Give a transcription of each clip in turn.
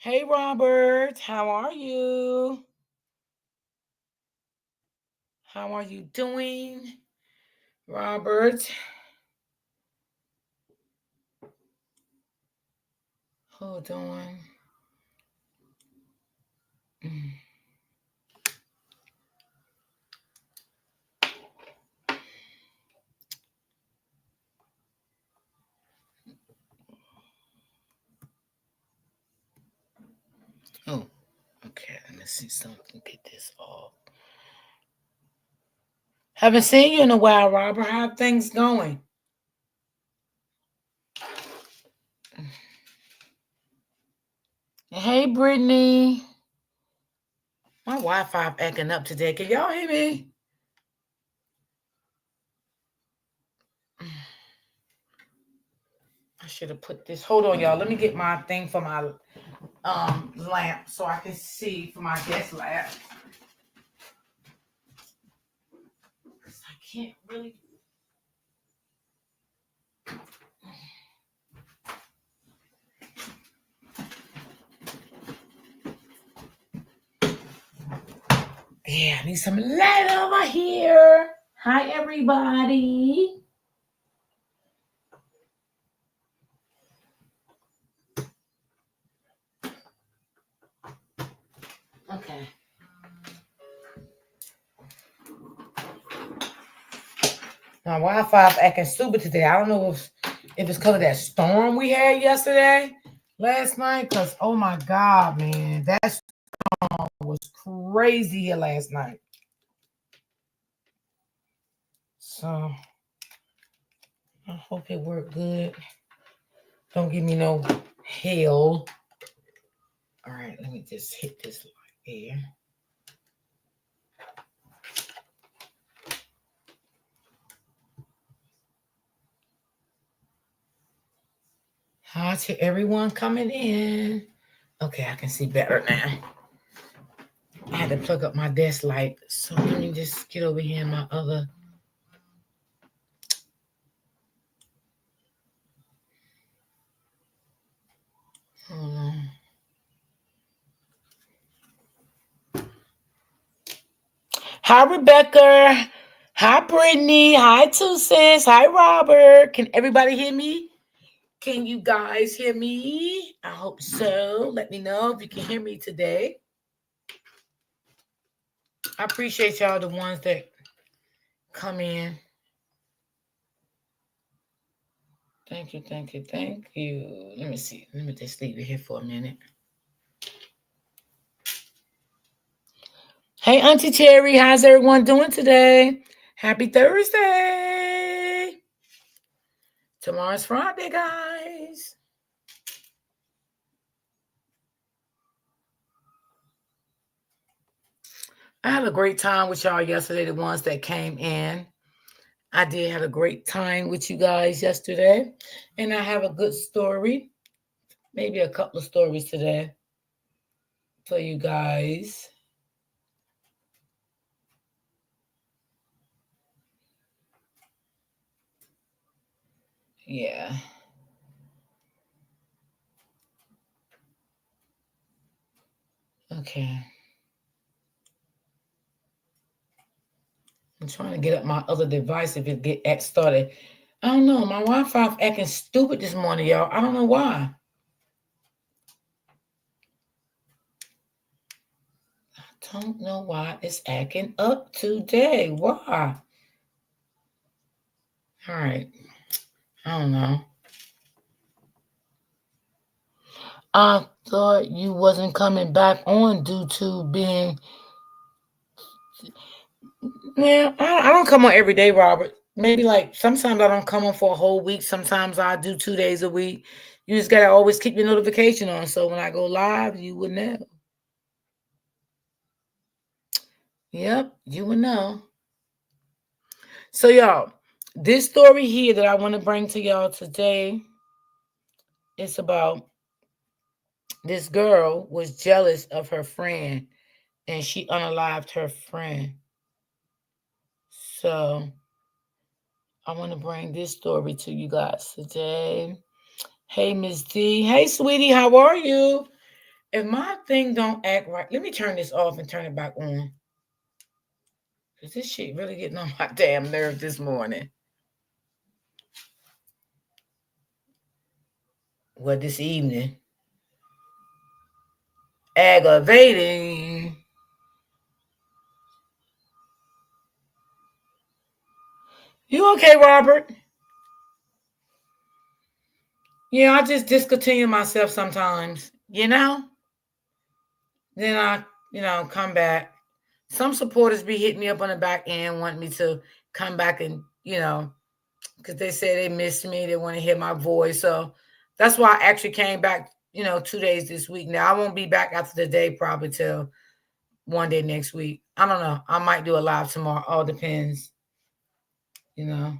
Hey, Robert. How are you? How are you doing, Robert? Hold on. Mm. Oh, okay. Let me see something. Get this off. Haven't seen you in a while, Robert. How things going? Hey, Brittany. My Wi-Fi acting up today. Can y'all hear me? I should have put this. Hold on, y'all. Let me get my thing for my lamp so I can see for my desk lamp. I can't really. Yeah, I need some light over here. Hi, everybody. Okay. My Wi-Fi acting stupid today. I don't know if it's because of that storm we had last night. Cause oh my god, man, that storm was crazy here last night. So I hope it worked good. Don't give me no hell. All right, let me just hit this light here. Hi to everyone coming in. Okay, I can see better now. I had to plug up my desk light. So let me just get over here in my other. Hold on. Hi, Rebecca. Hi, Brittany. Hi, Two Cents. Hi, Robert. Can everybody hear me? Can you guys hear me? I hope so. Let me know if you can hear me today. I appreciate y'all, the ones that come in. Thank you, thank you, thank you. Let me see. Let me just leave it here for a minute. Hey, Auntie Cherry. How's everyone doing today? Happy Thursday. Tomorrow's Friday, guys. I had a great time with y'all yesterday, the ones that came in. I did have a great time with you guys yesterday. And I have a good story, maybe a couple of stories today for you guys. Yeah. Okay. I'm trying to get up my other device if it get act started. I don't know. My Wi-Fi acting stupid this morning, y'all. I don't know why. I don't know why it's acting up today. Why? All right. I don't know. I thought you wasn't coming back on due to being. Yeah, I don't come on every day, Robert. Maybe like sometimes I don't come on for a whole week. Sometimes I do 2 days a week. You just gotta always keep your notification on, so when I go live, you would know. Yep, you would know. So y'all, this story here that I want to bring to y'all today is about this girl was jealous of her friend and she unalived her friend. So I want to bring this story to you guys today. Hey, Miss D. Hey, sweetie, how are you? If my thing don't act right, let me turn this off and turn it back on. Because this shit really getting on my damn nerve this morning. Well, this evening. Aggravating. You okay, Robert? Yeah, I just discontinue myself sometimes, Then I come back. Some supporters be hitting me up on the back end, want me to come back and, because they say they missed me, they want to hear my voice. So that's why I actually came back, 2 days this week. Now I won't be back after the day probably till one day next week. I don't know. I might do a live tomorrow. All depends, you know.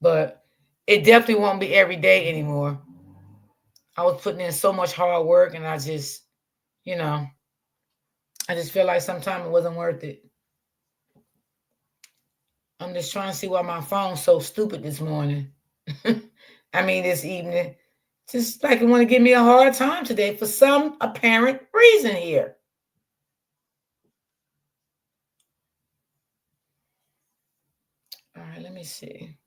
But it definitely won't be every day anymore. I was putting in so much hard work and I just, you know, I just feel like sometimes it wasn't worth it. I'm just trying to see why my phone's so stupid this morning. This evening. Just like it want to give me a hard time today for some apparent reason here. All right, let me see.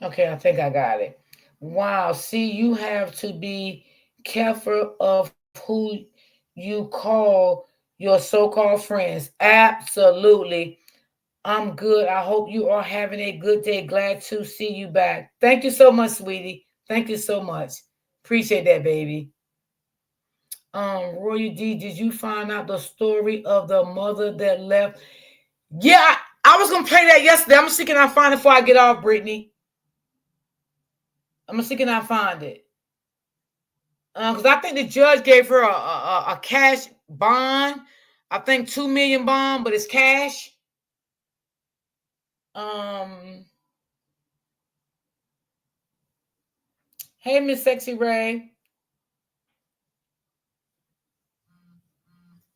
Okay, I think I got it. Wow, see, you have to be careful of who you call your so-called friends. Absolutely. I'm good. I hope you are having a good day. Glad to see you back. Thank you so much, sweetie. Thank you so much. Appreciate that, baby. Roy D, did you find out the story of the mother that left? Yeah, I was gonna play that yesterday. I'm seeking I find it before I get off, Brittany. I'm seeking I find it. Because I think the judge gave her a cash bond. I think 2 million bond, but it's cash. Hey, Miss Sexy Ray.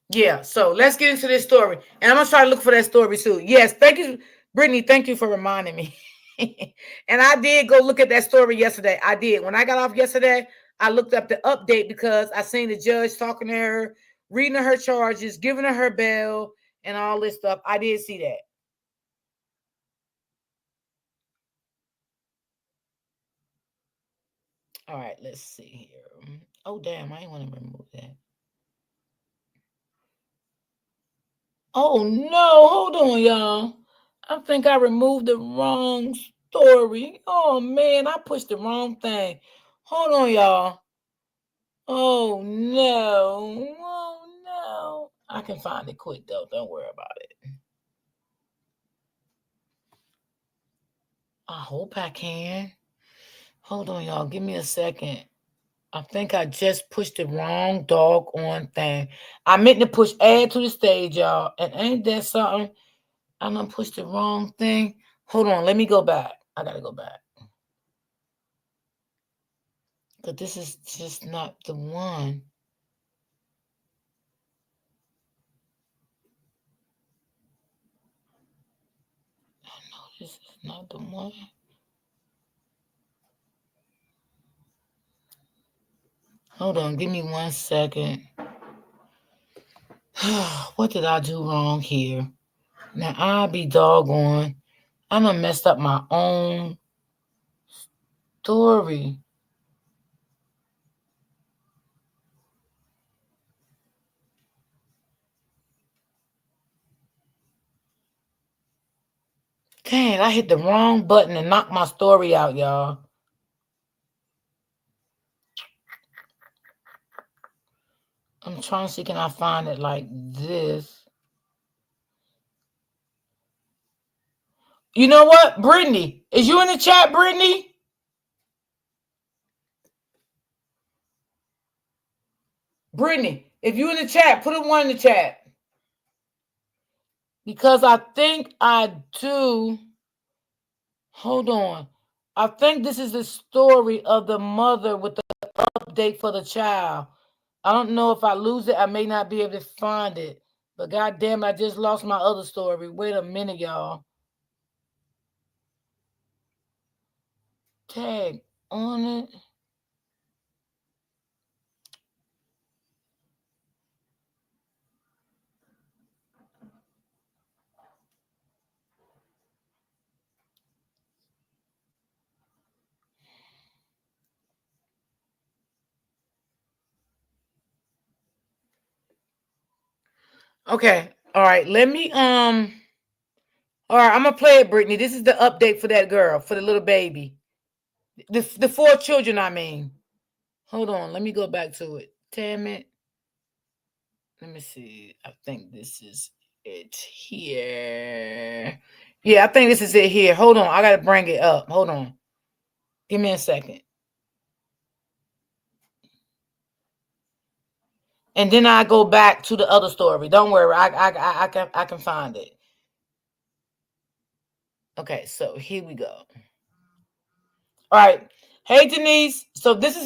Yeah, so let's get into this story. And I'm gonna try to look for that story too. Yes, thank you, Brittany. Thank you for reminding me. And I did go look at that story yesterday. I did. When I got off yesterday, I looked up the update because I seen the judge talking to her, reading her charges, giving her bail, and all this stuff. I did see that. All right, let's see here. Oh, damn, I didn't want to remove that. Oh, no, hold on, y'all. I think I removed the wrong story. Oh, man, I pushed the wrong thing. Hold on, y'all. Oh, no. Oh, no. I can find it quick, though. Don't worry about it. I hope I can. Hold on, y'all. Give me a second. I think I just pushed the wrong doggone thing. I meant to push add to the stage, y'all. And ain't that something? I done pushed the wrong thing. Hold on, let me go back. I gotta go back. Because this is just not the one. Oh no, this is not the one. Hold on, give me 1 second. What did I do wrong here? Now I'll be doggone. I done messed up my own story. Dang, I hit the wrong button and knocked my story out, y'all. I'm trying to see can I find it like this. You know what, Brittany? Is you in the chat, Brittany? Brittany, if you in the chat, put a 1 in the chat. Because I think I do. Hold on. I think this is the story of the mother with the update for the child. I don't know if I lose it. I may not be able to find it. But goddamn, I just lost my other story. Wait a minute, y'all. tag on it. Okay. All right. Let me all right, I'm gonna play it, Brittany. This is the update for that girl, for the little baby. The 4 children, I mean. Hold on, let me go back to it. Damn it. Let me see. I think this is it here. Yeah, I think this is it here. Hold on. I gotta bring it up. Hold on. Give me a second. And then I go back to the other story. Don't worry, I can find it. Okay, so here we go. All right. Hey Denise. So this is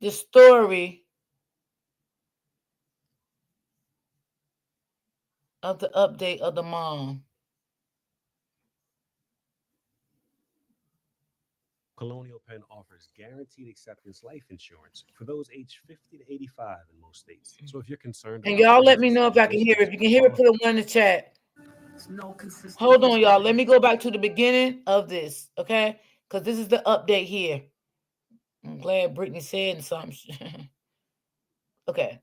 the story of the update of the mom. Colonial Penn offers guaranteed acceptance life insurance for those aged 50 to 85 in most states. So if you're concerned And about y'all let me premiums, know if I can hear it. If you can hear it, qualify. put a 1 in the chat. Hold on, y'all. Let me go back to the beginning of this, okay? Because this is the update here. I'm glad Brittany said something. Okay.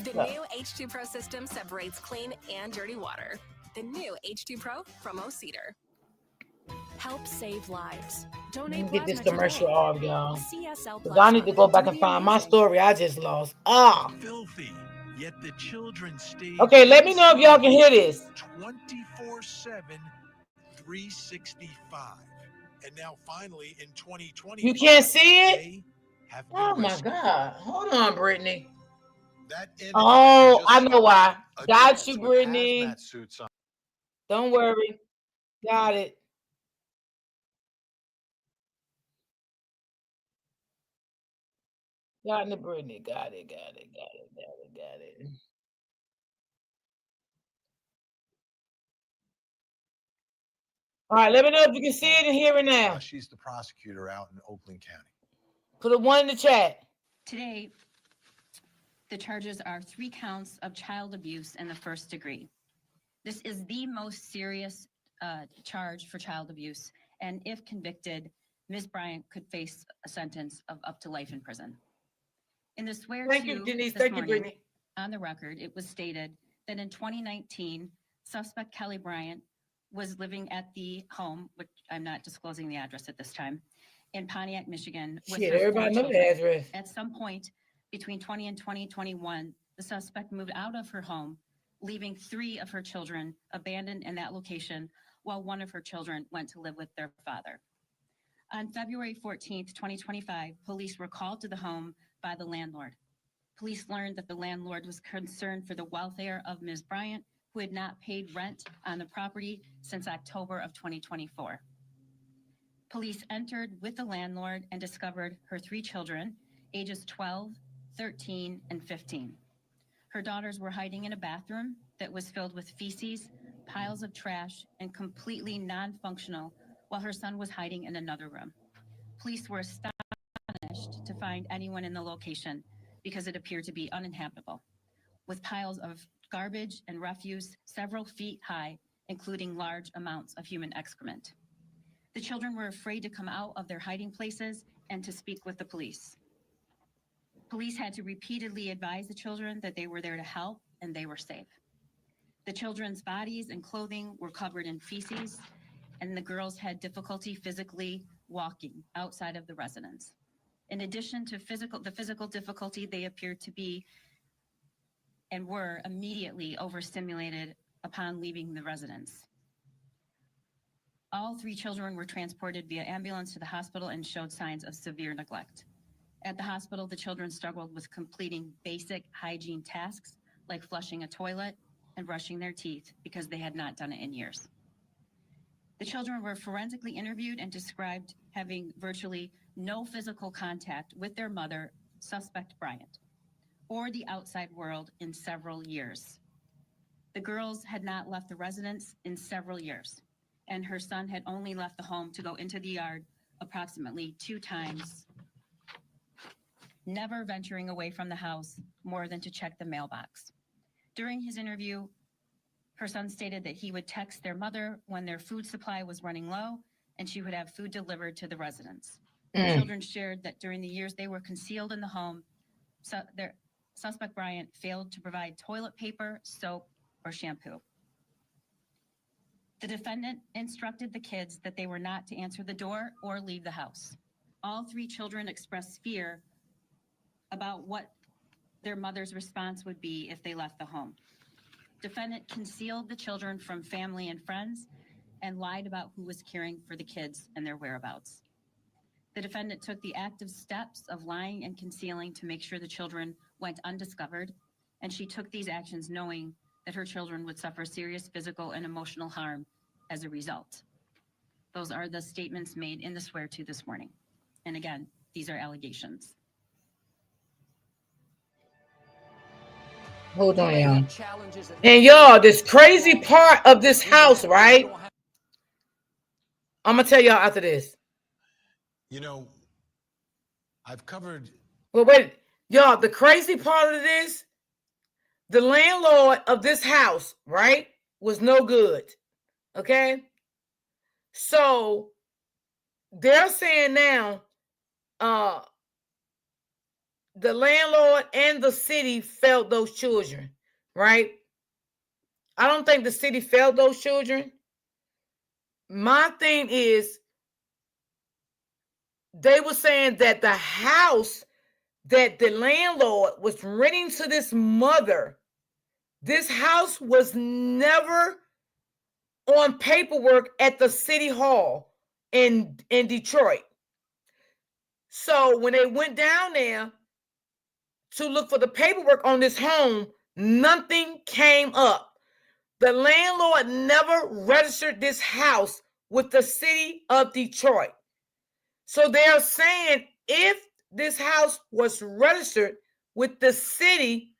The new H2 Pro system separates clean and dirty water. The new H2 Pro from O'Cedar. Help save lives. Let me Donate get this plasma commercial today. off, y'all. CSL Because I need to go plasma. back and find my story I just lost. Ah. Filthy, yet the children stayed Okay, let me know if y'all can hear this. 24/7, 365. And now finally in 2025, You can't see it? they have been Oh my rescued. God. Hold on, Brittany. That image Oh, you just I know saw, why. Got adults you, with Brittany. hazmat suits on. Don't worry. Got it. Got it, Brittany. Got it. Got it. All right, let me know if you can see it and hear it now. She's the prosecutor out in Oakland County. Put a 1 in the chat. Today, the charges are 3 counts of child abuse in the first degree. This is the most serious charge for child abuse, and if convicted, Ms. Bryant could face a sentence of up to life in prison. In the swear Thank you, to Denise. this Thank you, morning, Brittany. on the record, it was stated that in 2019, suspect Kelly Bryant was living at the home, which I'm not disclosing the address at this time, in Pontiac, Michigan, with Shit, her 4 everybody know the children. address. At some point between 20 and 2021, the suspect moved out of her home, leaving 3 of her children abandoned in that location, while 1 of her children went to live with their father. On February 14th, 2025, police were called to the home by the landlord. Police learned that the landlord was concerned for the welfare of Ms. Bryant, who had not paid rent on the property since October of 2024. Police entered with the landlord and discovered her 3 children, ages 12, 13, and 15. Her daughters were hiding in a bathroom that was filled with feces, piles of trash, and completely non-functional, while her son was hiding in another room. Police were astonished to find anyone in the location because it appeared to be uninhabitable, with piles of garbage and refuse several feet high, including large amounts of human excrement. The children were afraid to come out of their hiding places and to speak with the police. Police had to repeatedly advise the children that they were there to help and they were safe. The children's bodies and clothing were covered in feces, and the girls had difficulty physically walking outside of the residence. In addition to the physical difficulty, they appeared to be and were immediately overstimulated upon leaving the residence. All 3 children were transported via ambulance to the hospital and showed signs of severe neglect. At the hospital, the children struggled with completing basic hygiene tasks like flushing a toilet and brushing their teeth because they had not done it in years. The children were forensically interviewed and described having virtually no physical contact with their mother, suspect Bryant, or the outside world in several years. The girls had not left the residence in several years. and her son had only left the home to go into the yard approximately 2 times, never venturing away from the house more than to check the mailbox. During his interview, her son stated that he would text their mother when their food supply was running low and she would have food delivered to the residents. The children shared that during the years they were concealed in the home, their suspect Bryant failed to provide toilet paper, soap, or shampoo. The defendant instructed the kids that they were not to answer the door or leave the house. All 3 children expressed fear about what their mother's response would be if they left the home. Defendant concealed the children from family and friends and lied about who was caring for the kids and their whereabouts. The defendant took the active steps of lying and concealing to make sure the children went undiscovered, and she took these actions knowing that her children would suffer serious physical and emotional harm as a result. Those are the statements made in the swear-to this morning. And again, these are allegations. Hold on, y'all. And y'all, this crazy part of this house, right? I'm going to tell y'all after this. You know, I've covered. Well, wait. Y'all, the crazy part of this, the landlord of this house, right, was no good. Okay? So, they're saying now, the landlord and the city failed those children, right? I don't think the city failed those children. My thing is, they were saying that the house that the landlord was renting to this mother, this house was never on paperwork at the city hall in Detroit. So when they went down there to look for the paperwork on this home, nothing came up. The landlord never registered this house with the city of Detroit. So they're saying if this house was registered with the city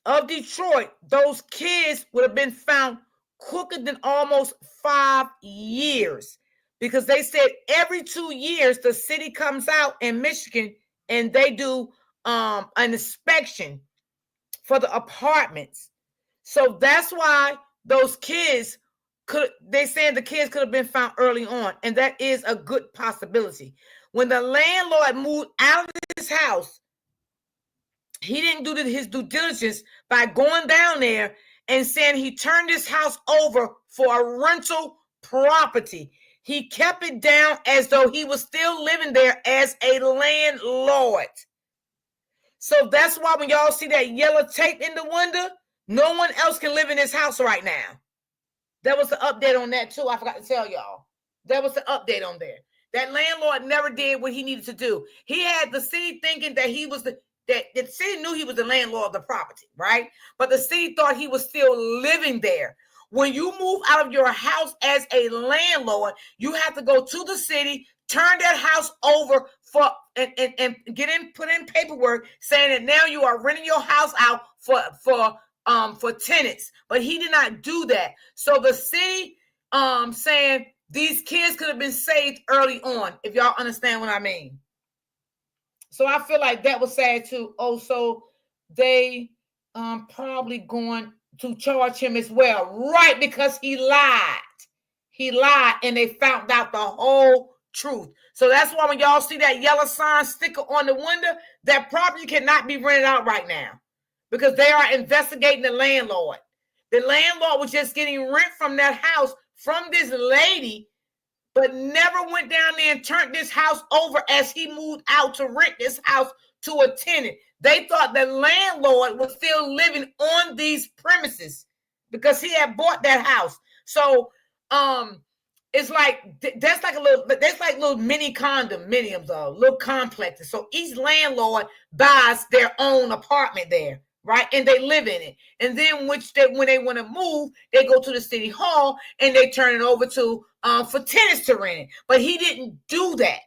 of Detroit, those kids would have been found quicker than almost 5 years, because they said every 2 years the city comes out in Michigan and they do an inspection for the apartments. So that's why those kids they saying the kids could have been found early on, and that is a good possibility. When the landlord moved out of this house, he didn't do his due diligence by going down there and saying he turned this house over for a rental property. He kept it down as though he was still living there as a landlord. So that's why when y'all see that yellow tape in the window, no one else can live in this house right now. That was the update on that too. I forgot to tell y'all. That was the update on there. That landlord never did what he needed to do. He had the city thinking that he was the city knew he was the landlord of the property, right? But the city thought he was still living there. When you move out of your house as a landlord, you have to go to the city, turn that house over for and put in paperwork saying that now you are renting your house out for tenants. But he did not do that. So the city saying these kids could have been saved early on, if y'all understand what I mean. So I feel like that was sad too. Also, they probably going to charge him as well, right? Because he lied. He lied, and they found out the whole truth. So that's why when y'all see that yellow sign sticker on the window, that property cannot be rented out right now because they are investigating the landlord. The landlord was just getting rent from that house from this lady, but never went down there and turned this house over as he moved out to rent this house to a tenant. They thought the landlord was still living on these premises because he had bought that house. So it's like that's like little mini condominiums or little complexes. So each landlord buys their own apartment there, right? And they live in it. And then when they want to move, they go to the city hall and they turn it over to for tenants to rent it. But he didn't do that.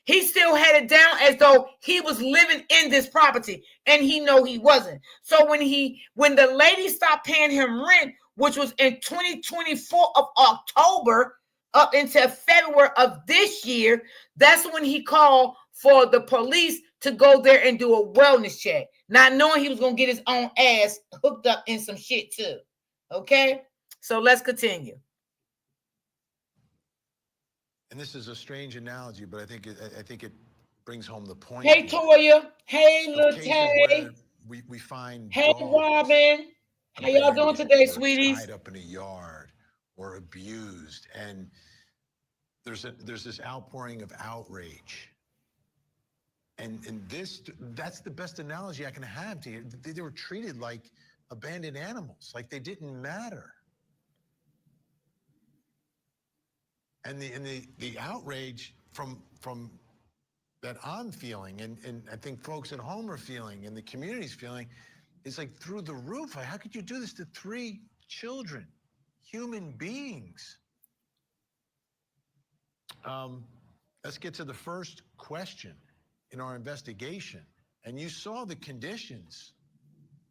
He still had it down as though he was living in this property, and he know he wasn't. So when the lady stopped paying him rent, which was in 2024 of October up until February of this year, that's when he called for the police to go there and do a wellness check, not knowing he was going to get his own ass hooked up in some shit too. Okay? So let's continue. And this is a strange analogy, but I think it brings home the point. Hey, Toya. Hey, Of Lil cases Tay. where we find Hey, dogs Robin. How y'all doing abandoned today, or sweeties? tied up in a yard or abused, and there's this outpouring of outrage. And that's the best analogy I can have to you. They were treated like abandoned animals, like they didn't matter. And the outrage from that I'm feeling, and I think folks at home are feeling, and the community's feeling, is like through the roof. Like, how could you do this to 3 children, human beings? Let's get to the first question in our investigation. And you saw the conditions.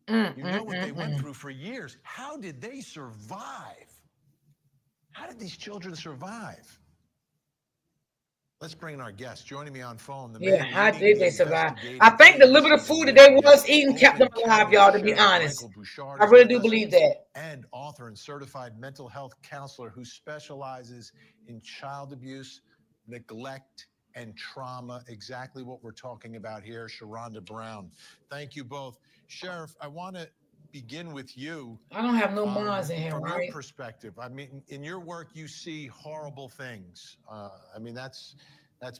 You know what they went through for years. How did they survive? How did these children survive? Let's bring in our guest. Joining me on phone, the Yeah, man how leading did the they survive? investigative I think the little bit of agency food that they in was eating kept them Oakland alive, County y'all, to be Sheriff honest. Michael Bouchard I is really with do us, believe that. and author and certified mental health counselor who specializes in child abuse, neglect, and trauma. Exactly what we're talking about here, Sharonda Brown. Thank you both. Sheriff, I want to begin with you. I don't have no bonds in here, From right? your perspective, I mean, in your work, you see horrible things. I mean, that's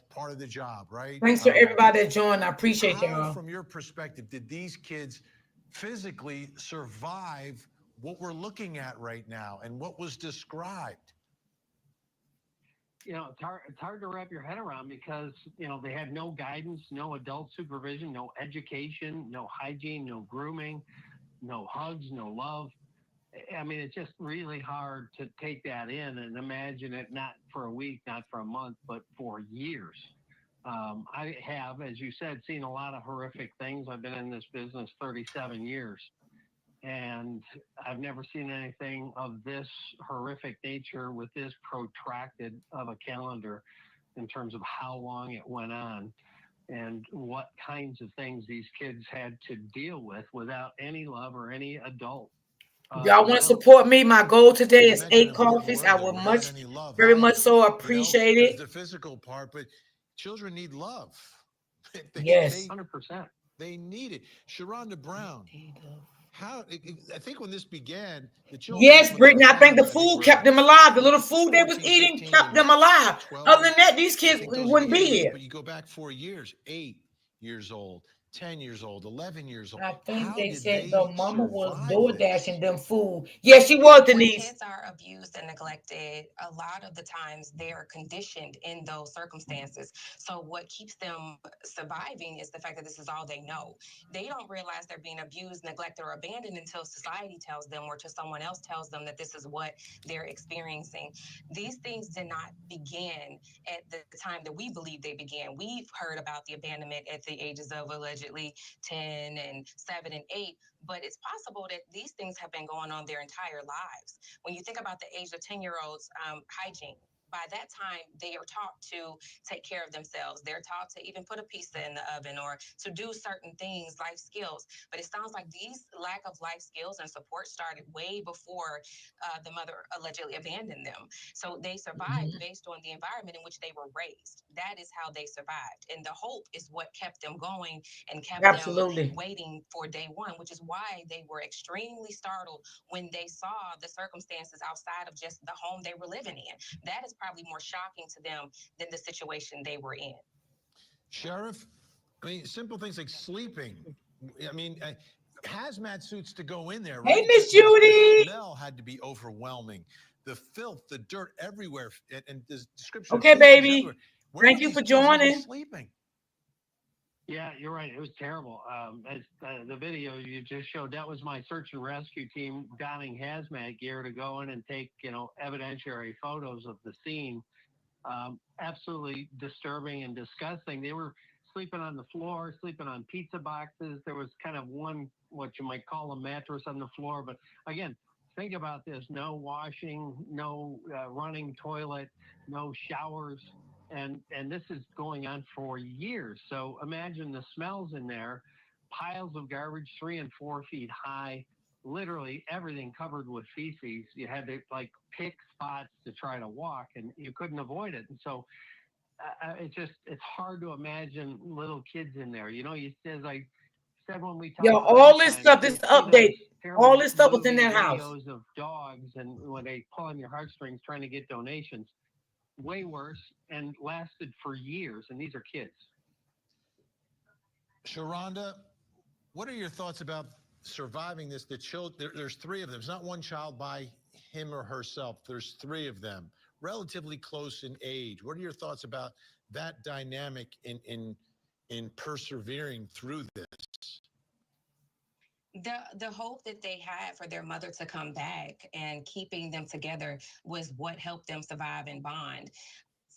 part of the job, right? Thanks for everybody that joined. I appreciate How, y'all. from your perspective, did these kids physically survive what we're looking at right now and what was described? You know, it's hard to wrap your head around because, you know, they had no guidance, no adult supervision, no education, no hygiene, no grooming, no hugs, no love. I mean, it's just really hard to take that in and imagine it not for a week, not for a month, but for years. I have, as you said, seen a lot of horrific things. I've been in this business 37 years, and I've never seen anything of this horrific nature with this protracted of a calendar in terms of how long it went on and what kinds of things these kids had to deal with without any love or any adult. Y'all want to support me? My goal today is 8 coffees. I would very much so appreciate it. The physical part, but children need love. Yes. 100%. They need it. Sharonda Brown. How I think when this began, the children. Yes, Brittany, I think the food kept them alive. The little food they was eating kept them alive. Other than that, these kids wouldn't be here. But you go back 4 years, 8 years old, 10 years old, 11 years old. I think How they did said they the mama was survive door this? dashing them food. Yes, she was, When Denise. kids are abused and neglected, a lot of the times they are conditioned in those circumstances. So what keeps them surviving is the fact that this is all they know. They don't realize they're being abused, neglected, or abandoned until society tells them or to someone else tells them that this is what they're experiencing. These things did not begin at the time that we believe they began. We've heard about the abandonment at the ages of allegedly 10 and 7 and 8, but it's possible that these things have been going on their entire lives. When you think about the age of 10-year-olds, hygiene. By that time, they are taught to take care of themselves. They're taught to even put a pizza in the oven or to do certain things, life skills. But it sounds like these lack of life skills and support started way before the mother allegedly abandoned them. So they survived based on the environment in which they were raised. That is how they survived. And the hope is what kept them going and kept them waiting for day one, which is why they were extremely startled when they saw the circumstances outside of just the home they were living in. That is probably more shocking to them than the situation they were in. Sheriff, I mean, simple things like sleeping. I mean, hazmat suits to go in there. Hey, Right? Miss Judy. The smell had to be overwhelming. The filth, the dirt everywhere, and the description. Okay, baby. Thank you for joining. Sleeping. Yeah, you're right. It was terrible. As the video you just showed, that was my search and rescue team donning hazmat gear to go in and take, evidentiary photos of the scene. Absolutely disturbing and disgusting. They were sleeping on the floor, sleeping on pizza boxes. There was kind of one, what you might call a mattress on the floor. But again, think about this: no washing, no running toilet, no showers, and this is going on for years. So imagine the smells in there, piles of garbage 3 and 4 feet high, literally everything covered with feces. You had to like pick spots to try to walk, and you couldn't avoid it. And so it's hard to imagine little kids in there. You know, as I said when we talked Yo, the all last this time, stuff, you this see those update, terrible all this stuff was in movie that house. videos of dogs and when they pull on your heartstrings trying to get donations. Way worse and lasted for years. And these are kids. Sharonda, what are your thoughts about surviving this? There's 3 of them. It's not one child by him or herself. There's 3 of them, relatively close in age. What are your thoughts about that dynamic in persevering through this? The hope that they had for their mother to come back and keeping them together was what helped them survive and bond.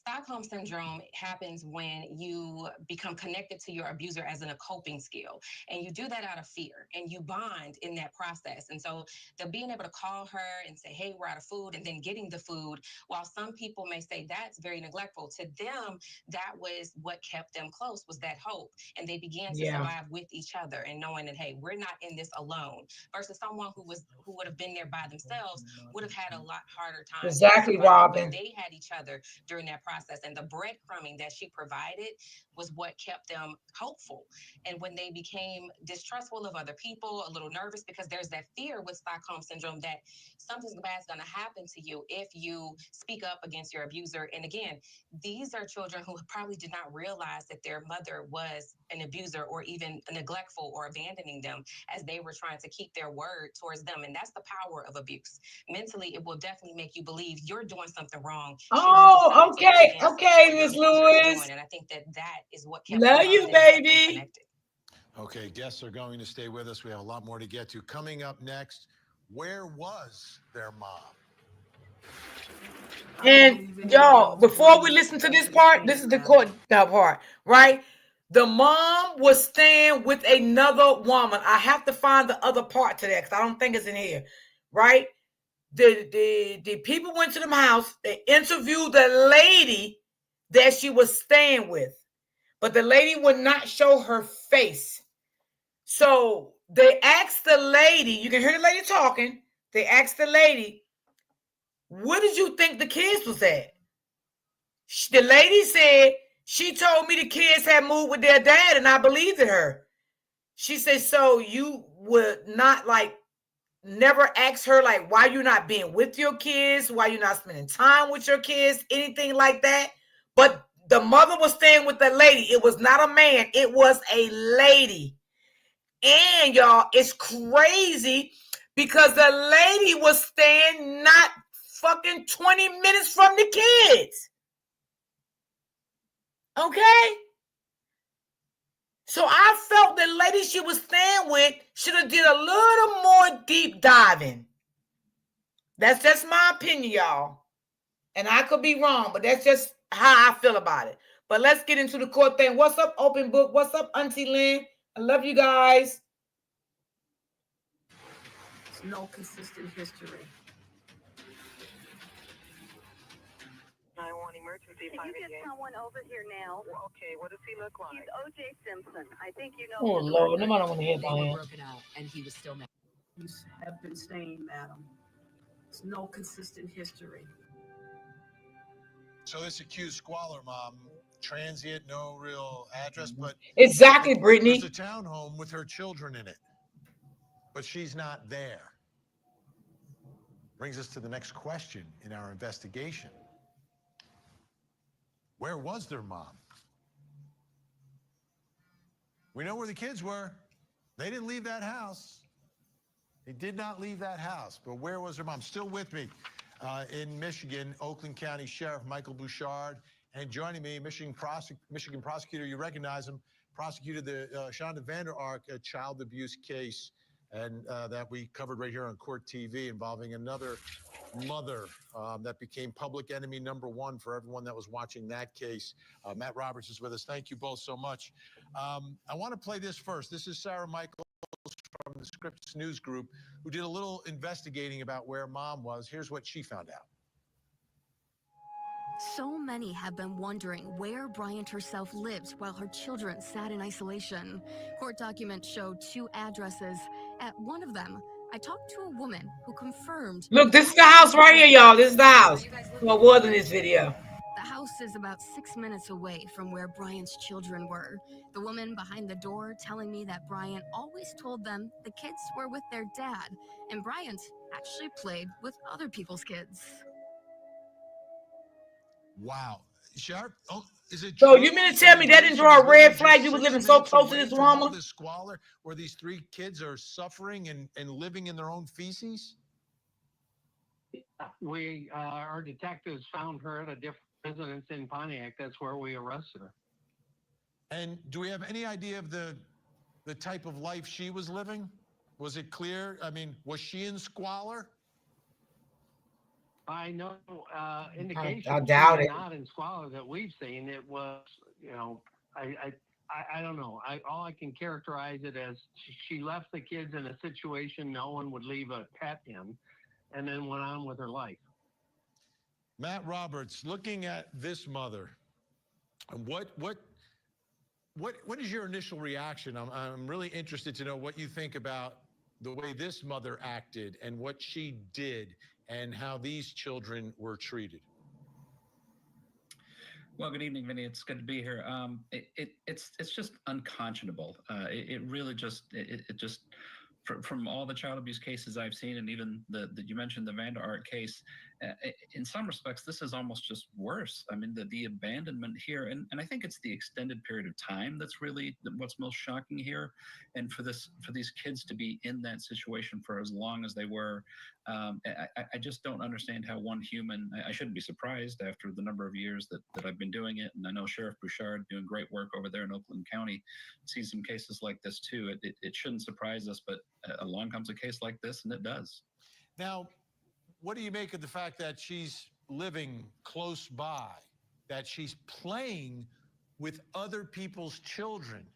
Stockholm syndrome happens when you become connected to your abuser as in a coping skill. And you do that out of fear and you bond in that process. And so the being able to call her and say, hey, we're out of food, and then getting the food, while some people may say that's very neglectful, to them, that was what kept them close, was that hope. And they began to survive with each other and knowing that, hey, we're not in this alone, versus someone who would have been there by themselves would have had a lot harder time. Exactly, Robin. They had each other during that process. And the breadcrumbing that she provided was what kept them hopeful. And when they became distrustful of other people, a little nervous, because there's that fear with Stockholm syndrome that something bad is going to happen to you if you speak up against your abuser. And again, these are children who probably did not realize that their mother was an abuser or even neglectful or abandoning them as they were trying to keep their word towards them. And that's the power of abuse. Mentally, it will definitely make you believe you're doing something wrong. Oh, okay, Miss Lewis. And I think that is what kept love you, baby. Okay, guests are going to stay with us. We have a lot more to get to. Coming up next, where was their mom? And y'all, before we listen to this part, this is the court part, right? The mom was staying with another woman. I have to find the other part to that because I don't think it's in here, right? The people went to the house. They interviewed the lady that she was staying with, but the lady would not show her face. So they asked the lady, you can hear the lady talking. They asked the lady, where did you think the kids was at? The lady said, she told me the kids had moved with their dad, and I believed in her. She said, so you would not never ask her, why you not being with your kids? Why you not spending time with your kids? Anything like that? But the mother was staying with the lady. It was not a man. It was a lady. And y'all, it's crazy because the lady was staying not fucking 20 minutes from the kids. Okay? So I felt the lady she was staying with should have did a little more deep diving. That's just my opinion, y'all. And I could be wrong, but that's just how I feel about it. But let's get into the court thing. What's up, Open Book? What's up, Auntie Lynn? I love you guys. There's no consistent history. 911 emergency. Can you get someone over here now? Okay, what does he look like? He's O.J. Simpson. I think you know. Oh, Lord. Nobody want to hear They about were him. broken out, and he was still mad. Police have been saying, madam, there's no consistent history. So this accused squalor mom, transient, no real address, but exactly, Brittany. There's a townhome with her children in it, but she's not there. Brings us to the next question in our investigation. Where was their mom? We know where the kids were. They didn't leave that house. They did not leave that house, but where was their mom? Still with me in Michigan, Oakland County Sheriff Michael Bouchard, and joining me, Michigan prosecutor, you recognize him, prosecuted the Shonda Vander Ark child abuse case, and that we covered right here on Court TV, involving another mother that became public enemy #1 for everyone that was watching that case. Matt Roberts is with us. Thank you both so much. I want to play this first. This is Sarah Michael from the Scripps News Group, who did a little investigating about where mom was. Here's what she found out. So many have been wondering where Bryant herself lived while her children sat in isolation. Court documents show 2 addresses. At one of them, I talked to a woman who confirmed. Look, this is the house right here, y'all. This is the house. What was in this video? The house is about 6 minutes away from where Bryant's children were. The woman behind the door telling me that Bryant always told them the kids were with their dad, and Bryant actually played with other people's kids. Wow. Sheriff, is it So true? you mean to tell me that didn't draw a red flag? You was living so close to this woman? This squalor where these 3 kids are suffering and living in their own feces? Our detectives found her at a different residence in Pontiac. That's where we arrested her. And do we have any idea of the type of life she was living? Was it clear? I mean, was she in squalor? I know indications. I doubt it. Not in squalor that we've seen. It was, I don't know. All I can characterize it as she left the kids in a situation no one would leave a pet in, and then went on with her life. Matt Roberts, looking at this mother, what is your initial reaction? I'm really interested to know what you think about the way this mother acted and what she did and how these children were treated. Well, good evening, Vinny. It's good to be here. It's just unconscionable. It really just from all the child abuse cases I've seen, and even you mentioned the Vanda Art case, in some respects, this is almost just worse. I mean, the abandonment here, and I think it's the extended period of time that's really what's most shocking here. And for these kids to be in that situation for as long as they were, I just don't understand how one human, I shouldn't be surprised after the number of years that I've been doing it. And I know Sheriff Bouchard doing great work over there in Oakland County, sees some cases like this too. It shouldn't surprise us, but along comes a case like this, and it does. Now, what do you make of the fact that she's living close by, that she's playing with other people's children,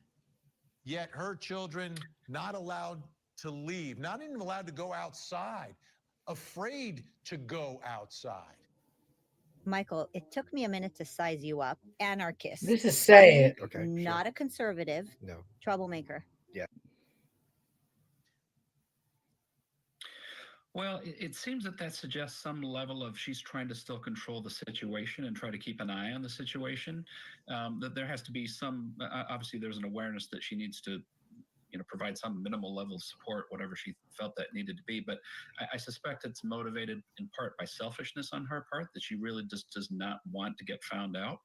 yet her children not allowed to leave, not even allowed to go outside, afraid to go outside? Michael, it took me a minute to size you up. Anarchist. This is sad. Okay. Not a conservative. No. Troublemaker. Yeah. Well, it seems that suggests some level of she's trying to still control the situation and try to keep an eye on the situation. That there has to be some, obviously there's an awareness that she needs to, provide some minimal level of support, whatever she felt that needed to be. But I suspect it's motivated in part by selfishness on her part, that she really just does not want to get found out.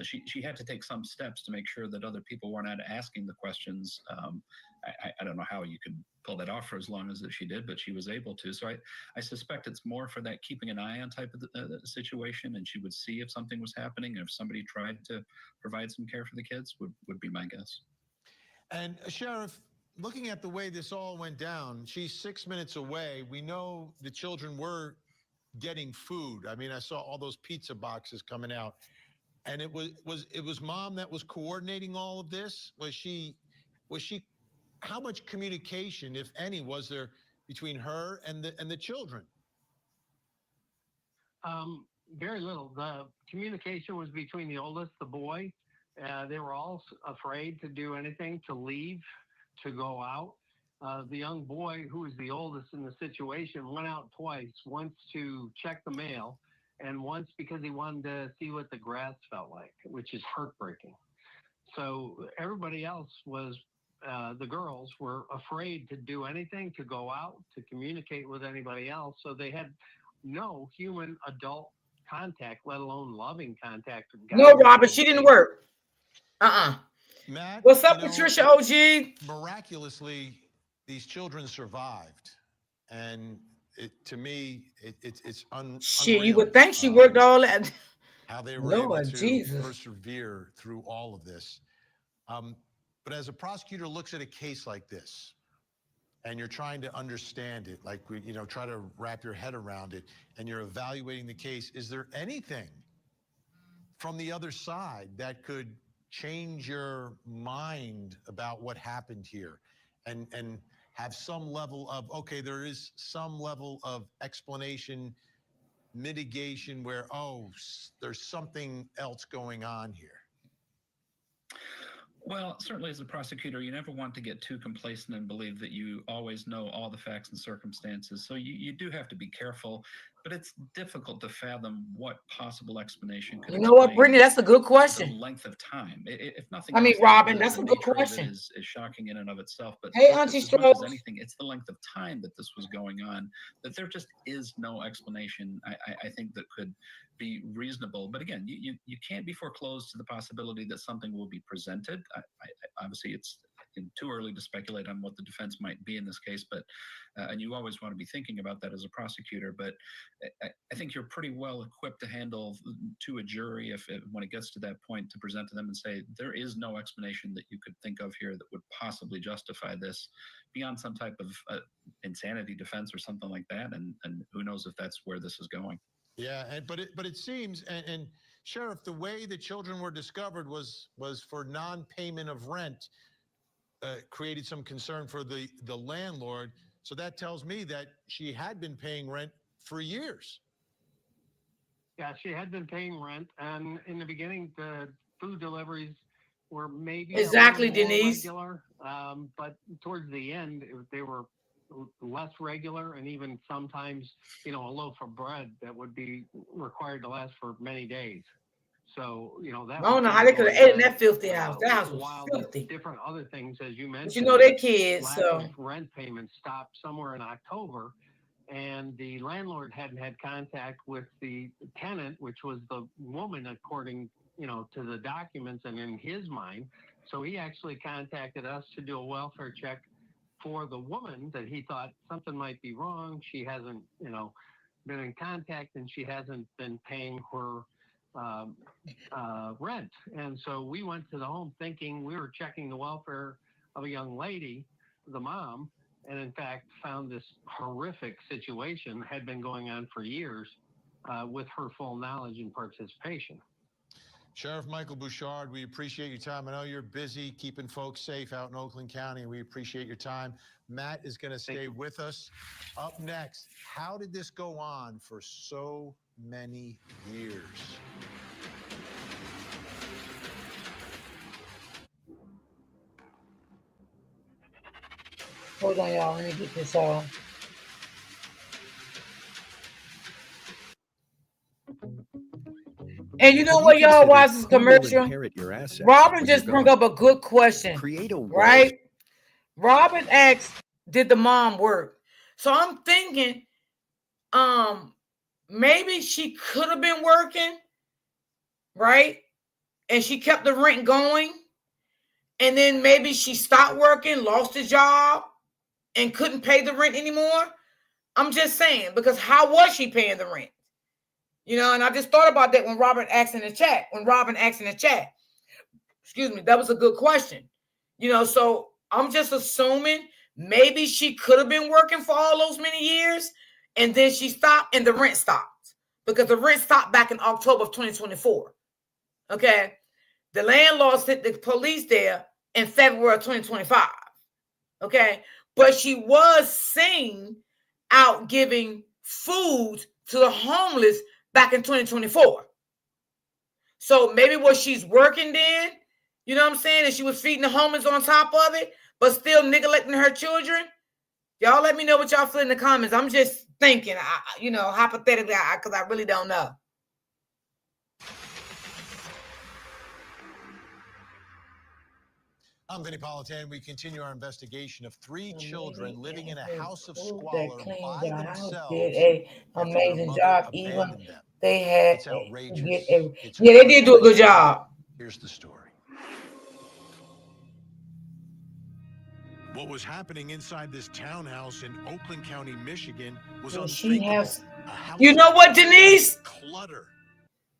She had to take some steps to make sure that other people weren't asking the questions. I don't know how you could pull that off for as long as she did, but she was able to. So I suspect it's more for that keeping an eye on type of the situation, and she would see if something was happening, and if somebody tried to provide some care for the kids would be my guess. And Sheriff, looking at the way this all went down, she's 6 minutes away. We know the children were getting food. I mean, I saw all those pizza boxes coming out, and it was mom that was coordinating all of this. Was she? How much communication, if any, was there between her and the children? Very little. The communication was between the oldest, the boy. They were all afraid to do anything, to leave, to go out. The young boy, who was the oldest in the situation, went out twice, once to check the mail, and once because he wanted to see what the grass felt like, which is heartbreaking. So everybody else was, the girls were afraid to do anything, to go out, to communicate with anybody else. So they had no human adult contact, let alone loving contact. No, Robert, she didn't work. Matt, what's up, Patricia OG? Miraculously, these children survived, and to me, it's Shit, you would think she worked all that. How they were able to persevere through all of this. But as a prosecutor looks at a case like this, and you're trying to understand it, like try to wrap your head around it, and you're evaluating the case, is there anything from the other side that could change your mind about what happened here? And have some level of, okay, there is some level of explanation, mitigation where, there's something else going on here? Well, certainly as a prosecutor, you never want to get too complacent and believe that you always know all the facts and circumstances. So you do have to be careful, but it's difficult to fathom what possible explanation could You know what, explain Brittany? That's a good the question. length of time. If nothing I mean, else, Robin, the that's a good nature of it question. is shocking in and of itself. But Hey, just Auntie as much as Strokes. anything, it's the length of time that this was going on, that there just is no explanation, I think, that could be reasonable. But again, you can't be foreclosed to the possibility that something will be presented. Obviously, it's too early to speculate on what the defense might be in this case, but and you always want to be thinking about that as a prosecutor. But I think you're pretty well equipped to handle to a jury when it gets to that point, to present to them and say there is no explanation that you could think of here that would possibly justify this beyond some type of insanity defense or something like that. And who knows if that's where this is going. Yeah, but it seems, and Sheriff, the way the children were discovered was for non-payment of rent, created some concern for the landlord. So that tells me that she had been paying rent for years. Yeah, she had been paying rent, and in the beginning, the food deliveries were maybe Exactly, a little more Denise. regular, but towards the end, they were less regular, and even sometimes, a loaf of bread that would be required to last for many days. So, that. I don't know was how they could have ate in going that filthy on, house. That house was while filthy. the different other things, as you mentioned. But you know they kids, lack so. of rent payments stopped somewhere in October, and the landlord hadn't had contact with the tenant, which was the woman, according, to the documents and in his mind. So he actually contacted us to do a welfare check for the woman that he thought something might be wrong. She hasn't, been in contact, and she hasn't been paying her rent. And so we went to the home thinking we were checking the welfare of a young lady, the mom, and in fact found this horrific situation had been going on for years with her full knowledge and participation. Sheriff Michael Bouchard, we appreciate your time. I know you're busy keeping folks safe out in Oakland County, and we appreciate your time. Matt is going to stay with us. Up next, how did this go on for so many years? Hold on, y'all. Let me get this all. And you know what, y'all, watch this commercial? Robin just brought up a good question. Create a right? Robin asked, did the mom work? So I'm thinking, maybe she could have been working, right? And she kept the rent going. And then maybe she stopped working, lost a job, and couldn't pay the rent anymore. I'm just saying, because how was she paying the rent? And I just thought about that when Robin asked in the chat. Excuse me, that was a good question. So I'm just assuming maybe she could have been working for all those many years, and then she stopped and the rent stopped, because the rent stopped back in October of 2024. Okay. The landlord sent the police there in February of 2025. Okay. But she was seen out giving food to the homeless back in 2024. So maybe she's working then, you know what I'm saying? And she was feeding the homeless on top of it, but still neglecting her children. Y'all let me know what y'all feel in the comments. I'm just thinking, hypothetically, because I really don't know. I'm Vinny Politan. We continue our investigation of 3 children living in a house of squalor by themselves. Did an amazing job. Even they had It's outrageous. They did do a good job. Here's the story. What was happening inside this townhouse in Oakland County, Michigan was unthinkable. You know what, Denise? Clutter.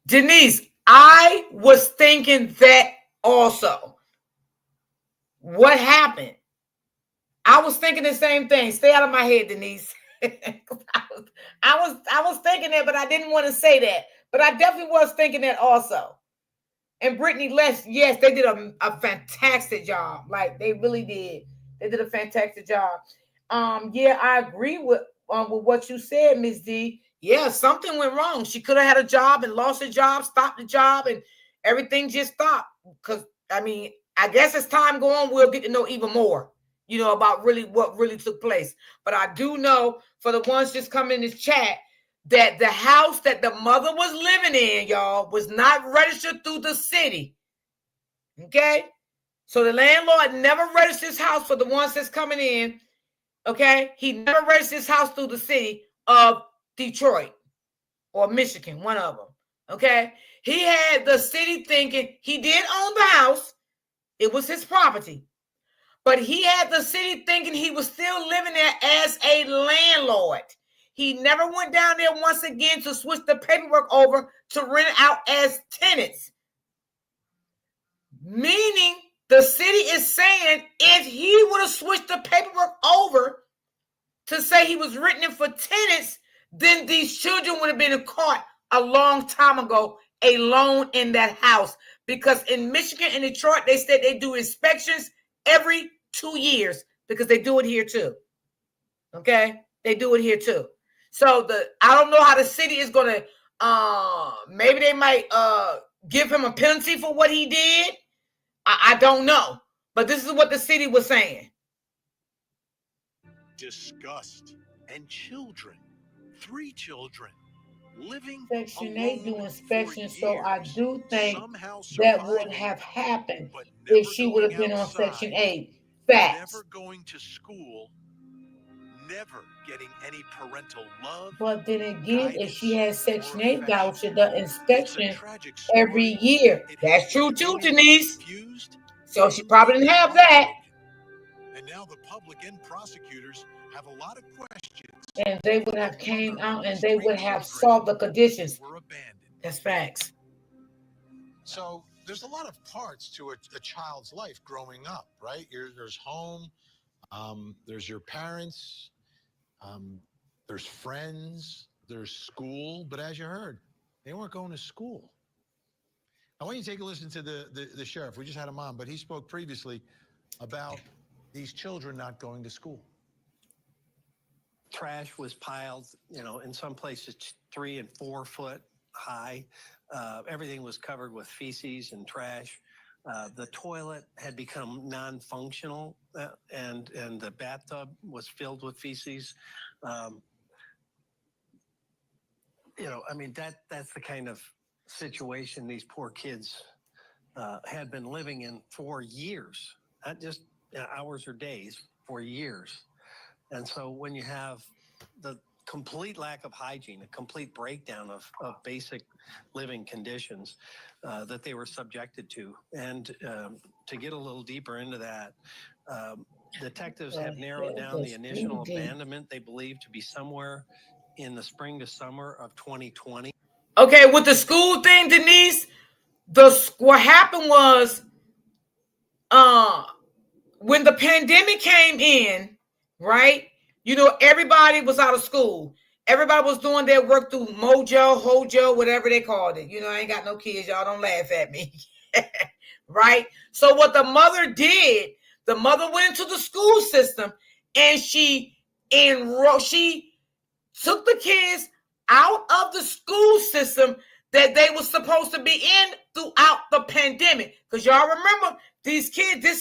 Denise, I was thinking that also. What happened? I was thinking the same thing. Stay out of my head, Denise. I was thinking that, but I didn't want to say that. But I definitely was thinking that also. And Brittany Les, yes, they did a fantastic job. Like, they really did. They did a fantastic job. Yeah, I agree with what you said, Miss D. Yeah, something went wrong. She could have had a job and lost her job, stopped the job, and everything just stopped. Because I mean, I guess as time go on, we'll get to know even more, about really what really took place. But I do know for the ones just coming in this chat that the house that the mother was living in, y'all, was not registered through the city. Okay? So the landlord never registered his house for the ones that's coming in. Okay? He never registered his house through the city of Detroit or Michigan, one of them. Okay? He had the city thinking he did own the house. It was his property. But he had the city thinking he was still living there as a landlord. He never went down there once again to switch the paperwork over to rent it out as tenants. Meaning the city is saying if he would have switched the paperwork over to say he was renting it for tenants, then these children would have been caught a long time ago alone in that house. Because in Michigan and Detroit, they said they do inspections every 2 years because they do it here too. Okay? They do it here too. So I don't know how the city is going to, maybe they might give him a penalty for what he did. I don't know. But this is what the city was saying. Disgust and children, 3 children, living Section 8 do alone inspections, for so I years, do think somehow that would surviving, have happened but if never she would have going been on outside, Section 8. Facts. never going to school, never getting any parental love. But then again, if she has Section or 8 affection. voucher, the It's a inspection tragic every story. year. It That's has true the too, community Denise. confused, So she probably didn't have that. and now the public and prosecutors have a lot of questions. And they would have came out and they would have solved the conditions. Were abandoned. That's facts. So there's a lot of parts to a child's life growing up, right? There's home, there's your parents, there's friends, there's school. But as you heard, they weren't going to school. I want you to take a listen to the sheriff. We just had him on, but he spoke previously about these children not going to school. Trash was piled, in some places 3 and 4 foot high. Everything was covered with feces and trash. The toilet had become non-functional, and the bathtub was filled with feces. That's the kind of situation these poor kids had been living in for years, not just hours or days, for years. And so when you have the complete lack of hygiene, a complete breakdown of basic living conditions that they were subjected to, and to get a little deeper into that, detectives have narrowed down the initial abandonment they believe to be somewhere in the spring to summer of 2020. Okay, with the school thing, Denise, what happened was when the pandemic came in, right? Everybody was out of school. Everybody was doing their work through Mojo, Hojo, whatever they called it. I ain't got no kids. Y'all don't laugh at me. Right? So what the mother did, the mother went into the school system and she took the kids out of the school system that they were supposed to be in throughout the pandemic. Because y'all remember, this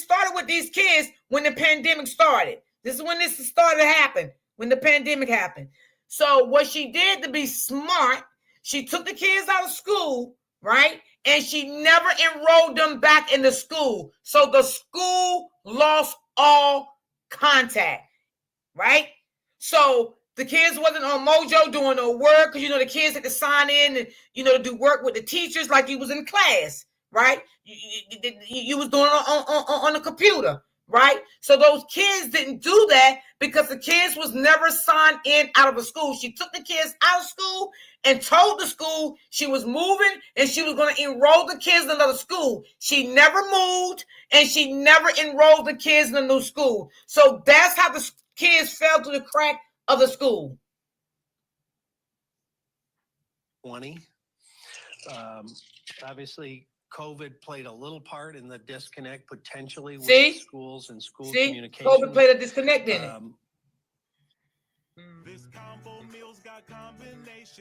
started with these kids when the pandemic started. This is when this started to happen, when the pandemic happened. So what she did to be smart, she took the kids out of school, right? And she never enrolled them back in the school. So the school lost all contact, right? So the kids wasn't on Mojo doing no work because, the kids had to sign in and, to do work with the teachers like you was in class, right? You was doing it on the computer, right? So those kids didn't do that because the kids was never signed in out of a school. She took the kids out of school and told the school she was moving and she was going to enroll the kids in another school. She never moved and she never enrolled the kids in a new school. So that's how the kids fell through the crack of the school. 20. Obviously, COVID played a little part in the disconnect potentially with schools and school communication. COVID played a disconnect in it.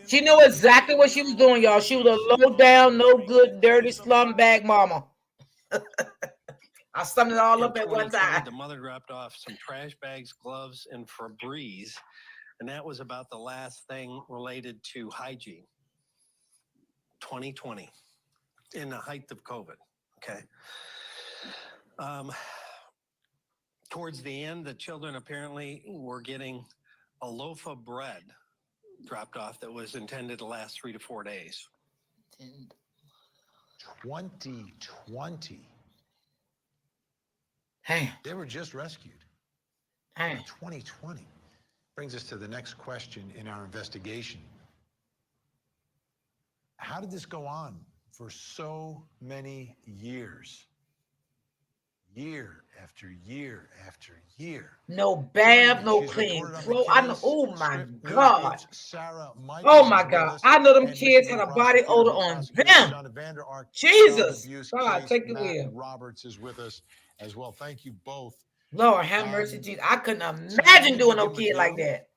She knew exactly what she was doing, y'all. She was a low down, no good, dirty slum bag mama. I summed it all up at one time. The mother dropped off some trash bags, gloves, and Febreze, and that was about the last thing related to hygiene. 2020, in the height of COVID. Okay. Towards the end, the children apparently were getting a loaf of bread dropped off that was intended to last 3 to 4 days. 2020. Hey. They were just rescued. Hey. 2020. Brings us to the next question in our investigation. How did this go on for so many years? Year after year after year. No bath, no clean clothes. I know. Oh my God. Oh my God. I know them kids had a body odor on them. Jesus. God, take the wheel. Roberts is with us as well. Thank you both. Lord have mercy, Jesus. I couldn't imagine doing no kid like that.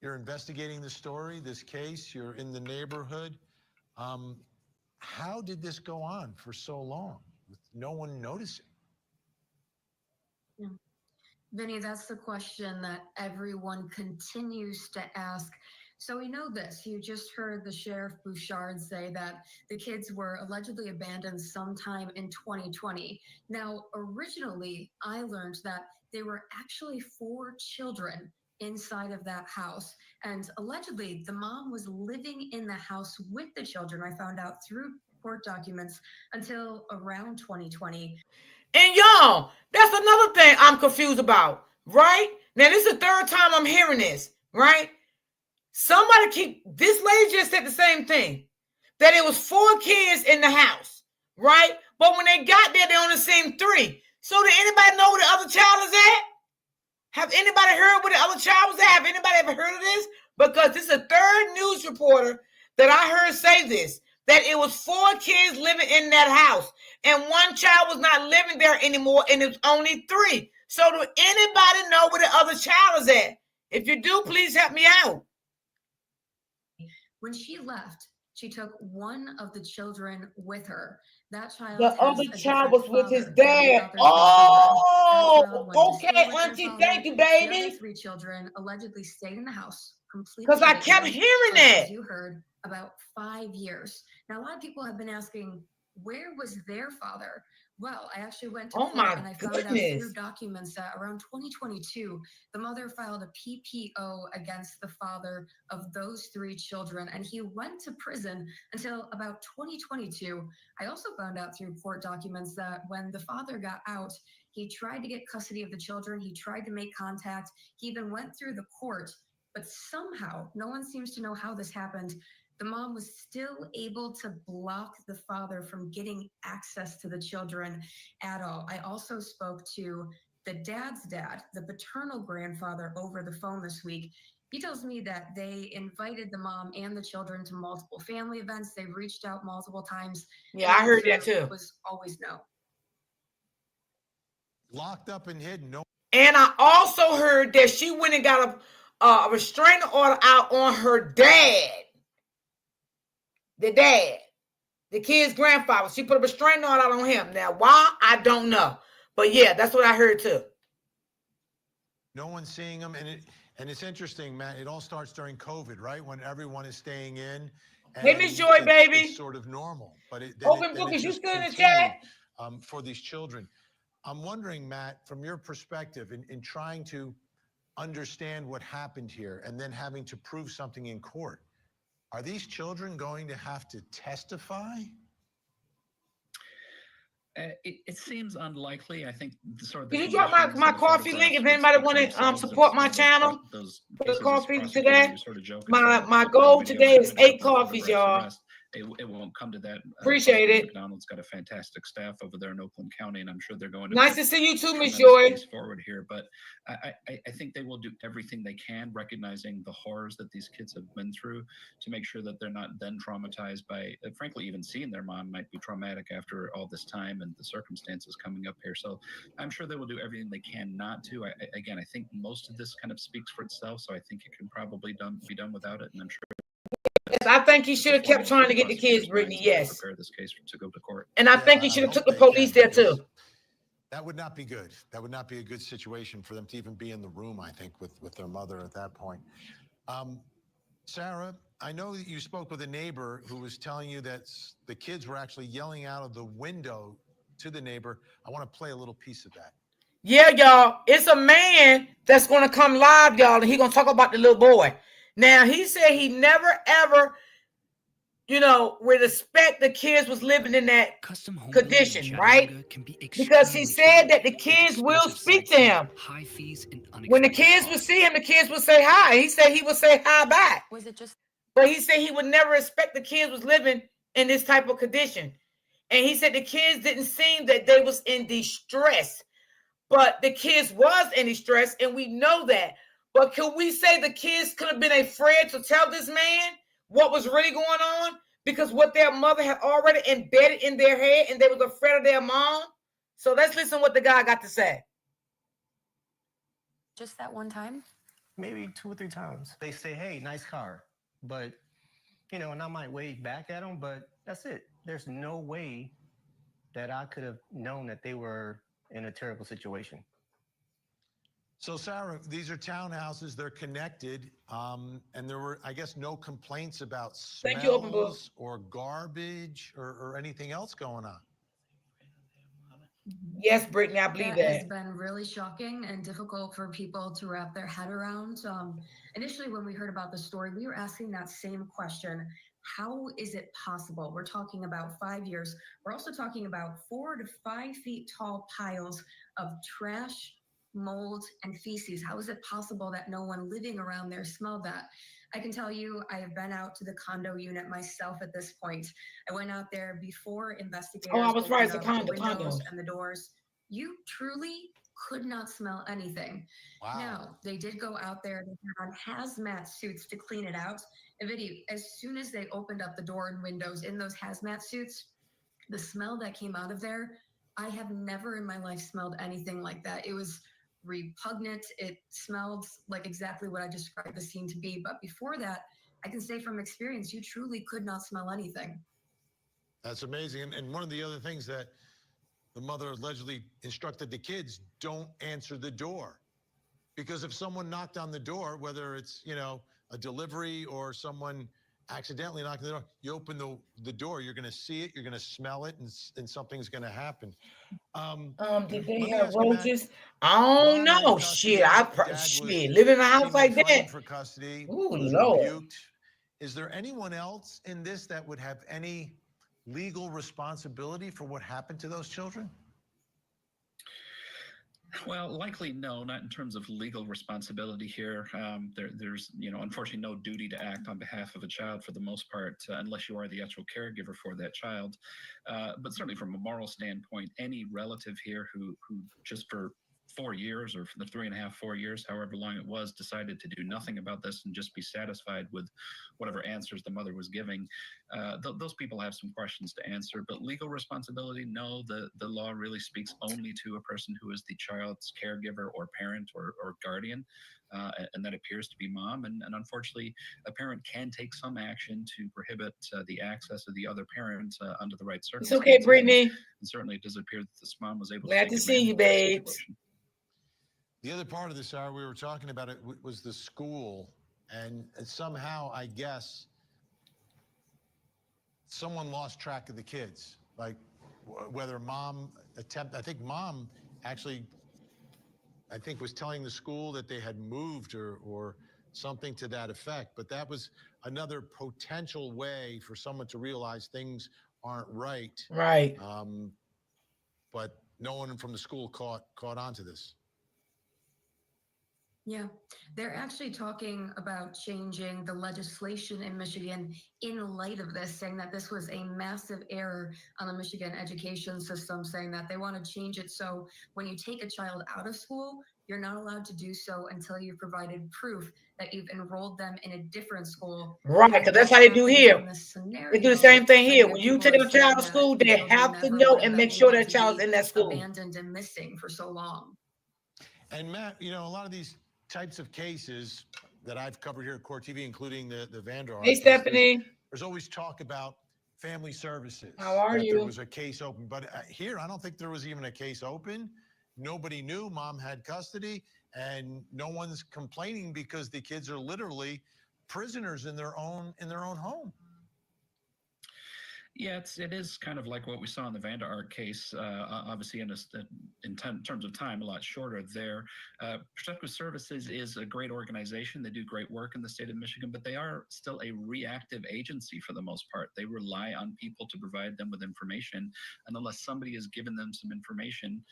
You're investigating the story, this case. You're in the neighborhood. How did this go on for so long with no one noticing? Yeah. Vinny, that's the question that everyone continues to ask. So we know this. You just heard the Sheriff Bouchard say that the kids were allegedly abandoned sometime in 2020. Now, originally, I learned that there were actually 4 children inside of that house. And allegedly, the mom was living in the house with the children, I found out through court documents, until around 2020. And y'all, that's another thing I'm confused about, right? Now, this is the 3rd time I'm hearing this, right? This lady just said the same thing, that it was 4 kids in the house, right? But when they got there, they only seen 3. So did anybody know where the other child is at? Have anybody heard where the other child was at? Have anybody ever heard of this? Because this is the 3rd news reporter that I heard say this, that it was 4 kids living in that house and 1 child was not living there anymore and it was only 3. So do anybody know where the other child is at? If you do, please help me out. When she left, she took one of the children with her. That child. The other child was with his dad. Oh, okay, Auntie. Thank you, baby. The other 3 children allegedly stayed in the house completely. Because I kept hearing that. As you heard, about 5 years. Now, a lot of people have been asking, where was their father? Well, I actually went to court and I found out through documents that around 2022, the mother filed a PPO against the father of those 3 children, and he went to prison until about 2022. I also found out through court documents that when the father got out, he tried to get custody of the children. He tried to make contact. He even went through the court, but somehow, no one seems to know how this happened, the mom was still able to block the father from getting access to the children at all. I also spoke to the dad's dad, the paternal grandfather, over the phone this week. He tells me that they invited the mom and the children to multiple family events. They reached out multiple times. Yeah, I heard that too. It was always no. Locked up and hidden. No. And I also heard that she went and got a restraining order out on her dad. The dad, the kid's grandfather. She put a restraining order out on him. Now, why? I don't know. But yeah, that's what I heard too. No one's seeing them. And it's interesting, Matt. It all starts during COVID, right? When everyone is staying in. Hey, Miss Joy, baby. It's sort of normal. But Open book, is you still in the chat? For these children. I'm wondering, Matt, from your perspective, in trying to understand what happened here and then having to prove something in court, are these children going to have to testify? It seems unlikely. I think sort of. Can you drop my coffee link if anybody want to support my channel? Put a coffee today. My goal today is 8 coffees, y'all. it won't come to that. Appreciate it. McDonald's got a fantastic staff over there in Oakland County, and I'm sure they're going to nice to see you too, Miss Joy. Forward here, but I think they will do everything they can, recognizing the horrors that these kids have been through, to make sure that they're not then traumatized by, frankly, even seeing their mom might be traumatic after all this time and the circumstances coming up here. So I'm sure they will do everything they can not to. I think most of this kind of speaks for itself, so I think it can probably be done without it, and I'm sure. Yes, I think he should have kept trying to get the kids, Brittany. Yes. Prepare this case to go to court. And I think he should have took the police there too. That would not be good. That would not be a good situation for them to even be in the room, I think, with their mother at that point. Sarah, I know that you spoke with a neighbor who was telling you that the kids were actually yelling out of the window to the neighbor. I want to play a little piece of that. Yeah, y'all. It's a man that's going to come live, y'all, and he's going to talk about the little boy. Now, he said he never, ever, would expect the kids was living in that condition, right? Because he said that the kids will speak to him. High fees and when the kids would see him, the kids would say hi. He said he would say hi back. Was it just? But he said he would never expect the kids was living in this type of condition. And he said the kids didn't seem that they was in distress. But the kids was in distress, and we know that. But can we say the kids could have been afraid to tell this man what was really going on? Because what their mother had already embedded in their head, and they was afraid of their mom. So let's listen to what the guy got to say. Just that one time? Maybe 2 or 3 times. They say, hey, nice car. But, and I might wave back at them, but that's it. There's no way that I could have known that they were in a terrible situation. So, Sarah, these are townhouses. They're connected. And there were, I guess, no complaints about smells or garbage or anything else going on. Yes, Brittany, I believe that. It's been really shocking and difficult for people to wrap their head around. Initially, when we heard about the story, we were asking that same question. How is it possible? We're talking about 5 years. We're also talking about 4 to 5 feet tall piles of trash, mold, and feces. How is it possible that no one living around there smelled that? I can tell you, I have been out to the condo unit myself at this point. I went out there before investigators. Oh, I was right. It's a opened up the condo. windows and the doors. You truly could not smell anything. Wow. Now, they did go out there. They had on hazmat suits to clean it out. And Vidi, as soon as they opened up the door and windows in those hazmat suits, the smell that came out of there, I have never in my life smelled anything like that. It was repugnant. It smelled like exactly what I described the scene to be. But before that, I can say from experience, you truly could not smell anything. That's amazing. And one of the other things that the mother allegedly instructed the kids, don't answer the door. Because if someone knocked on the door, whether it's, a delivery or someone accidentally knocking the door, you open the door, you're going to see it, you're going to smell it, and something's going to happen. Did they have roaches? I don't know. Shit, living in a house like that. For custody. Ooh, Lord. Rebuked. Is there anyone else in this that would have any legal responsibility for what happened to those children? Well, likely no, not in terms of legal responsibility here. There's, unfortunately no duty to act on behalf of a child for the most part, unless you are the actual caregiver for that child. But certainly from a moral standpoint, any relative here who just for 4 years or for the 3.5, 4 years, however long it was, decided to do nothing about this and just be satisfied with whatever answers the mother was giving, those people have some questions to answer. But legal responsibility, no, the law really speaks only to a person who is the child's caregiver or parent or guardian, and that appears to be mom. And unfortunately, a parent can take some action to prohibit the access of the other parent under the right circumstances. It's okay, Brittany. And certainly it does appear that this mom was able Glad to to see you, babes. The other part of this hour we were talking about it was the school, and somehow I guess someone lost track of the kids. Like whether mom I think mom actually was telling the school that they had moved or something to that effect. But that was another potential way for someone to realize things aren't right. Right. But no one from the school caught on to this. Yeah, they're actually talking about changing the legislation in Michigan in light of this, saying that this was a massive error on the Michigan education system, saying that they want to change it so when you take a child out of school, you're not allowed to do so until you've provided proof that you've enrolled them in a different school. Right, because that's how they do here. They do the same thing here. When you take a child to school, they have to know and make sure that child's in that school. Abandoned and missing for so long. And Matt, you know, a lot of these types of cases that I've covered here at Court TV, including the Vander. Hey, Stephanie. There's always talk about family services. How are you? There was a case open, but here I don't think there was even a case open. Nobody knew. Mom had custody, and no one's complaining because the kids are literally prisoners in their own home. Yeah, it is kind of like what we saw in the Vander Ark case. Obviously, in terms of time, a lot shorter there. Protective Services is a great organization. They do great work in the state of Michigan, but they are still a reactive agency for the most part. They rely on people to provide them with information, and unless somebody has given them some information,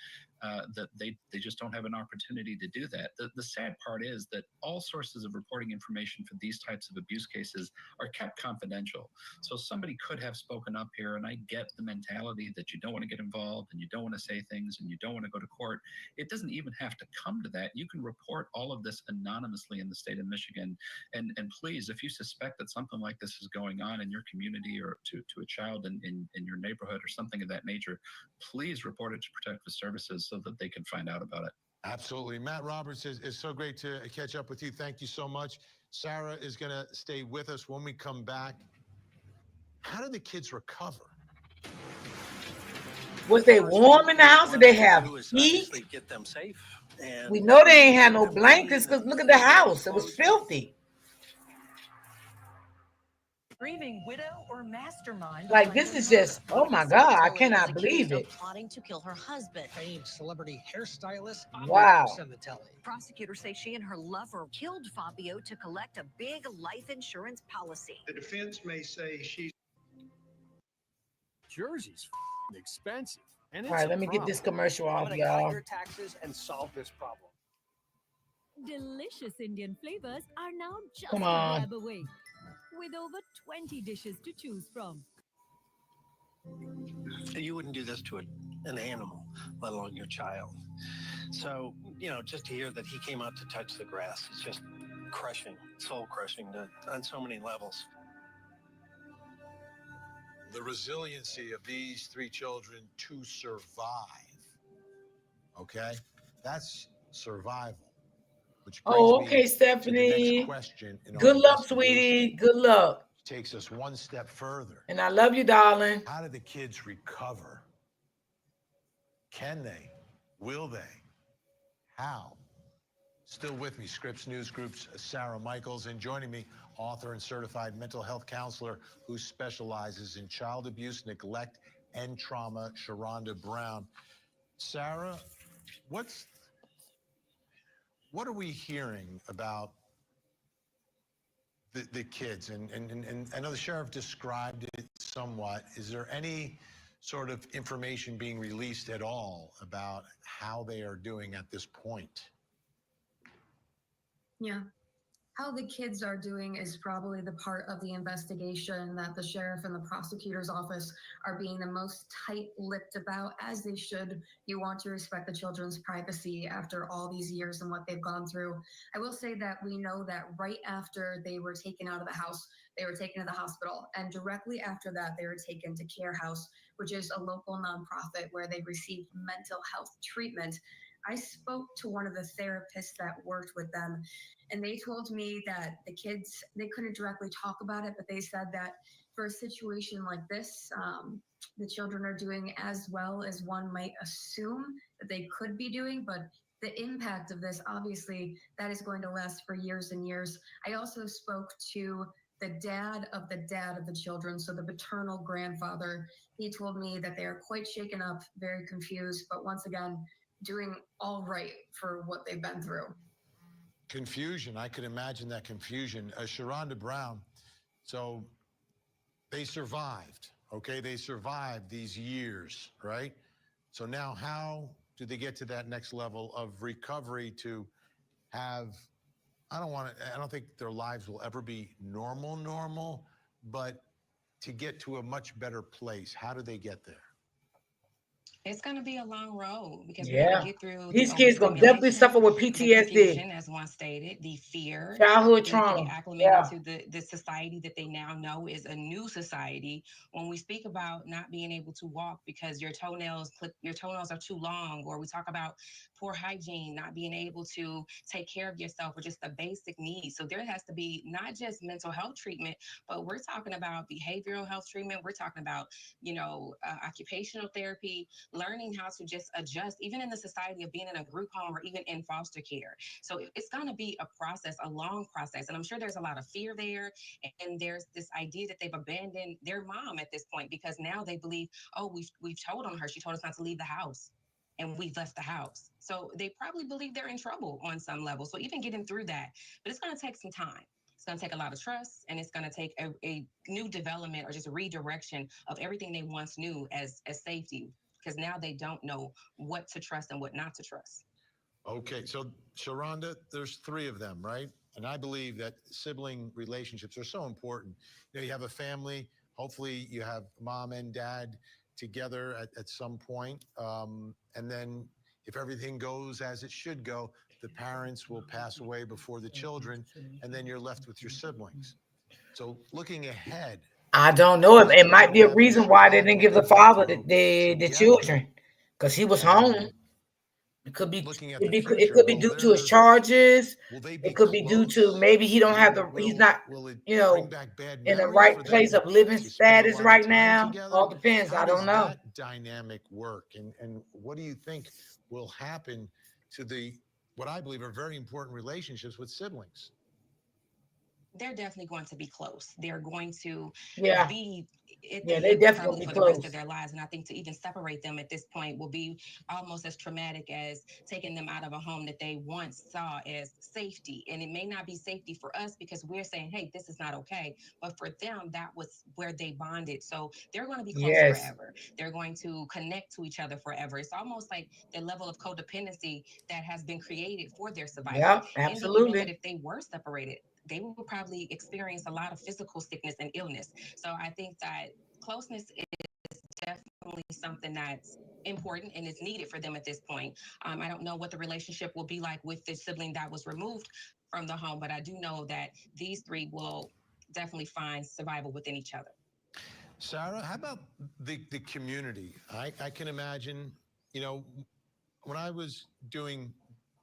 that they just don't have an opportunity to do that. The sad part is that all sources of reporting information for these types of abuse cases are kept confidential. So somebody could have spoken up here, and I get the mentality that you don't want to get involved and you don't want to say things and you don't want to go to court. It doesn't even have to come to that. You can report all of this anonymously in the state of Michigan. And please, if you suspect that something like this is going on in your community or to a child in your neighborhood or something of that nature, please report it to Protective Services so that they can find out about it. Absolutely. Matt Roberts, is so great to catch up with you. Thank you so much. Sarah is going to stay with us when we come back. How do the kids recover? Was they warm in the house? Did they have heat? Get them safe. And We know they ain't had no blankets because look at the house. It was filthy. Grieving widow or mastermind. Like, this is just, oh my God, I cannot believe it. Plotting to kill her husband. Famed celebrity hairstylist. Wow. Prosecutors say she and her lover killed Fabio to collect a big life insurance policy. The defense may say she's. Jersey's expensive. And All right, let me get this commercial off, y'all. Your taxes and solve this problem. Delicious Indian flavors are now just Come a on. grab away, with over 20 dishes to choose from. You wouldn't do this to an animal, let alone your child. So, you know, just to hear that he came out to touch the grass, it's just crushing, soul crushing on so many levels. The resiliency of these three children to survive. Okay? That's survival. Which brings Oh, me okay, to the Stephanie. next question in our Good luck, investigation. sweetie. Good luck. Takes us one step further. And I love you, darling. How do the kids recover? Can they? Will they? How? Still with me, Scripps News Group's Sarah Michaels, and joining me, author and certified mental health counselor who specializes in child abuse, neglect, and trauma, Sharonda Brown. Sarah, what are we hearing about the kids? And I know the sheriff described it somewhat. Is there any sort of information being released at all about how they are doing at this point? Yeah. How the kids are doing is probably the part of the investigation that the sheriff and the prosecutor's office are being the most tight-lipped about, as they should. You want to respect the children's privacy after all these years and what they've gone through. I will say that we know that right after they were taken out of the house, they were taken to the hospital, and directly after that, they were taken to Care House, which is a local nonprofit where they received mental health treatment. I spoke to one of the therapists that worked with them, and they told me that the kids, they couldn't directly talk about it, but they said that for a situation like this, the children are doing as well as one might assume that they could be doing, but the impact of this, obviously, that is going to last for years and years. I also spoke to the dad of the children, so the paternal grandfather. He told me that they are quite shaken up, very confused, but once again, doing all right for what they've been through. Confusion. I could imagine that confusion. Sharonda Brown, so they survived, okay? They survived these years, right? So now how do they get to that next level of recovery to have, I don't think their lives will ever be normal, but to get to a much better place, how do they get there? It's going to be a long road because we got Yeah. to get through the These kids gonna definitely overstimulation, suffer with the PTSD, confusion, as one stated, the fear. childhood They need to get trauma. acclimated Yeah. to the society that they now know is a new society. When we speak about not being able to walk because your toenails are too long, or we talk about poor hygiene, not being able to take care of yourself, or just the basic needs. So there has to be not just mental health treatment, but we're talking about behavioral health treatment. We're talking about, occupational therapy, learning how to just adjust, even in the society of being in a group home or even in foster care. So it's going to be a process, a long process. And I'm sure there's a lot of fear there. And there's this idea that they've abandoned their mom at this point because now they believe, oh, we've told on her. She told us not to leave the house. And we've left the house. So they probably believe they're in trouble on some level. So even getting through that, but it's going to take some time. It's going to take a lot of trust, and it's going to take a new development or just a redirection of everything they once knew as safety, because now they don't know what to trust and what not to trust. Okay, so Sharonda, there's 3 of them, right? And I believe that sibling relationships are so important. You have a family, hopefully you have mom and dad together at some point. And then if everything goes as it should go, the parents will pass away before the children, and then you're left with your siblings. So looking ahead, I don't know. It might be a reason why they didn't give the father the children, because he was home. It could be. It could be due to his charges. It could be due to maybe he don't have the. He's not. In the right place of living status right now. All depends. I don't know. That dynamic work, and what do you think will happen to what I believe are very important relationships with siblings? They're definitely going to be close. They're going to be they definitely for be the rest close. of their lives. And I think to even separate them at this point will be almost as traumatic as taking them out of a home that they once saw as safety. And it may not be safety for us because we're saying, hey, this is not okay. But for them, that was where they bonded. So they're going to be close forever. They're going to connect to each other forever. It's almost like the level of codependency that has been created for their survival. Yeah, And absolutely. we know that if they were separated, they will probably experience a lot of physical sickness and illness. So I think that closeness is definitely something that's important and is needed for them at this point. I don't know what the relationship will be like with the sibling that was removed from the home, but I do know that these 3 will definitely find survival within each other. Sarah, how about the community? I can imagine, when I was doing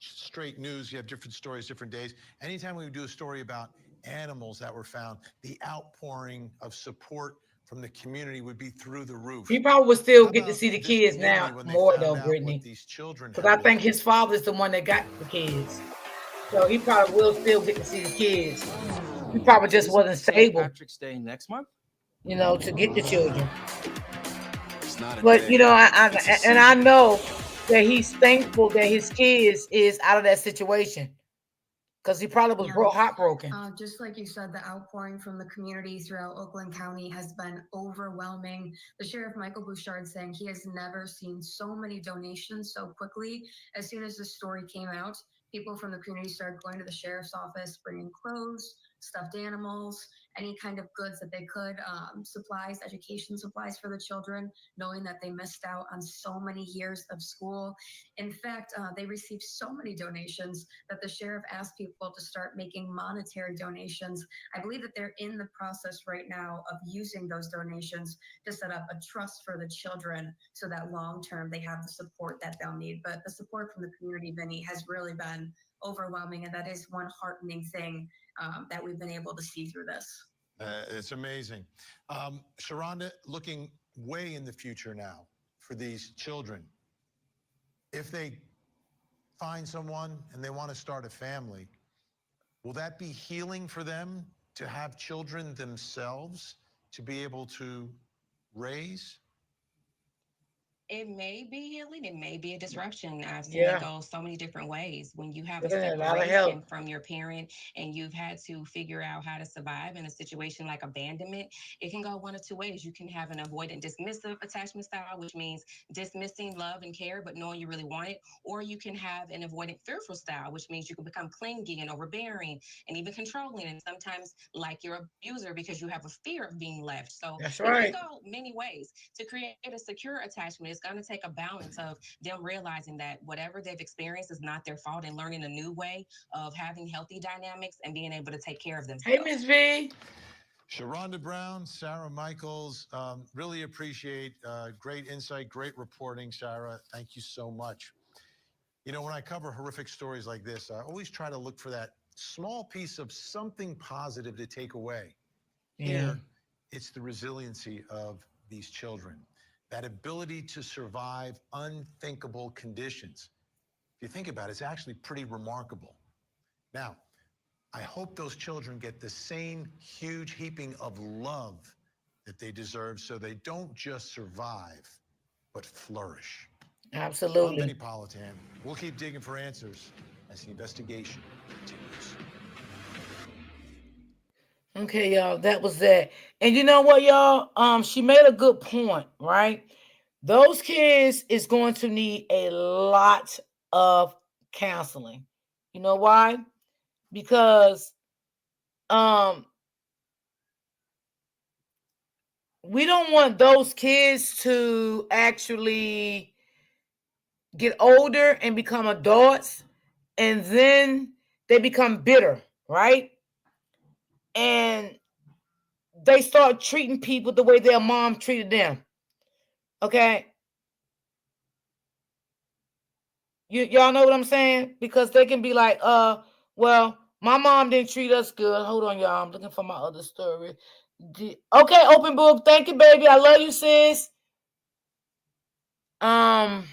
straight news, you have different stories, different days. Anytime we would do a story about animals that were found, the outpouring of support from the community would be through the roof. He probably would still get to see the kids now more though, Brittany. Because I think his father's the one that got the kids. So he probably will still get to see the kids. He probably just wasn't stable. Patrick's Day next month. To get the children. It's not but I know that he's thankful that his kids is out of that situation. Because he probably was heartbroken. Just like you said, the outpouring from the community throughout Oakland County has been overwhelming. The Sheriff Michael Bouchard saying he has never seen so many donations so quickly. As soon as the story came out, people from the community started going to the sheriff's office, bringing clothes, stuffed animals, any kind of goods that they could, supplies, education supplies for the children, knowing that they missed out on so many years of school. In fact, they received so many donations that the sheriff asked people to start making monetary donations. I believe that they're in the process right now of using those donations to set up a trust for the children so that long-term they have the support that they'll need. But the support from the community, Vinny, has really been overwhelming, and that is one heartening thing that we've been able to see through this. It's amazing. Sharonda, looking way in the future now for these children, if they find someone and they want to start a family, will that be healing for them to have children themselves to be able to raise? It may be healing, it may be a disruption. I've seen Yeah. it go so many different ways. When you have a Giving it a lot of help. separation from your parent and you've had to figure out how to survive in a situation like abandonment, it can go one of two ways. You can have an avoidant dismissive attachment style, which means dismissing love and care, but knowing you really want it. Or you can have an avoidant fearful style, which means you can become clingy and overbearing and even controlling, and sometimes like your abuser because you have a fear of being left. So That's it right. can go many ways. To create a secure attachment, it's going to take a balance of them realizing that whatever they've experienced is not their fault and learning a new way of having healthy dynamics and being able to take care of themselves. Hey, Miss V. Sharonda Brown, Sarah Michaels, really appreciate great insight, great reporting, Sarah. Thank you so much. You know, when I cover horrific stories like this, I always try to look for that small piece of something positive to take away. Here, it's the resiliency of these children, that ability to survive unthinkable conditions. If you think about it, it's actually pretty remarkable. Now, I hope those children get the same huge heaping of love that they deserve so they don't just survive, but flourish. Absolutely. I'm Benny Politan. We'll keep digging for answers as the investigation continues. Okay, y'all, that was that. And you know what, y'all? She made a good point, right? Those kids is going to need a lot of counseling. You know why? Because we don't want those kids to actually get older and become adults, and then they become bitter, right? And they start treating people the way their mom treated them. Okay? Y'all know what I'm saying? Because they can be like, well, my mom didn't treat us good. Hold on, y'all. I'm looking for my other story. Okay, open book. Thank you, baby. I love you, sis. God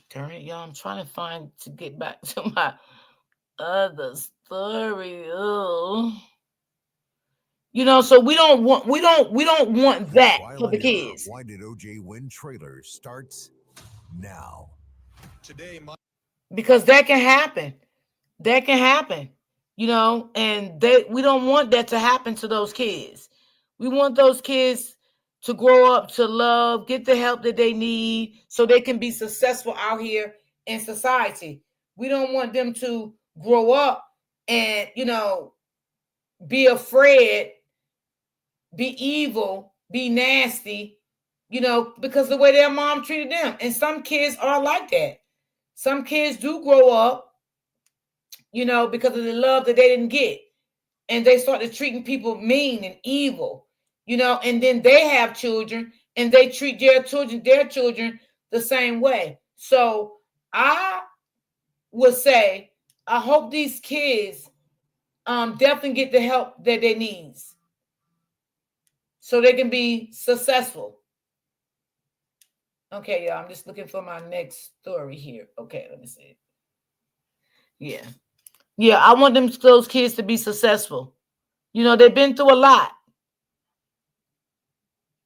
darn it, y'all. I'm trying to get back to my other story. Oh. You know, so we don't want that for the kids. Why did OJ win trailer starts now. Today, because that can happen. That can happen. You know, and we don't want that to happen to those kids. We want those kids to grow up to love, get the help that they need so they can be successful out here in society. We don't want them to grow up and, you know, be afraid, be evil, be nasty, you know, because the way their mom treated them. And some kids are like that. Some kids do grow up, you know, because of the love that they didn't get. And they started treating people mean and evil, you know, and then they have children and they treat their children the same way. So I would say, I hope these kids definitely get the help that they need so they can be successful. Okay, y'all, I'm just looking for my next story here. Okay, let me see. Yeah. Yeah, I want those kids to be successful. You know, they've been through a lot.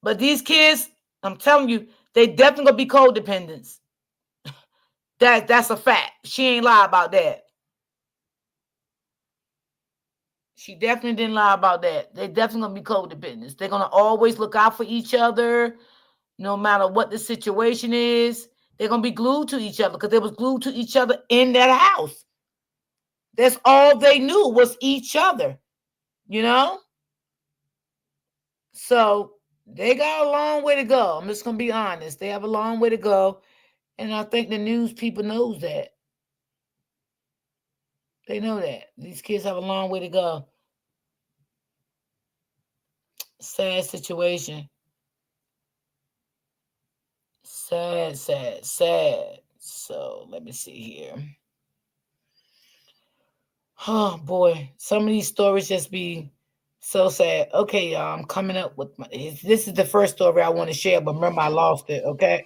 But these kids, I'm telling you, they definitely gonna be codependents. That's a fact. She ain't lie about that. She definitely didn't lie about that. They definitely gonna be codependents. They're gonna always look out for each other, no matter what the situation is. They're gonna be glued to each other because they was glued to each other in that house. That's all they knew was each other, you know? So they got a long way to go. I'm just going to be honest. They have a long way to go. And I think the news people knows that. They know that. These kids have a long way to go. Sad situation. Sad. So let me see here. Oh boy, some of these stories just be so sad. Okay, y'all, I'm coming up with this is the first story I want to share, but remember I lost it, okay?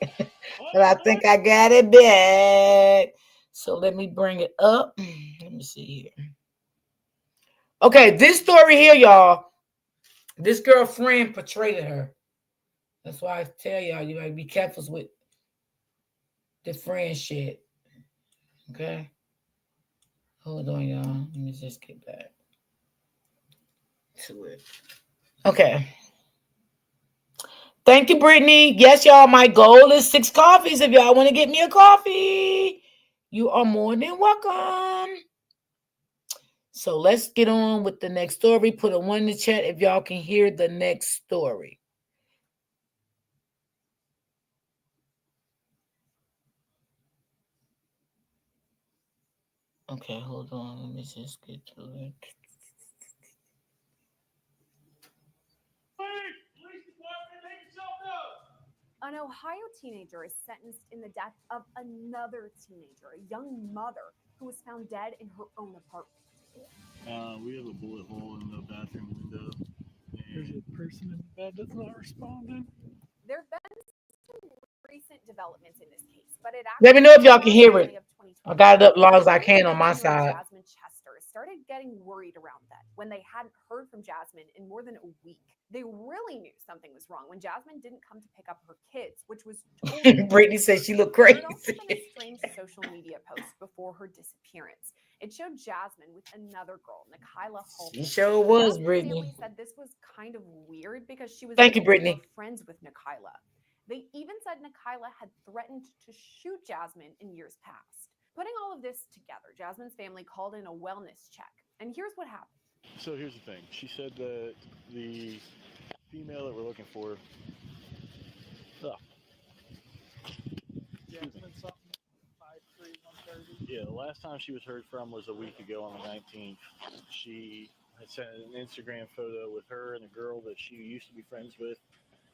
But I think I got it back. So let me bring it up. Let me see here. Okay, this story here, y'all, this girlfriend portrayed her. That's why I tell y'all, you gotta be careful with the friend shit. Okay? Hold on, y'all. Let me just get back to it. Okay. Thank you, Brittany. Yes, y'all, my goal is 6 coffees. If y'all want to get me a coffee, you are more than welcome. So let's get on with the next story. Put a 1 in the chat if y'all can hear the next story. Okay, hold on. Let me just get to it. An Ohio teenager is sentenced in the death of another teenager, a young mother who was found dead in her own apartment. We have a bullet hole in the bathroom window. There's a person in the bed that's not responding. There have been some recent developments in this case, but it Let me know if y'all can hear it. I got it up long as I can on my side. Jasmine Chester started getting worried around that when they hadn't heard from Jasmine in more than a week. They really knew something was wrong when Jasmine didn't come to pick up her kids, which was totally Brittany said she looked crazy. There had also been a strange social media post before her disappearance. It showed Jasmine with another girl, Nikayla Holmes. She sure was, Jasmine's Brittany. family said this was kind of weird because she was Thank you, Brittany. friends with Nikayla. They even said Nikayla had threatened to shoot Jasmine in years past. Putting all of this together, Jasmine's family called in a wellness check. And here's what happened. So here's the thing. She said that the female that we're looking for. Jasmine something, 5'3", 130. Yeah, the last time she was heard from was a week ago on the 19th. She had sent an Instagram photo with her and a girl that she used to be friends with.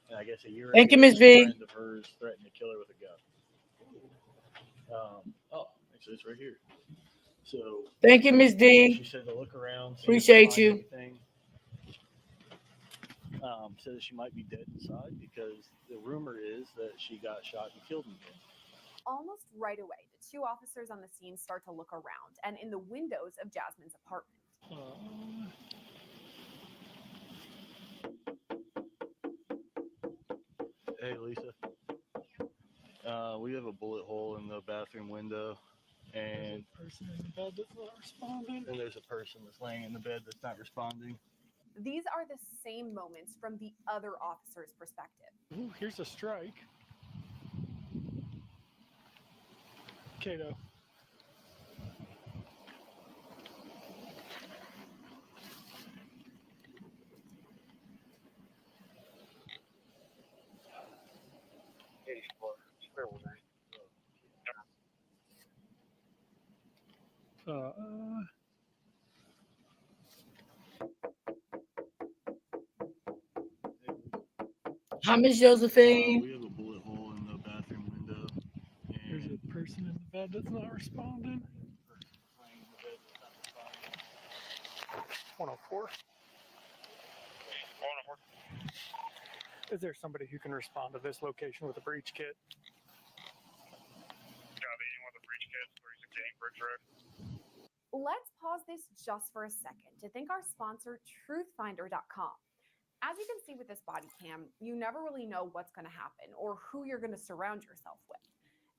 And I guess a year Thank you, ago, Miss V. a friend of hers threatened to kill her with a gun. Actually, it's right here. So thank you, Miss D. She said to look around. Appreciate you. Said that she might be dead inside because the rumor is that she got shot and killed in here. Almost right away, the 2 officers on the scene start to look around and in the windows of Jasmine's apartment. Hey, Lisa. We have a bullet hole in the bathroom window, and there's a person in the bed that's not responding. And there's a person that's laying in the bed that's not responding. These are the same moments from the other officer's perspective. Ooh, here's a strike. Kato. Hi, Miss Josephine. We have a bullet hole in the bathroom window. There's a person in the bed that's not responding. 104. Is there somebody who can respond to this location with a breach kit? Let's pause this just for a second to thank our sponsor, truthfinder.com. As you can see with this body cam, you never really know what's going to happen or who you're going to surround yourself with.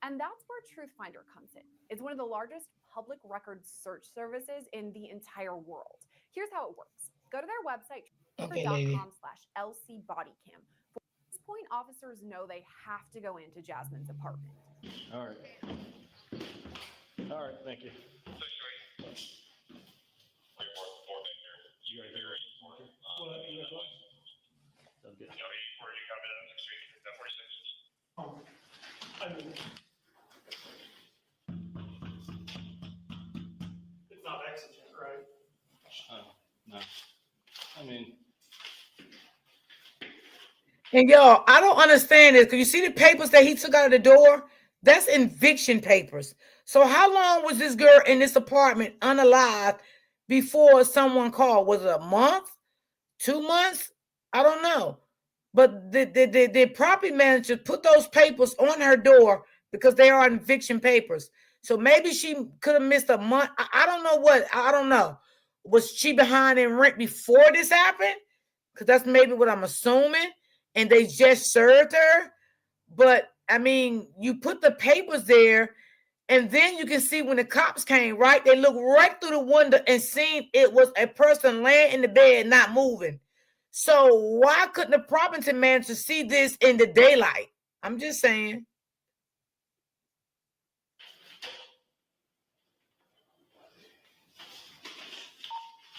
And that's where Truthfinder comes in. It's one of the largest public record search services in the entire world. Here's how it works. Go to their website, truthfinder.com/LCBodyCam. At this point, officers know they have to go into Jasmine's apartment. All right. All right, thank you. It's not exigent, right? No. I mean, And y'all, I don't understand this. Because you see the papers that he took out of the door? That's eviction papers. So how long was this girl in this apartment unalive before someone called? Was it a month? 2 months? I don't know. But the property manager put those papers on her door because they are eviction papers. So maybe she could have missed a month. I don't know what. I don't know. Was she behind in rent before this happened? Because that's maybe what I'm assuming. and they just served her. But I mean, you put the papers there, and then you can see when the cops came, right? They looked right through the window and seen it was a person laying in the bed, not moving. So why couldn't the Proppington manager see this in the daylight? I'm just saying.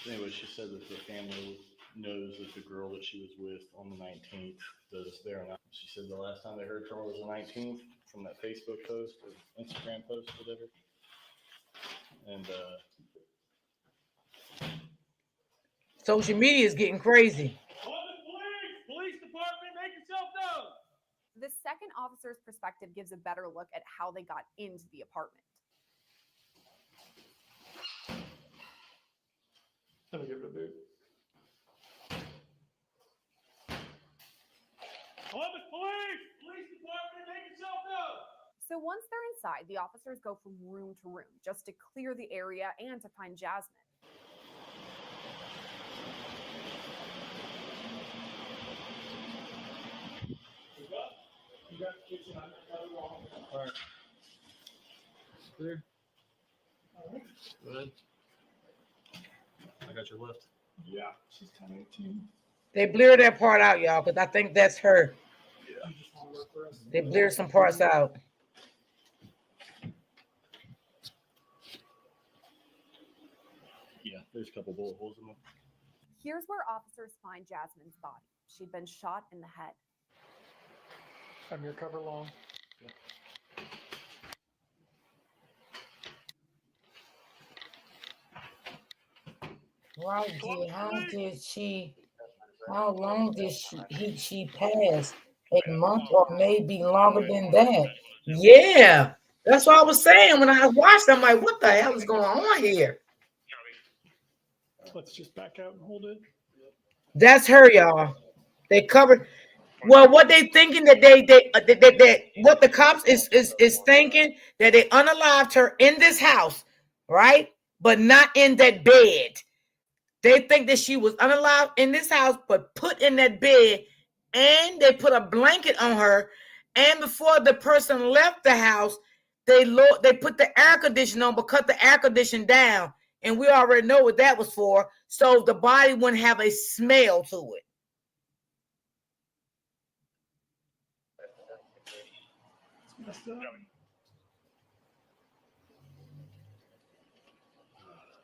Anyway, she said that the family knows that the girl that she was with on the 19th was there. She said the last time they heard from her was the 19th from that Facebook post or Instagram post, whatever. And social media is getting crazy. Police department, make yourself known. The second officer's perspective gives a better look at how they got into the apartment. Let me give it a boot. Columbus Police! Police department, make yourself known! So once they're inside, the officers go from room to room just to clear the area and to find Jasmine. You got the kitchen on the wall. All right. Clear? All right. Good. I got your left. Yeah, she's 1018. They blurred that part out, y'all, because I think that's her. Yeah. They blurred some parts out. Yeah, there's a couple bullet holes in them. Here's where officers find Jasmine's body. She'd been shot in the head. I'm your cover long. Right, how long did she pass? A month or maybe longer than that. Yeah, that's what I was saying when I watched. I'm like, what the hell is going on here? Let's just back out and hold it. That's her, y'all. They covered. Well, what they thinking that what the cops is thinking that they unalived her in this house, right? But not in that bed. They think that she was unalived in this house, but put in that bed, and they put a blanket on her. And before the person left the house, they put the air conditioner on, but cut the air conditioner down. And we already know what that was for, so the body wouldn't have a smell to it.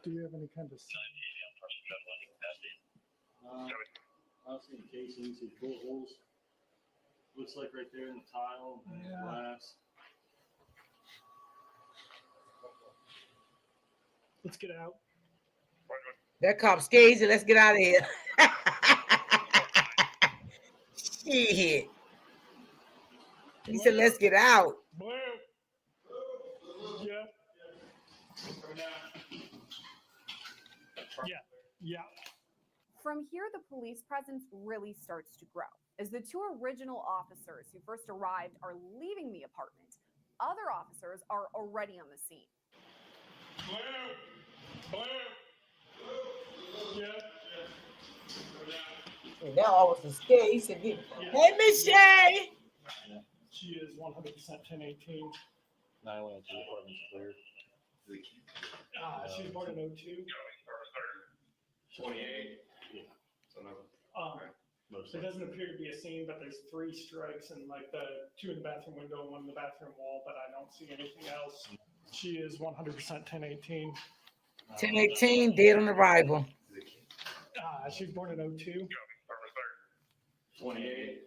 Do you have any kind of I've seen casings and bullet holes. Looks like right there in the tile and glass. Let's get out. That cop scared. Let's get out of here. Shit. He said, let's get out. Yeah. Yeah. From here, the police presence really starts to grow. As the two original officers who first arrived are leaving the apartment, other officers are already on the scene. That officer scared. He said, hey, Miss Shay. She is 100% 1018. 912 apartment's clear. She was born in 02. 28. Yeah. There doesn't appear to be a scene, but there's 3 strikes and like the 2 in the bathroom window and 1 in the bathroom wall, but I don't see anything else. She is 100% 1018. 1018, dead on arrival. She was born in 02. 28.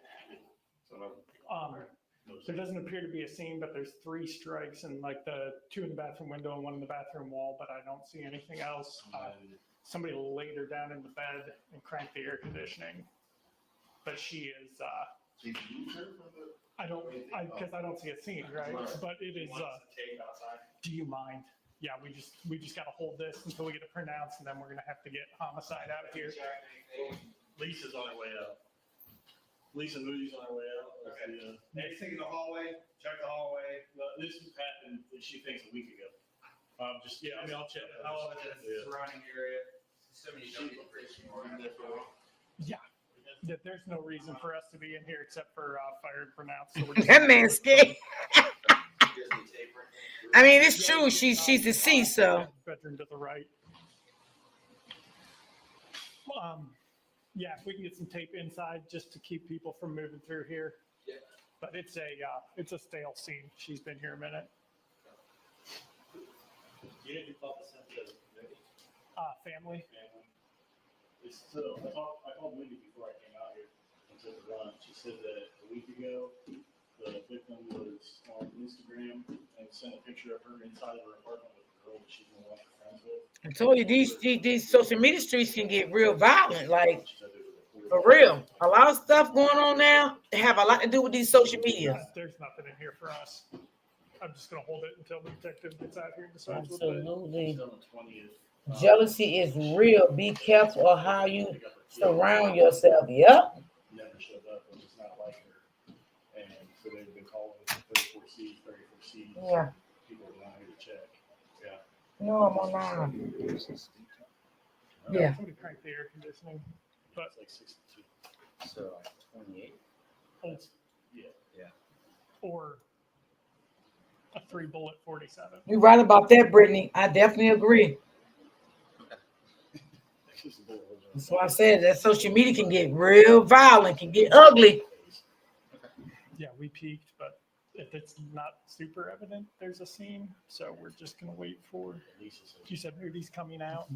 There doesn't appear to be a scene, but there's 3 strikes and like the 2 in the bathroom window and 1 in the bathroom wall, but I don't see anything else. Somebody laid her down in the bed and cranked the air conditioning, but she is. Because I don't see a scene, right? But it is. Do you mind? Yeah, we just got to hold this until we get it pronounced, and then we're gonna have to get homicide out of here. Lisa's on her way out. Lisa Moody's on her way out. Anything in the hallway? Check the hallway. This happened. She thinks a week ago. I'll check. Surrounding area. Yeah. that there's no reason for us to be in here except for fire and pronounce. So we're just That man's scared. I mean, it's true. She's deceased, so. Bedroom to the right. Yeah, if we can get some tape inside just to keep people from moving through here. Yeah. But it's a stale scene. She's been here a minute. You didn't call the sense of family. So I called Wendy before I came out here and took a run. She said that a week ago, the victim was on Instagram and sent a picture of her inside of her apartment with a girl that she's no longer friends with. I told you these social media streets can get real violent, like for real. A lot of stuff going on now have a lot to do with these social media. There's nothing in here for us. I'm just gonna hold it until the detective gets out here and decides. Absolutely. Jealousy is real. Be careful of how you surround yourself. Yep. Never showed up and it's not like her. And so they've been calling 34C, 34C. Yeah. People are not here to check. Yeah. No, I'm on live. Yeah. Somebody cranked the air conditioning. But it's like 62. So 28. Yeah. Yeah. Or a 3-bullet 47. You're right about that, Brittany. I definitely agree. That's why I said that social media can get real violent, can get ugly. Yeah, we peaked, but if it's not super evident, there's a scene. So we're just gonna wait for. You said Moody's coming out.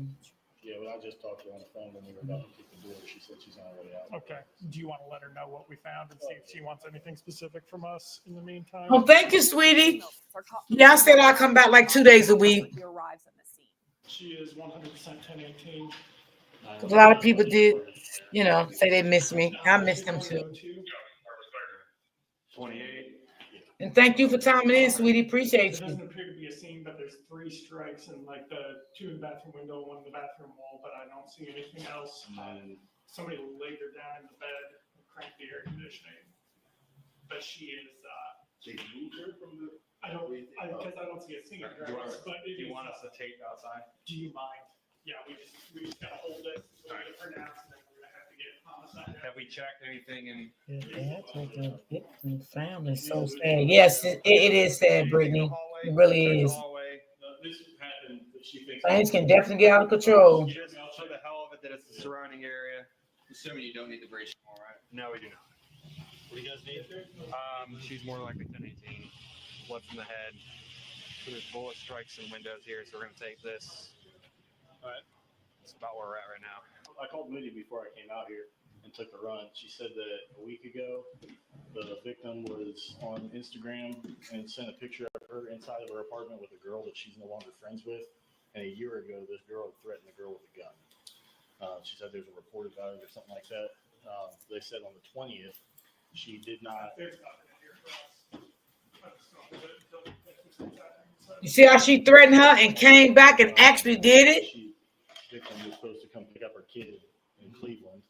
Yeah, well, I just talked to her on the phone when we were about to kick the door. She said she's on her way out. Okay. Do you want to let her know what we found and see if she wants anything specific from us in the meantime? Oh, thank you, sweetie. Yeah, I said I'll come back like 2 days a week. She is 100% 1018. A lot of people did, say they miss me. I miss them too. 28. And thank you for timing in, sweetie. Appreciate There doesn't you. appear to be a scene, but there's 3 strikes and like the 2 in the bathroom window, 1 in the bathroom wall, but I don't see anything else. Somebody laid her down in the bed and cranked the air conditioning. But she is. They moved her from the. Because I don't see a scene. Do you want us to tape outside? Do you mind? Yeah, we just gotta hold it. We're gonna pronounce and then we're gonna have to get homicide. Have we checked anything in? That's what the victim family is so sad. Yes, it is sad, Brittany. It really is. This happened. She thinks. Things can definitely get out of control. Just for the hell of it, that it's the surrounding area. Assuming you don't need the brace anymore, right? No, we do not. What do you guys need? She's more likely 1018. Blood from the head. So there's bullet strikes and windows here, so we're gonna take this. All right. That's about where we're at right now. I called Moody before I came out here and took a run. She said that a week ago, the victim was on Instagram and sent a picture of her inside of her apartment with a girl that she's no longer friends with. And a year ago, this girl had threatened the girl with a gun. She said there's a report about it or something like that. They said on the 20th, she did not. You see how she threatened her and came back and actually did it? The victim was supposed to come pick up her kid in Cleveland.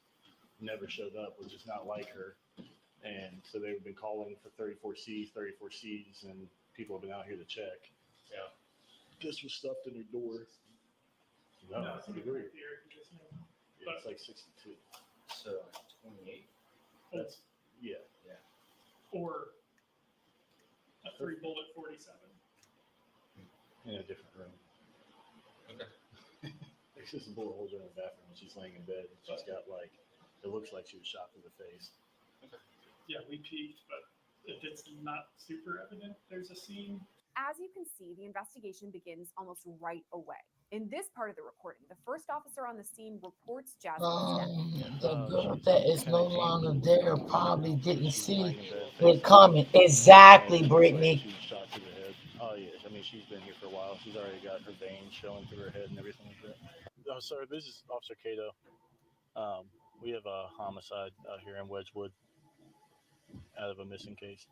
Never showed up, which is not like her. And so they've been calling for 34Cs, and people have been out here to check. Yeah. This was stuffed in her door. No, it's weird. Yeah, it's like 62. So 28. That's yeah. Or a 3-bullet 47. In a different room. Okay. There's just a bullet holes in her bathroom when she's laying in bed. She's got it looks like she was shot through the face. Okay. Yeah, we peeked, but if it's not super evident, there's a scene. As you can see, the investigation begins almost right away. In this part of the recording, the first officer on the scene reports Jasmine's death. The girl that is no longer there probably didn't see it coming. Exactly, Brittany. She was shot through the head. Oh yeah, I mean she's been here for a while. She's already got her veins showing through her head and everything like that. Oh, sir, this is Officer Cato. We have a homicide out here in Wedgwood out of a missing case.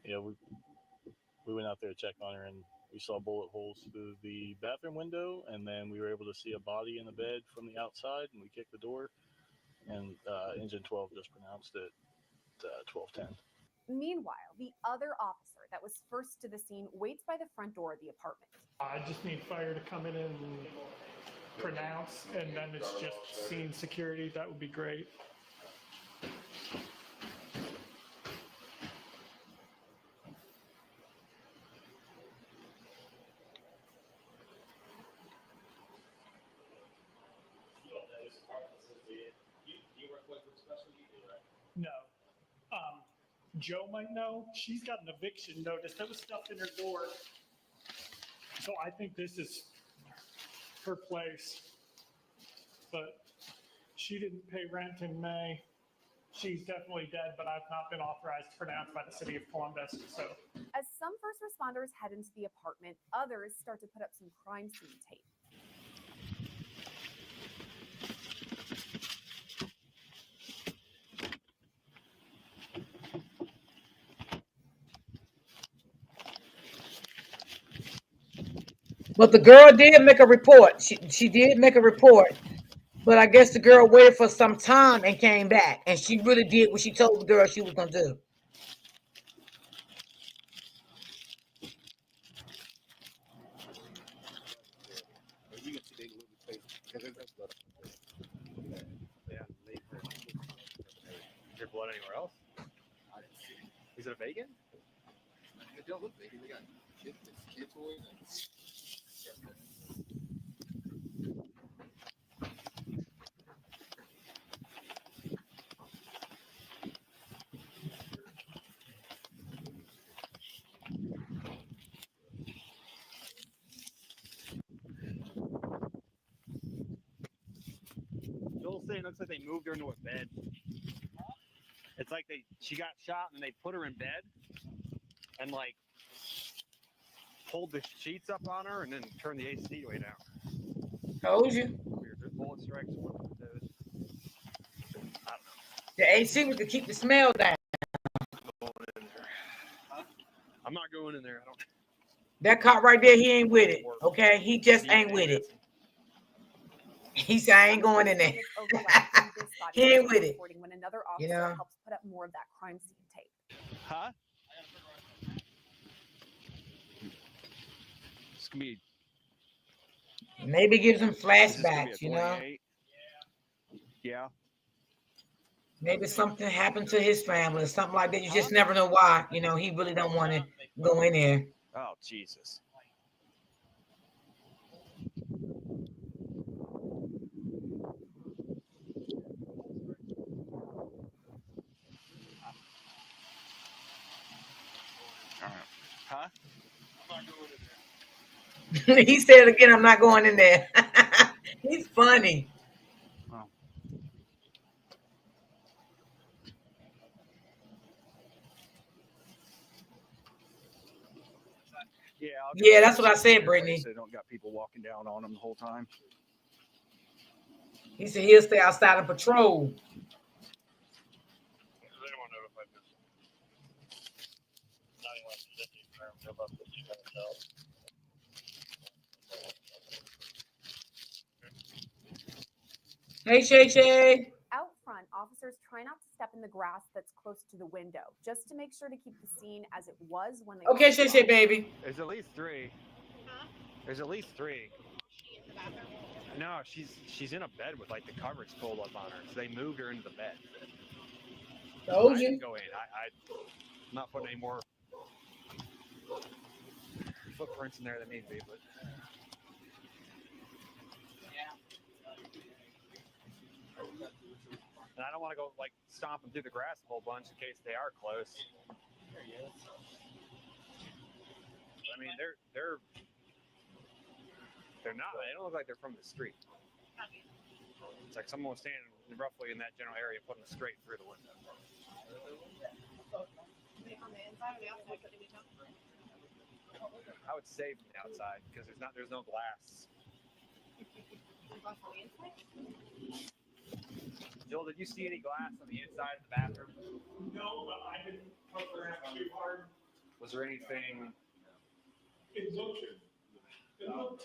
Yeah, we went out there to check on her, and we saw bullet holes through the bathroom window, and then we were able to see a body in the bed from the outside, and we kicked the door, and Engine 12 just pronounced it 1210. Meanwhile, the other officer that was first to the scene waits by the front door of the apartment. I just need fire to come in and pronounce, and then it's just scene security. That would be great. No. Joe might know. She's got an eviction notice that was stuffed in her door. So I think this is her place. But she didn't pay rent in May. She's definitely dead, but I've not been authorized to pronounce by the city of Columbus. So As some first responders head into the apartment, others start to put up some crime scene tape. But the girl did make a report. She did make a report. But I guess the girl waited for some time and came back. And she really did what she told the girl she was going to do. Is there blood anywhere else? Is it a vegan? They don't look vegan. They got kid toys and. Joel's saying it looks like they moved her into a bed. It's like she got shot and they put her in bed and like pulled the sheets up on her and then turned the AC way down. Told you. There's bullet strikes. The AC was to keep the smell down. I'm not going in there. I don't. That cop right there, he ain't with it. Okay, he just ain't with it. He said, "I ain't going in there." He ain't with it. When another officer You know? helps put up more of that crime scene tape. Huh? It's gonna be. Maybe gives him This is gonna be flashbacks, a you know? 28. Yeah. Maybe something happened to his family or something like that. You just never know why. You know, he really don't want to go in there. Oh Jesus. Huh? I'm not going in there. He said it again, "I'm not going in there." He's funny. Oh. Yeah. Yeah, that's what I said, Brittany. They don't got people walking down on them the whole time. He said he'll stay outside and patrol. Hey, Shay. Out front, officers try not to step in the grass that's close to the window, just to make sure to keep the scene as it was when they. Okay, Shay, baby. There's at least three. There's at least three. No, she's in a bed with like the covers pulled up on her. So they moved her into the bed. Told I you. didn't go in. I'm not putting any more footprints in there than need to be, but. And I don't want to go like stomping through the grass a whole bunch in case they are close. I mean, they're not. They don't look like they're from the street. It's like someone was standing roughly in that general area, putting it straight through the window. I would say from the outside because there's no glass. Joel, did you see any glass on the inside of the bathroom? no, but I didn't poke around too hard. Was there anything? It looked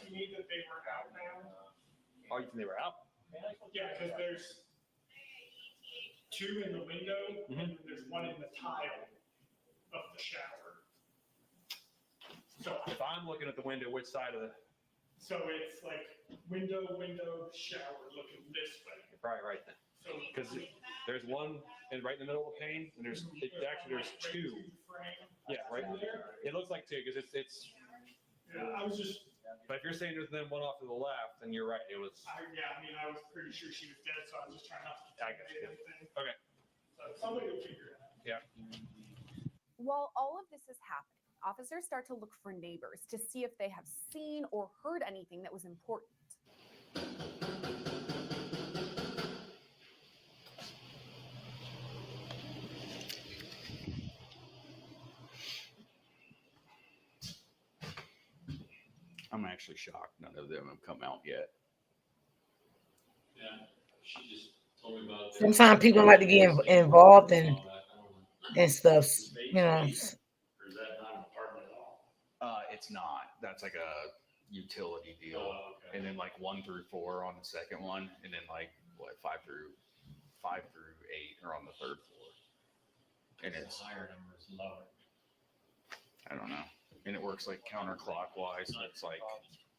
to me that they were out now. Oh, you think they were out? Yeah, because there's two in the window and there's one in the tile of the shower. So If I'm looking at the window, which side of the? So it's like window, shower, looking this way. You're probably right then. So Because there's one right in the middle of the pane, and there's two. Yeah, right. It looks like two because it's. Yeah, I was just. But if you're saying there's then one off to the left, then you're right. It was. I mean, I was pretty sure she was dead, so I was just trying not to. I got you. Okay. So somebody will figure it out. Yeah. While all of this is happening, officers start to look for neighbors to see if they have seen or heard anything that was important. I'm actually shocked none of them have come out yet. Yeah, she just told me about. Sometimes people like to get involved in stuff, you know. Or is that not an apartment at all? It's not. That's like a utility deal. Oh, okay. And then like 1 through 4 on the second one, and then like 5 through 8 are on the third floor. And it's higher number is lower. I don't know. And it works like counterclockwise. And it's like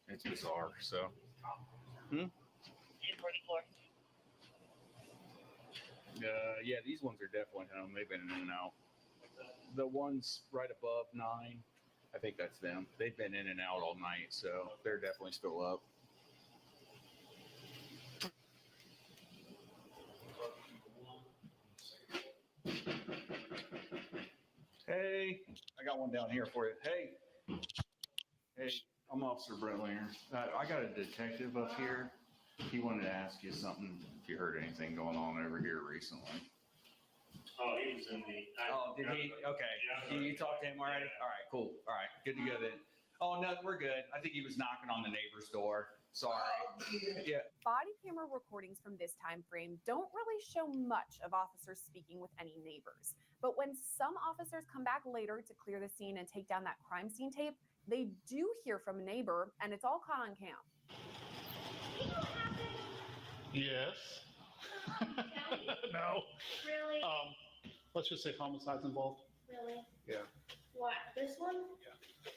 it's bizarre. So. Yeah, these ones are definitely home. They've been in and out. The ones right above 9, I think that's them. They've been in and out all night, so they're definitely still up. Hey, I got one down here for you. Hey, I'm Officer Brett Linger. I got a detective up here. He wanted to ask you something, if you heard anything going on over here recently. Oh, he was in the. Did he? Okay. You talked to him already? All right, cool. All right, good to go then. Oh, no, we're good. I think he was knocking on the neighbor's door. Sorry. Yeah. Body camera recordings from this time frame don't really show much of officers speaking with any neighbors. But when some officers come back later to clear the scene and take down that crime scene tape, they do hear from a neighbor, and it's all caught on cam. Yes. No. Really? Let's just say homicide's involved. Really? Yeah. What? This one?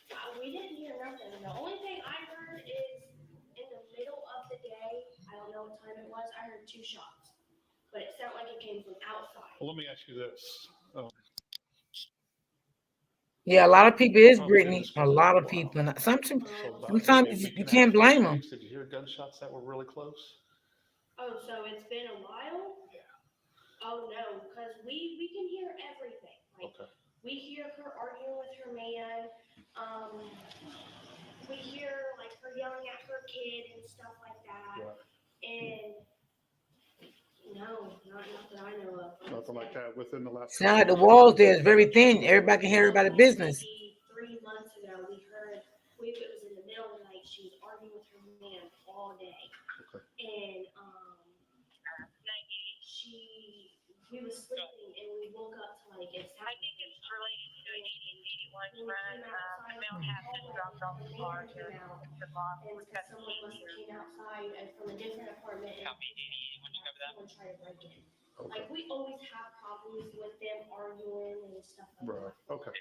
Yeah. We didn't hear nothing. The only thing I heard is in the middle of the day, I don't know what time it was, I heard 2 shots. But it sounded like it came from outside. Well, let me ask you this. Yeah, a lot of people is Brittany. A lot of people. And sometimes you can't blame them. Did you hear gunshots that were really close? Oh, so it's been a while? Yeah. Oh, no, because we can hear everything. Like, Okay. we hear her arguing with her man. We hear, like, her yelling at her kid and stuff like that. Right. And no, not that I know of. Nothing like that within the last. Sound like the walls there is very thin. Everybody can hear everybody's business. 3 months ago, we heard, it was in the middle of the night, she was arguing with her man all day. Okay. And we was sleeping and we woke up to like it's. I think it's related to an 81 run. The male has been dropped off the car to the box. And someone must have came outside from a different apartment. And someone tried to break in. Okay. Like we always have problems with them arguing and stuff like Right. that. Okay.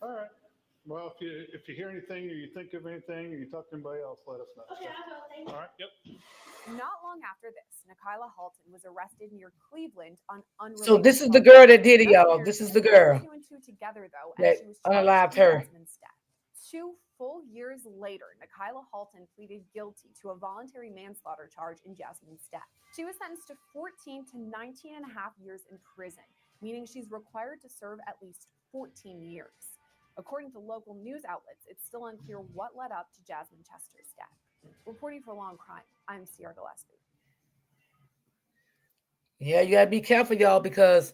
All right. Well, if you hear anything or you think of anything or you talk to anybody else, let us know. Okay, I will. Thank you. All right. Yep. Not long after this, Nikayla Halton was arrested near Cleveland on unrelated. So this is the girl that did it, y'all. This is the girl 2 and 2 together, though, that and she was unalived charged her. with Jasmine's death. 2 full years later, Nikayla Halton pleaded guilty to a voluntary manslaughter charge in Jasmine's death. She was sentenced to 14 to 19 and a half years in prison, meaning she's required to serve at least 14 years. According to local news outlets, it's still unclear what led up to Jasmine Chester's death. Reporting for Law and Crime, I'm Sierra Gillespie. Yeah, you gotta be careful, y'all, because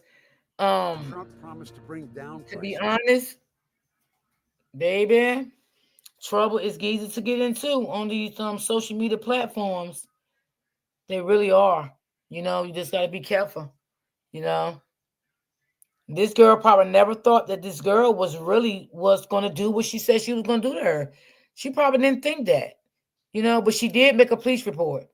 Trump promised to bring down to be honest, baby, trouble is easy to get into on these social media platforms. They really are. You know, you just gotta be careful. You know, this girl probably never thought that this girl was gonna do what she said she was gonna do to her. She probably didn't think that, you know, but she did make a police report.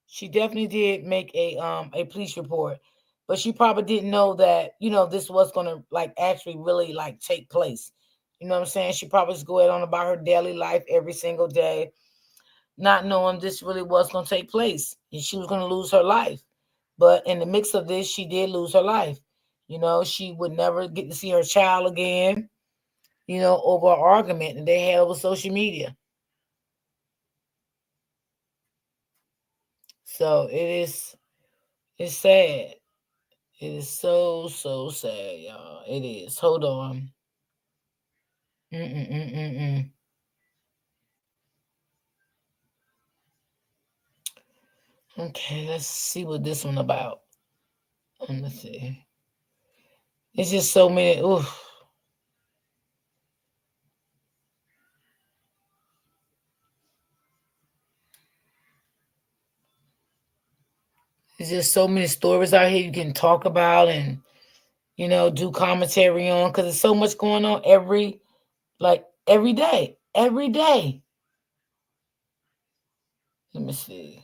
She definitely did make a police report, but she probably didn't know that, you know, this was gonna like actually really like take place. You know what I'm saying? She probably just go on about her daily life every single day, not knowing this really was going to take place. And she was going to lose her life. But in the mix of this, she did lose her life. You know, she would never get to see her child again, you know, over an argument that they had over social media. So it's sad. It is so sad, y'all. It is. Hold on. Okay, let's see what this one about. Let's see. It's just so many. Oof. There's just so many stories out here you can talk about and, you know, do commentary on, because there's so much going on every day. Every day. Let me see.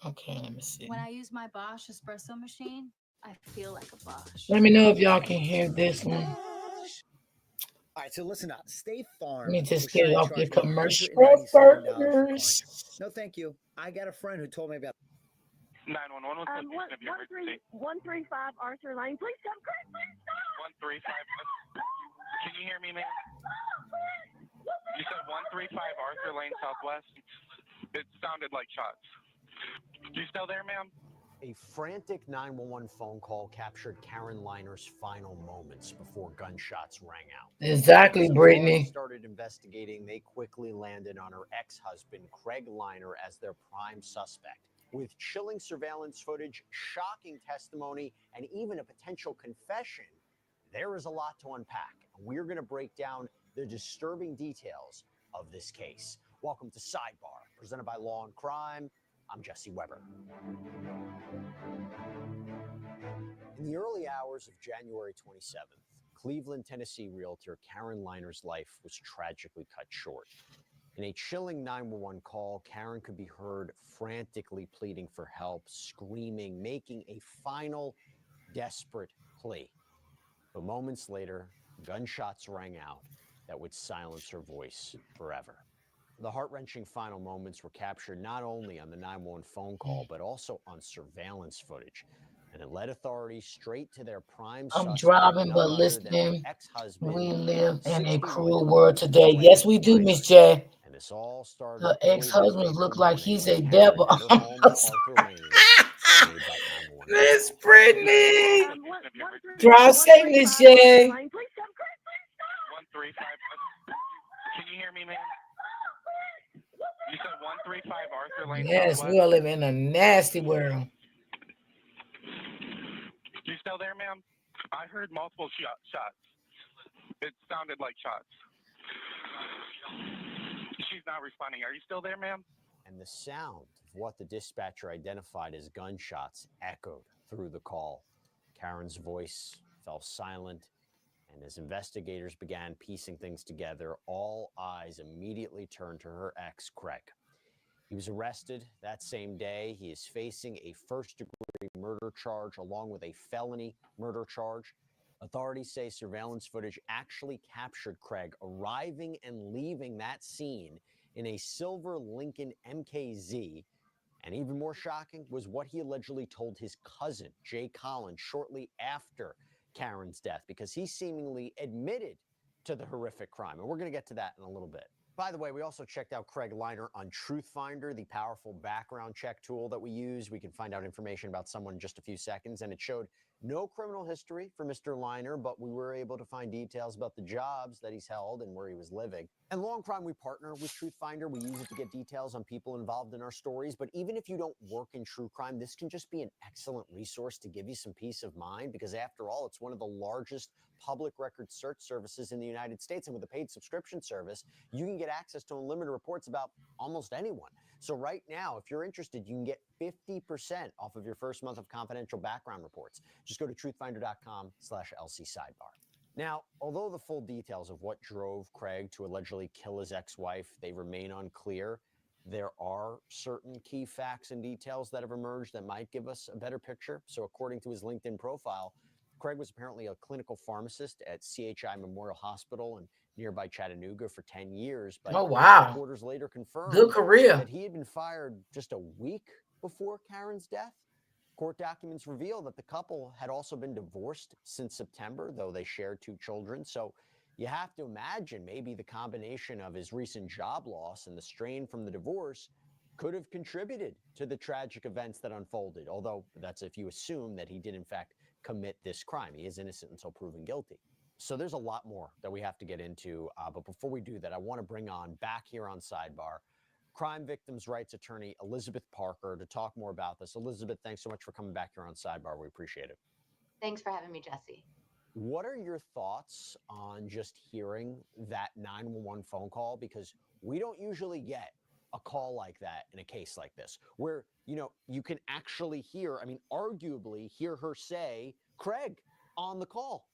Okay, let me see. When I use my Bosch espresso machine, I feel like a Bosch. Let me know if y'all can hear this one. All right, so listen up. State Farm. Let me just was get it trying to off charge the me commercial $197 for first. No, thank you. I got a friend who told me about 911 was the of your emergency. 135 Arthur Lane. Please come quick, please stop. 135. Can you hear me, man? You said 135 Arthur Lane Southwest. It sounded like shots. You still there, ma'am? A frantic 911 phone call captured Karen Liner's final moments before gunshots rang out. Exactly, As Brittany. authorities started investigating, they quickly landed on her ex-husband, Craig Liner, as their prime suspect. With chilling surveillance footage, shocking testimony, and even a potential confession, there is a lot to unpack. We're going to break down the disturbing details of this case. Welcome to Sidebar, presented by Law and Crime. I'm Jesse Weber. In the early hours of January 27th, Cleveland, Tennessee realtor Karen Liner's life was tragically cut short. In a chilling 911 call, Karen could be heard frantically pleading for help, screaming, making a final desperate plea. But moments later, gunshots rang out that would silence her voice forever. The heart-wrenching final moments were captured not only on the 911 phone call, but also on surveillance footage. And it led authorities straight to their prime suspect. I'm driving, none but other than listening. her ex-husband, We live in a 61 cruel world today. Yes, we do, Miss J. And this all started Her ex-husband look like he's a Karen devil. at her home in Arthur Lane, made that 911 Miss Brittany. Drive Drive safe, Miss J. 135. Can you hear me, man? You said 135 Arthur Lane. Yes, Southwest. we are living in a nasty world. You still there, ma'am? I heard multiple shots. It sounded like shots. She's not responding. Are you still there, ma'am? And the sound of what the dispatcher identified as gunshots echoed through the call. Karen's voice fell silent, and as investigators began piecing things together, all eyes immediately turned to her ex, Craig. He was arrested that same day. He is facing a first-degree murder charge along with a felony murder charge. Authorities say surveillance footage actually captured Craig arriving and leaving that scene in a silver Lincoln MKZ. And even more shocking was what he allegedly told his cousin, Jay Collins, shortly after Karen's death, because he seemingly admitted to the horrific crime. And we're going to get to that in a little bit. By the way, we also checked out Craig Liner on TruthFinder, the powerful background check tool that we use. We can find out information about someone in just a few seconds, and it showed No criminal history for Mr. Liner, but we were able to find details about the jobs that he's held and where he was living. And Law and Crime, we partner with Truth Finder. We use it to get details on people involved in our stories. But even if you don't work in true crime, this can just be an excellent resource to give you some peace of mind, because after all, it's one of the largest public record search services in the United States. And with a paid subscription service, you can get access to unlimited reports about almost anyone. So right now, if you're interested, you can get 50% off of your first month of confidential background reports. Just go to truthfinder.com/LC-sidebar. Now, although the full details of what drove Craig to allegedly kill his ex-wife, they remain unclear, there are certain key facts and details that have emerged that might give us a better picture. So according to his LinkedIn profile, Craig was apparently a clinical pharmacist at CHI Memorial Hospital in nearby Chattanooga for 10 years. But oh, wow. reporters later confirmed good career that he had been fired just a week before Karen's death. Court documents reveal that the couple had also been divorced since September, though they shared 2 children. So you have to imagine maybe the combination of his recent job loss and the strain from the divorce could have contributed to the tragic events that unfolded, although that's if you assume that he did in fact commit this crime. He is innocent until proven guilty. So there's a lot more that we have to get into. But before we do that, I want to bring on back here on Sidebar crime victims' rights attorney Elizabeth Parker to talk more about this. Elizabeth, thanks so much for coming back here on Sidebar. We appreciate it. Thanks for having me, Jesse. What are your thoughts on just hearing that 911 phone call? Because we don't usually get a call like that in a case like this, where, you know, you can actually hear, I mean, arguably hear her say, Craig, on the call.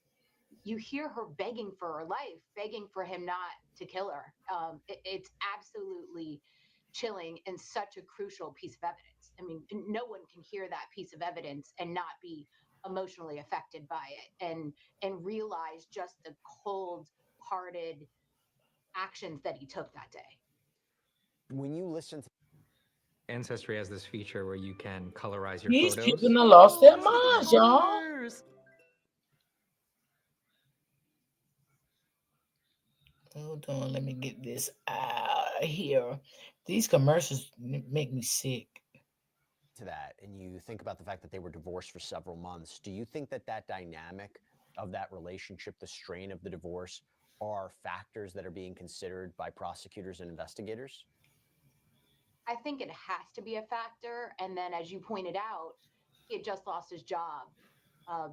You hear her begging for her life, begging for him not to kill her. It's absolutely chilling and such a crucial piece of evidence. I mean, no one can hear that piece of evidence and not be emotionally affected by it and realize just the cold-hearted actions that he took that day. When you listen to Ancestry has this feature where you can colorize your these photos. people done lost their minds, y'all. Hold on, let me get this out of here. These commercials make me sick. To that, and you think about the fact that they were divorced for several months, do you think that that dynamic of that relationship, the strain of the divorce, are factors that are being considered by prosecutors and investigators? I think it has to be a factor. And then, as you pointed out, he had just lost his job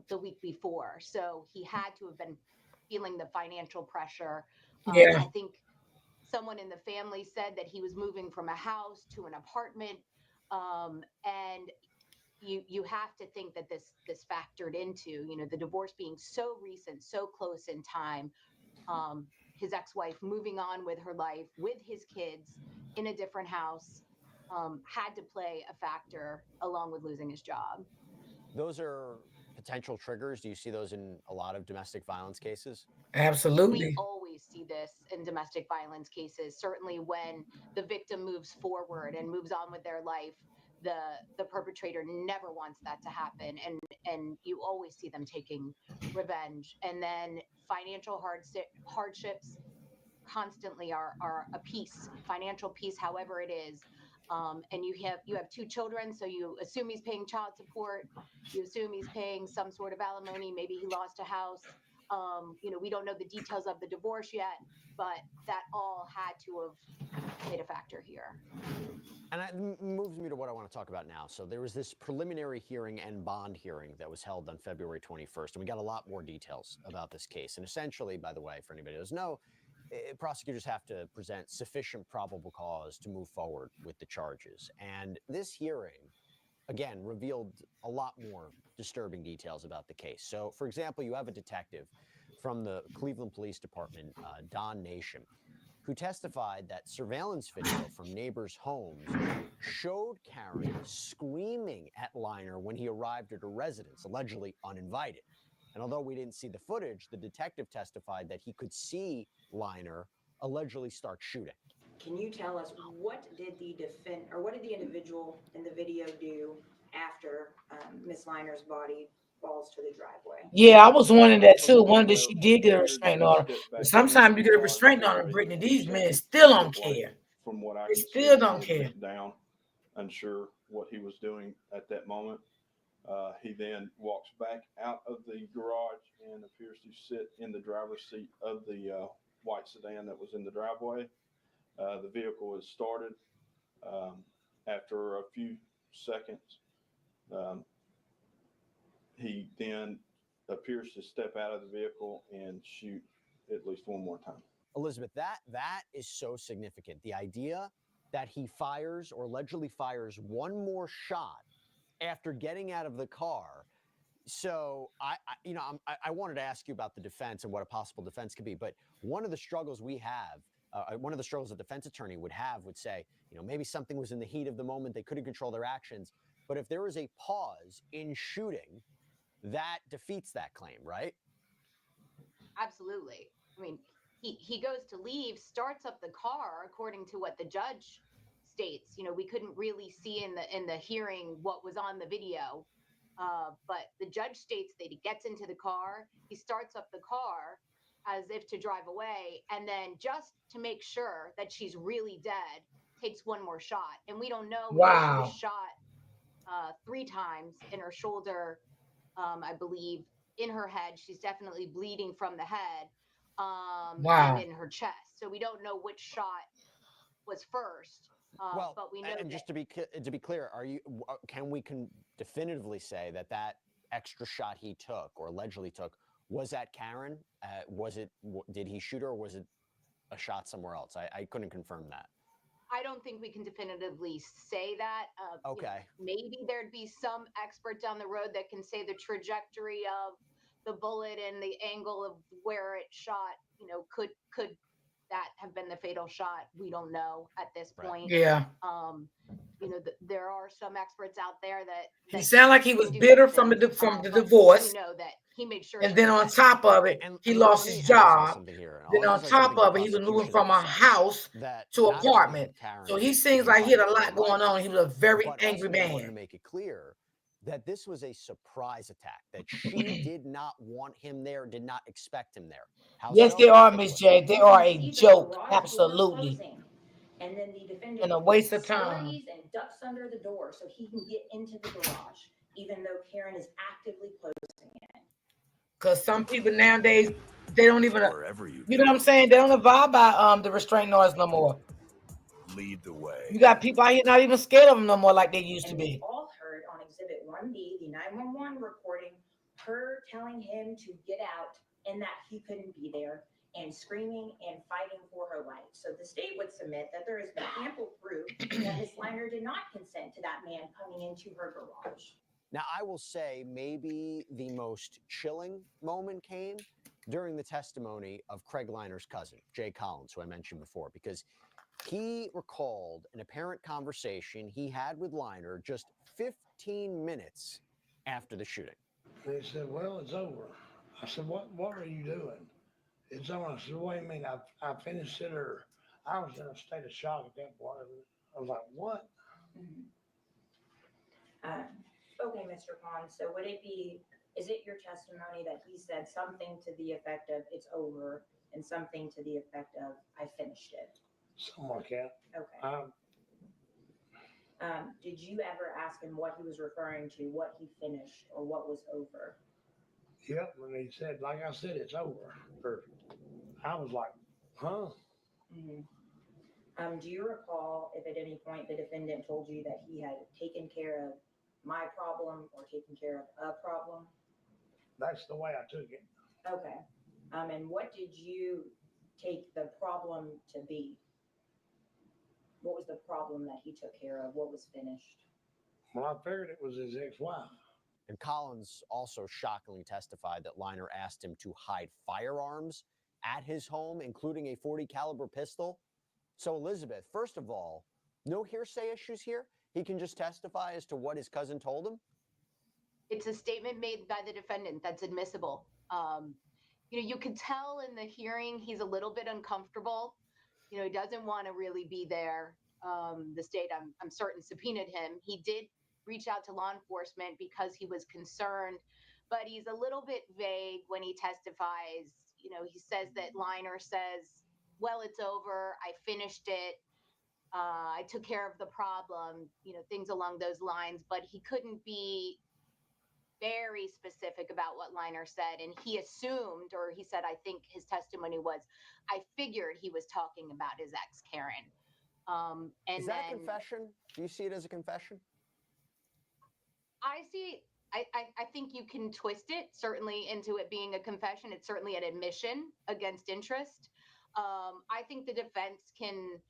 the week before. So he had to have been feeling the financial pressure. Yeah. I think someone in the family said that he was moving from a house to an apartment. And you have to think that this factored into, you know, the divorce being so recent, so close in time, his ex-wife moving on with her life, with his kids in a different house, had to play a factor along with losing his job. Those are potential triggers. Do you see those in a lot of domestic violence cases? Absolutely. We always see this in domestic violence cases. Certainly when the victim moves forward and moves on with their life, the perpetrator never wants that to happen. And you always see them taking revenge. And then financial hardships constantly are a piece, financial piece, however it is. And you have 2 children, so you assume he's paying child support. You assume he's paying some sort of alimony. Maybe he lost a house. You know, we don't know the details of the divorce yet, but that all had to have played a factor here. And that moves me to what I want to talk about now. So there was this preliminary hearing and bond hearing that was held on February 21st, and we got a lot more details about this case. And essentially, by the way, for anybody who doesn't know, prosecutors have to present sufficient probable cause to move forward with the charges. And this hearing, again, revealed a lot more disturbing details about the case. So, for example, you have a detective from the Cleveland Police Department, Don Nation, who testified that surveillance video from neighbors' homes showed Karen screaming at Liner when he arrived at her residence, allegedly uninvited. And although we didn't see the footage, the detective testified that he could see Liner allegedly start shooting. Can you tell us what did the individual in the video do after Miss Liner's body falls to the driveway? Yeah, I was wondering that too. Wondered if she did get a restraining order. But sometimes you get a restraining order, Brittany. These men still don't care. From what I They still don't care. down, unsure what he was doing at that moment. He then walks back out of the garage and appears to sit in the driver's seat of the white sedan that was in the driveway. The vehicle is started. After a few seconds, he then appears to step out of the vehicle and shoot at least one more time. Elizabeth, that is so significant. The idea that he fires or allegedly fires one more shot after getting out of the car. So I wanted to ask you about the defense and what a possible defense could be. But one of the struggles we have, one of the struggles a defense attorney would say, maybe something was in the heat of the moment. They couldn't control their actions. But if there was a pause in shooting, that defeats that claim, right? Absolutely. I mean, he goes to leave, starts up the car, according to what the judge states. We couldn't really see in the hearing what was on the video, but the judge states that he gets into the car, he starts up the car as if to drive away, and then just to make sure that she's really dead, takes one more shot. And we don't know because she was shot 3 times in her shoulder, I believe, in her head. She's definitely bleeding from the head, and in her chest. So we don't know which shot was first. But we know. And just to be clear, can we definitively say that extra shot he took or allegedly took was at Karen? Did he shoot her, or was it a shot somewhere else? I couldn't confirm that. I don't think we can definitively say that. Okay. Maybe there'd be some expert down the road that can say the trajectory of the bullet and the angle of where it shot. Could that have been the fatal shot? We don't know at this point. Yeah. There are some experts out there that he sounded like he was bitter from the divorce. We know that he made sure. And then on top of it, he lost his job. Then on top of it, he was moving from a house to apartment. So he seems like he had a lot going on. He was a very angry man. I wanted to make it clear that this was a surprise attack, that she did not want him there, did not expect him there. Yes, they are, Miss J. They are a joke, absolutely. And then the defendant and a waste of time. scurries and ducks under the door so he can get into the garage, even though Karen is actively closing it. Because some people nowadays, they don't even, you know what I'm saying? They don't abide by the restraining orders no more. Lead the way. You got people out here not even scared of them no more like they used to be. All heard on Exhibit 1B, the 911 recording, her telling him to get out and that he couldn't be there, and screaming and fighting for her life. So the state would submit that there has been ample proof that Ms. Liner did not consent to that man coming into her garage. Now, I will say maybe the most chilling moment came during the testimony of Craig Liner's cousin, Jay Collins, who I mentioned before, because he recalled an apparent conversation he had with Liner just 15 minutes after the shooting. They said, well, it's over. I said, what are you doing? It's over. I said, what do you mean? I finished it, or I was in a state of shock at that point. I was like, what? Okay, Mr. Pond, so is it your testimony that he said something to the effect of it's over and something to the effect of I finished it? Something like that. Okay. Did you ever ask him what he was referring to, what he finished, or what was over? Yep, when he said, like I said, it's over. Or I was like, huh? Do you recall if at any point the defendant told you that he had taken care of my problem or taken care of a problem? That's the way I took it. Okay. And what did you take the problem to be? What was the problem that he took care of? What was finished? Well, I figured it was his ex-wife. And Collins also shockingly testified that Liner asked him to hide firearms at his home, including a .40 caliber pistol. So, Elizabeth, first of all, no hearsay issues here. He can just testify as to what his cousin told him. It's a statement made by the defendant that's admissible. You could tell in the hearing he's a little bit uncomfortable. He doesn't want to really be there. The state, I'm certain, subpoenaed him. He did reach out to law enforcement because he was concerned, but he's a little bit vague when he testifies. He says that Liner says, well, it's over. I finished it. I took care of the problem, things along those lines, but he couldn't be very specific about what Liner said, and he assumed, or he said, I think his testimony was, I figured he was talking about his ex, Karen. And Is that then a confession? Do you see it as a confession? I think you can twist it certainly into it being a confession. It's certainly an admission against interest. I think the defense can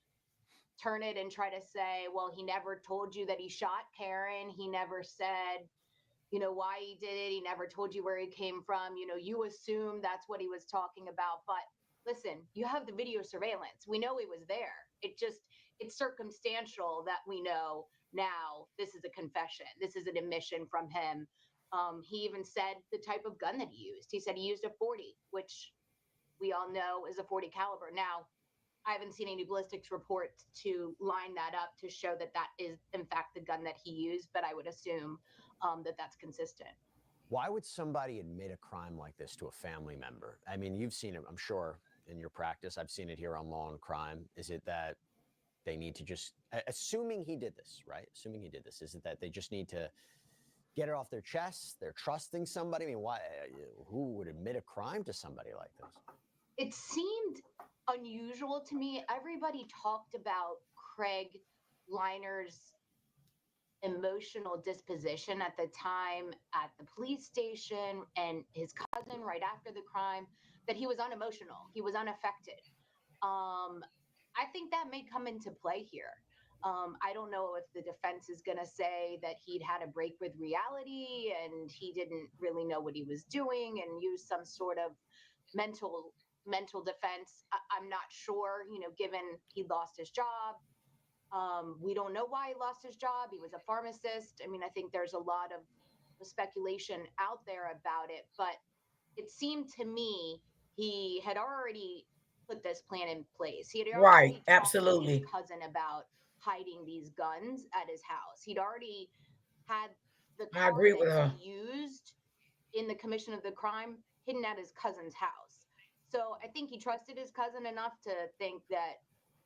turn it and try to say, well, he never told you that he shot Karen. He never said, why he did it. He never told you where he came from. You assume that's what he was talking about. But listen, you have the video surveillance. We know he was there. It's circumstantial that we know now this is a confession. This is an admission from him. He even said the type of gun that he used. He said he used a 40, which we all know is a 40 caliber. Now, I haven't seen any ballistics reports to line that up to show that that is, in fact, the gun that he used, but I would assume that that's consistent. Why would somebody admit a crime like this to a family member? I mean, you've seen it, I'm sure, in your practice. I've seen it here on Law and Crime. Is it that they need to just, assuming he did this, right? Assuming he did this, is it that they just need to get it off their chest? They're trusting somebody? I mean, why? Who would admit a crime to somebody like this? It seemed unusual to me. Everybody talked about Craig Liner's emotional disposition at the time at the police station and his cousin right after the crime, that he was unemotional. He was unaffected. I think that may come into play here. I don't know if the defense is going to say that he'd had a break with reality and he didn't really know what he was doing and use some sort of mental defense. I'm not sure, given he lost his job. We don't know why he lost his job. He was a pharmacist. I mean, I think there's a lot of speculation out there about it, but it seemed to me he had already put this plan in place. He had already Right, talked to absolutely. his cousin about hiding these guns at his house. He'd already had the I car agree with that her. he used in the commission of the crime hidden at his cousin's house. So I think he trusted his cousin enough to think that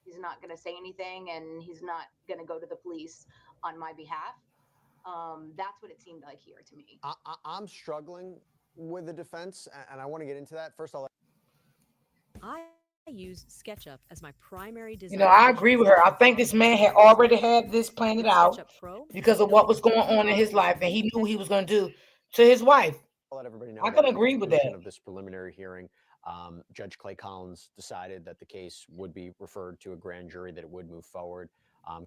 he's not going to say anything and he's not going to go to the police on my behalf. That's what it seemed like here to me. I'm struggling with the defense, and I want to get into that. First, I use SketchUp as my primary design. I agree with her. I think this man had already had this planned out SketchUp Pro, because of what was going on in his life, and he knew he was going to do to his wife. I'll let everybody know. I that can at the agree with conclusion that. of this preliminary hearing, Judge Clay Collins decided that the case would be referred to a grand jury, that it would move forward.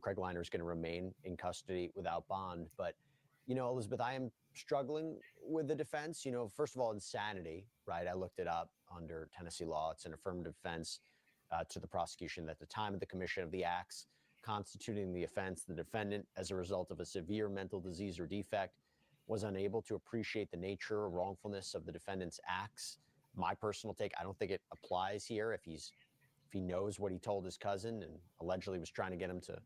Craig Liner is going to remain in custody without bond. But, Elizabeth, I am struggling with the defense. First of all, insanity, right? I looked it up under Tennessee law. It's an affirmative defense to the prosecution that at the time of the commission of the acts constituting the offense, the defendant, as a result of a severe mental disease or defect, was unable to appreciate the nature or wrongfulness of the defendant's acts. My personal take, I don't think it applies here if he knows what he told his cousin and allegedly was trying to get him to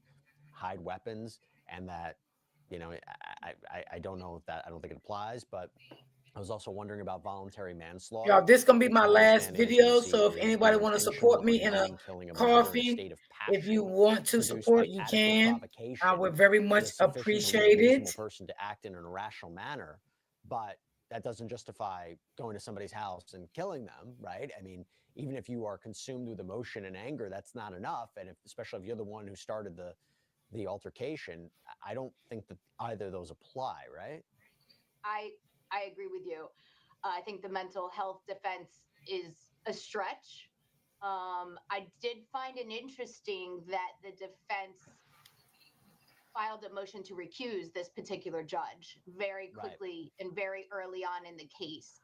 hide weapons, and that, I don't know if that, I don't think it applies, but I was also wondering about voluntary manslaughter. Y'all, this gonna be which my my last understanding in video. Tennessee So if is anybody the want to intentional support or me in a knowing killing of another in a coffee, state of if you passion want to produced support, by you adequate can. I provocation would very that much is sufficient to lead a appreciate reasonable it. person to act in an irrational manner, but that doesn't justify going to somebody's house and killing them, right? I mean, even if you are consumed with emotion and anger, that's not enough. And especially if you're the one who started the altercation, I don't think that either of those apply, right? I agree with you. I think the mental health defense is a stretch. I did find it interesting that the defense filed a motion to recuse this particular judge very quickly and very early on in the case.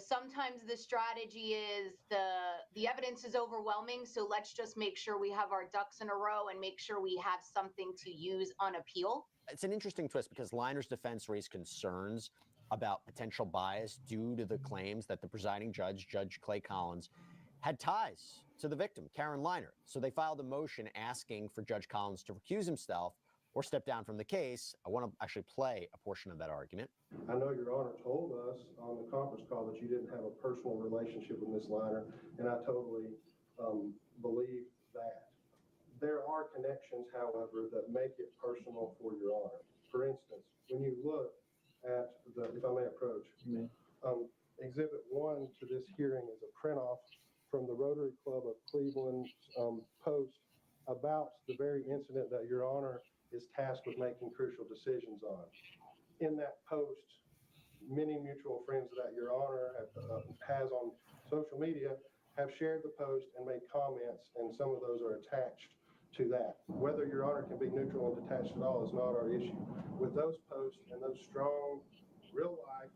Sometimes the strategy is the evidence is overwhelming, so let's just make sure we have our ducks in a row and make sure we have something to use on appeal. It's an interesting twist because Liner's defense raised concerns about potential bias due to the claims that the presiding judge, Judge Clay Collins, had ties to the victim, Karen Liner. So they filed a motion asking for Judge Collins to recuse himself or step down from the case. I want to actually play a portion of that argument. I know Your Honor told us on the conference call that you didn't have a personal relationship with Ms. Liner, and I totally believe that. There are connections, however, that make it personal for Your Honor. For instance, when you look at the, if I may approach. Exhibit 1 to this hearing is a print off from the Rotary Club of Cleveland's post about the very incident that Your Honor is tasked with making crucial decisions on. In that post, many mutual friends that Your Honor has on social media have shared the post and made comments, and some of those are attached to that. Whether Your Honor can be neutral and detached at all is not our issue. With those posts and those strong, real-life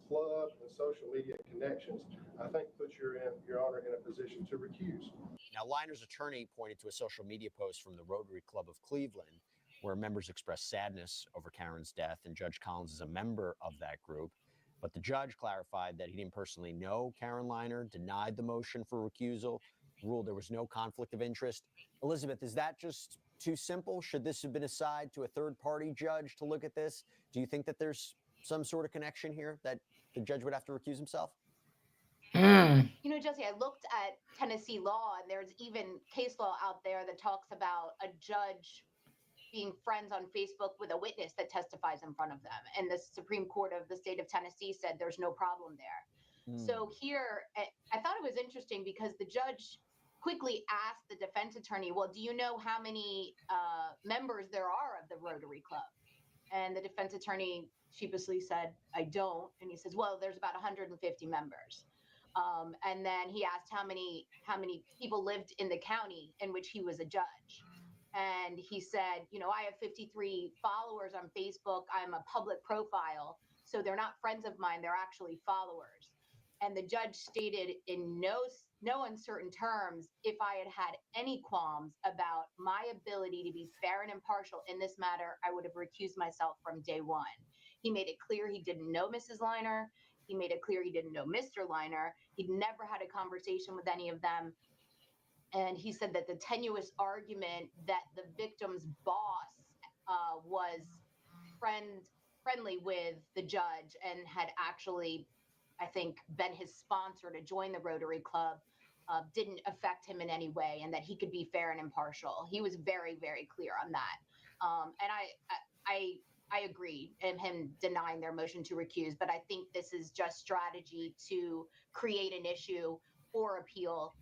club and social media connections, I think puts Your Honor in a position to recuse. Now, Liner's attorney pointed to a social media post from the Rotary Club of Cleveland where members expressed sadness over Karen's death, and Judge Collins is a member of that group. But the judge clarified that he didn't personally know Karen Liner, denied the motion for recusal, ruled there was no conflict of interest. Elizabeth, is that just too simple? Should this have been assigned to a third-party judge to look at this? Do you think that there's some sort of connection here that the judge would have to recuse himself? You know, Jesse, I looked at Tennessee law, and there's even case law out there that talks about a judge being friends on Facebook with a witness that testifies in front of them. And the Supreme Court of the state of Tennessee said there's no problem there. So here, I thought it was interesting because the judge quickly asked the defense attorney, well, do you know how many members there are of the Rotary Club? And the defense attorney sheepishly said, I don't. And he says, well, there's about 150 members. And then he asked how many people lived in the county in which he was a judge. And he said, you know, I have 53 followers on Facebook. I'm a public profile. So they're not friends of mine. They're actually followers. And the judge stated in no uncertain terms, if I had had any qualms about my ability to be fair and impartial in this matter, I would have recused myself from day one. He made it clear he didn't know Mrs. Liner. He made it clear he didn't know Mr. Liner. He'd never had a conversation with any of them. And he said that the tenuous argument that the victim's boss was friendly with the judge and had actually, I think, been his sponsor to join the Rotary Club didn't affect him in any way, and that he could be fair and impartial. He was very, very clear on that. And I agree in him denying their motion to recuse, but I think this is just strategy to create an issue or appeal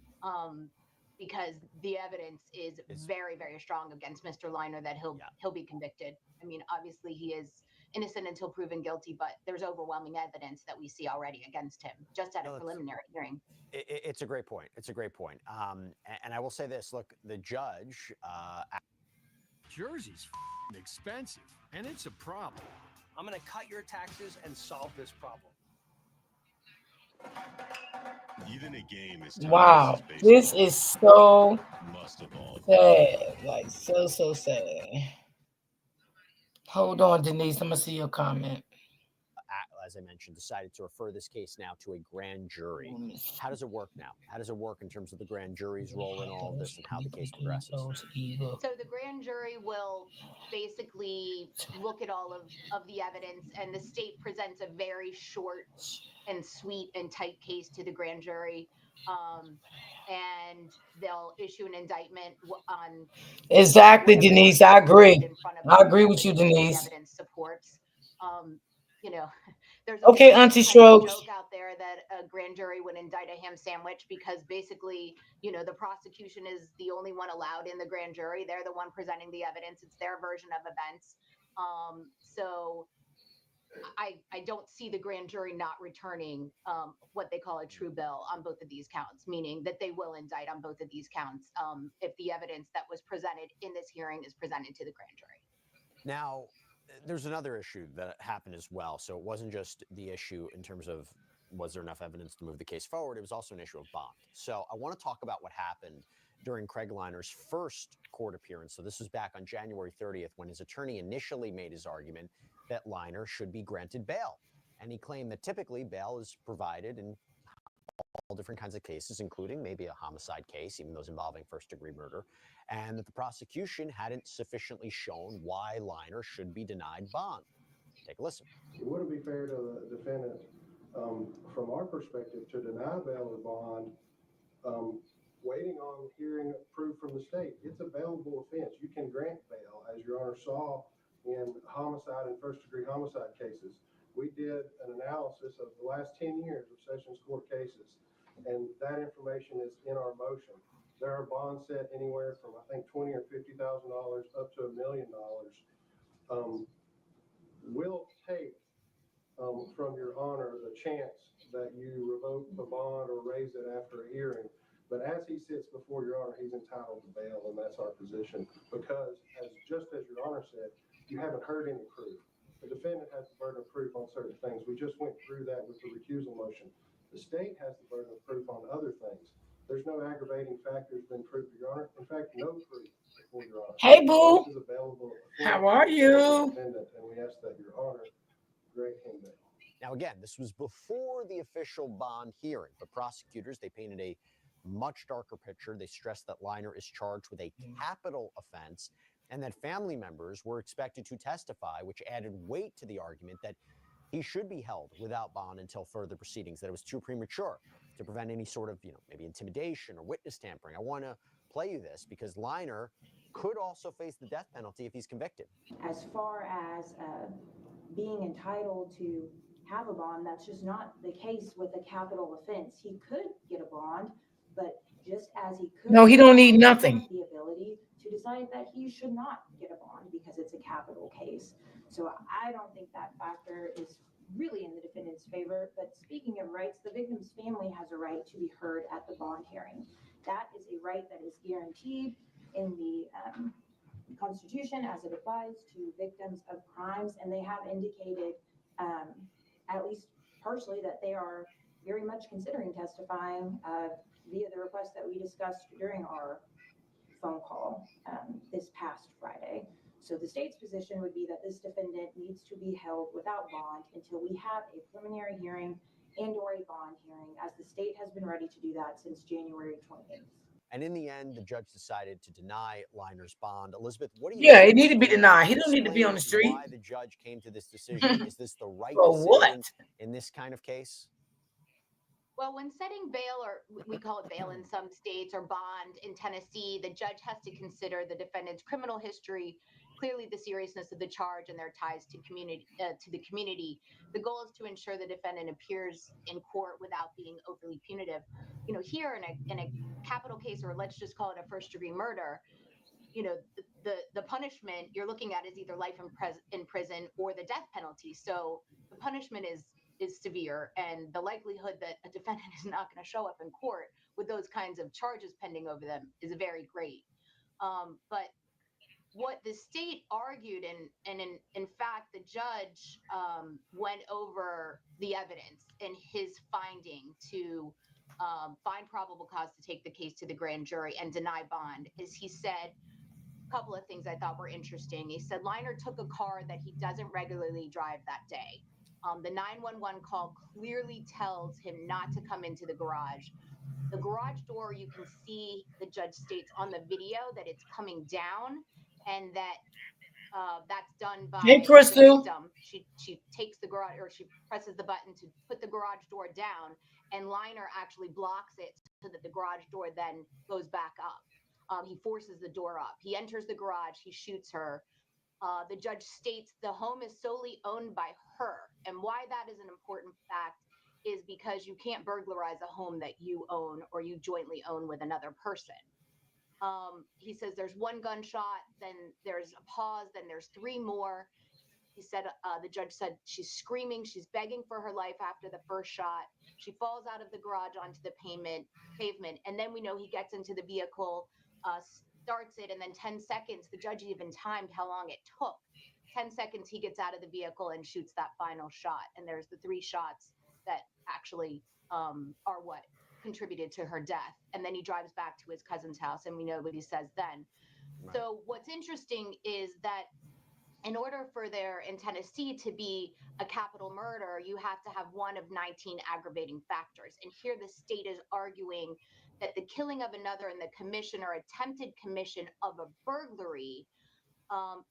because the evidence is very, very strong against Mr. Liner that he'll be convicted. I mean, obviously he is innocent until proven guilty, but there's overwhelming evidence that we see already against him just at a preliminary hearing. It's a great point. It's a great point. And I will say this, look, the judge... Jersey's expensive, and it's a problem. I'm going to cut your taxes and solve this problem. Even a game is Wow, this is so sad. Like, so sad. Hold on, Denise. I'm going to see your comment. As I mentioned, decided to refer this case now to a grand jury. How does it work now? How does it work in terms of the grand jury's role in all of this and how the case progresses? So the grand jury will basically look at all of the evidence, and the state presents a very short and sweet and tight case to the grand jury. And they'll issue an indictment on... Exactly, Denise. I agree. I agree with you, Denise. Evidence supports. You know, there's okay, Auntie Strokes. Joke out there that a grand jury would indict a ham sandwich because basically, you know, the prosecution is the only one allowed in the grand jury. They're the one presenting the evidence. It's their version of events. So I don't see the grand jury not returning what they call a true bill on both of these counts, meaning that they will indict on both of these counts if the evidence that was presented in this hearing is presented to the grand jury. Now, there's another issue that happened as well. So it wasn't just the issue in terms of was there enough evidence to move the case forward? It was also an issue of bond. So I want to talk about what happened during Craig Liner's first court appearance. So this was back on January 30th when his attorney initially made his argument that Liner should be granted bail. And he claimed that typically bail is provided in all different kinds of cases, including maybe a homicide case, even those involving first-degree murder, and that the prosecution hadn't sufficiently shown why Liner should be denied bond. Take a listen. It wouldn't be fair to the defendant, from our perspective, to deny bail or bond, waiting on hearing proof from the state. It's a bailable offense. You can grant bail, as Your Honor saw in homicide and first-degree homicide cases. We did an analysis of the last 10 years of Sessions Court cases, and that information is in our motion. There are bonds set anywhere from, I think, $20,000 or $50,000 up to $1 million. We'll take from your honor the chance that you revoke the bond or raise it after a hearing. But as he sits before your honor, he's entitled to bail, and that's our position. Because, just as your honor said, you haven't heard any proof. The defendant has the burden of proof on certain things. We just went through that with the recusal motion. The state has the burden of proof on other things. There's no aggravating factors been proved, your honor. In fact, no proof before your honor. Hey, boo. This is available. How are you? And we ask that your honor grant him bail. Now, again, this was before the official bond hearing, but prosecutors, they painted a much darker picture. They stressed that Liner is charged with a capital offense and that family members were expected to testify, which added weight to the argument that he should be held without bond until further proceedings, that it was too premature to prevent any sort of, maybe intimidation or witness tampering. I want to play you this because Liner could also face the death penalty if he's convicted. As far as being entitled to have a bond, that's just not the case with a capital offense. He could get a bond, but just as he could, No, he don't need nothing. The ability to decide that he should not get a bond because it's a capital case. So I don't think that factor is really in the defendant's favor. But speaking of rights, the victim's family has a right to be heard at the bond hearing. That is a right that is guaranteed in the Constitution as it applies to victims of crimes, and they have indicated, at least partially, that they are very much considering testifying via the request that we discussed during our phone call this past Friday. So the state's position would be that this defendant needs to be held without bond until we have a preliminary hearing and or a bond hearing, as the state has been ready to do that since January 28th. And in the end, the judge decided to deny Liner's bond. Elizabeth, what do you Yeah, think? it need to be denied. He don't need to be on the street. Why the judge came to this decision? Is this the right For decision what? in this kind of case? Well, when setting bail, or we call it bail in some states, or bond in Tennessee, the judge has to consider the defendant's criminal history, clearly the seriousness of the charge, and their ties to the community. The goal is to ensure the defendant appears in court without being overly punitive. Here in a capital case, or let's just call it a first-degree murder, the punishment you're looking at is either life in prison or the death penalty. So the punishment is severe, and the likelihood that a defendant is not going to show up in court with those kinds of charges pending over them is very great. But what the state argued, and in fact, the judge went over the evidence in his finding to find probable cause to take the case to the grand jury and deny bond, is he said a couple of things I thought were interesting. He said Liner took a car that he doesn't regularly drive that day. The 911 call clearly tells him not to come into the garage. The garage door, you can see, the judge states on the video that it's coming down, and that that's done by Hey, Crystal. the victim. She takes the garage, or she presses the button to put the garage door down, and Liner actually blocks it so that the garage door then goes back up. He forces the door up. He enters the garage. He shoots her. The judge states the home is solely owned by her. And why that is an important fact is because you can't burglarize a home that you own or you jointly own with another person. He says there's one gunshot, then there's a pause, then there's three more. He said, the judge said she's screaming, she's begging for her life after the first shot. She falls out of the garage onto the pavement. And then we know he gets into the vehicle, starts it, and then 10 seconds, the judge even timed how long it took. 10 seconds, he gets out of the vehicle and shoots that final shot. And there's the three shots that actually are what contributed to her death. And then he drives back to his cousin's house, and we know what he says then. Right. So what's interesting is that in order for there in Tennessee to be a capital murder, you have to have one of 19 aggravating factors. And here the state is arguing that the killing of another and the commission or attempted commission of a burglary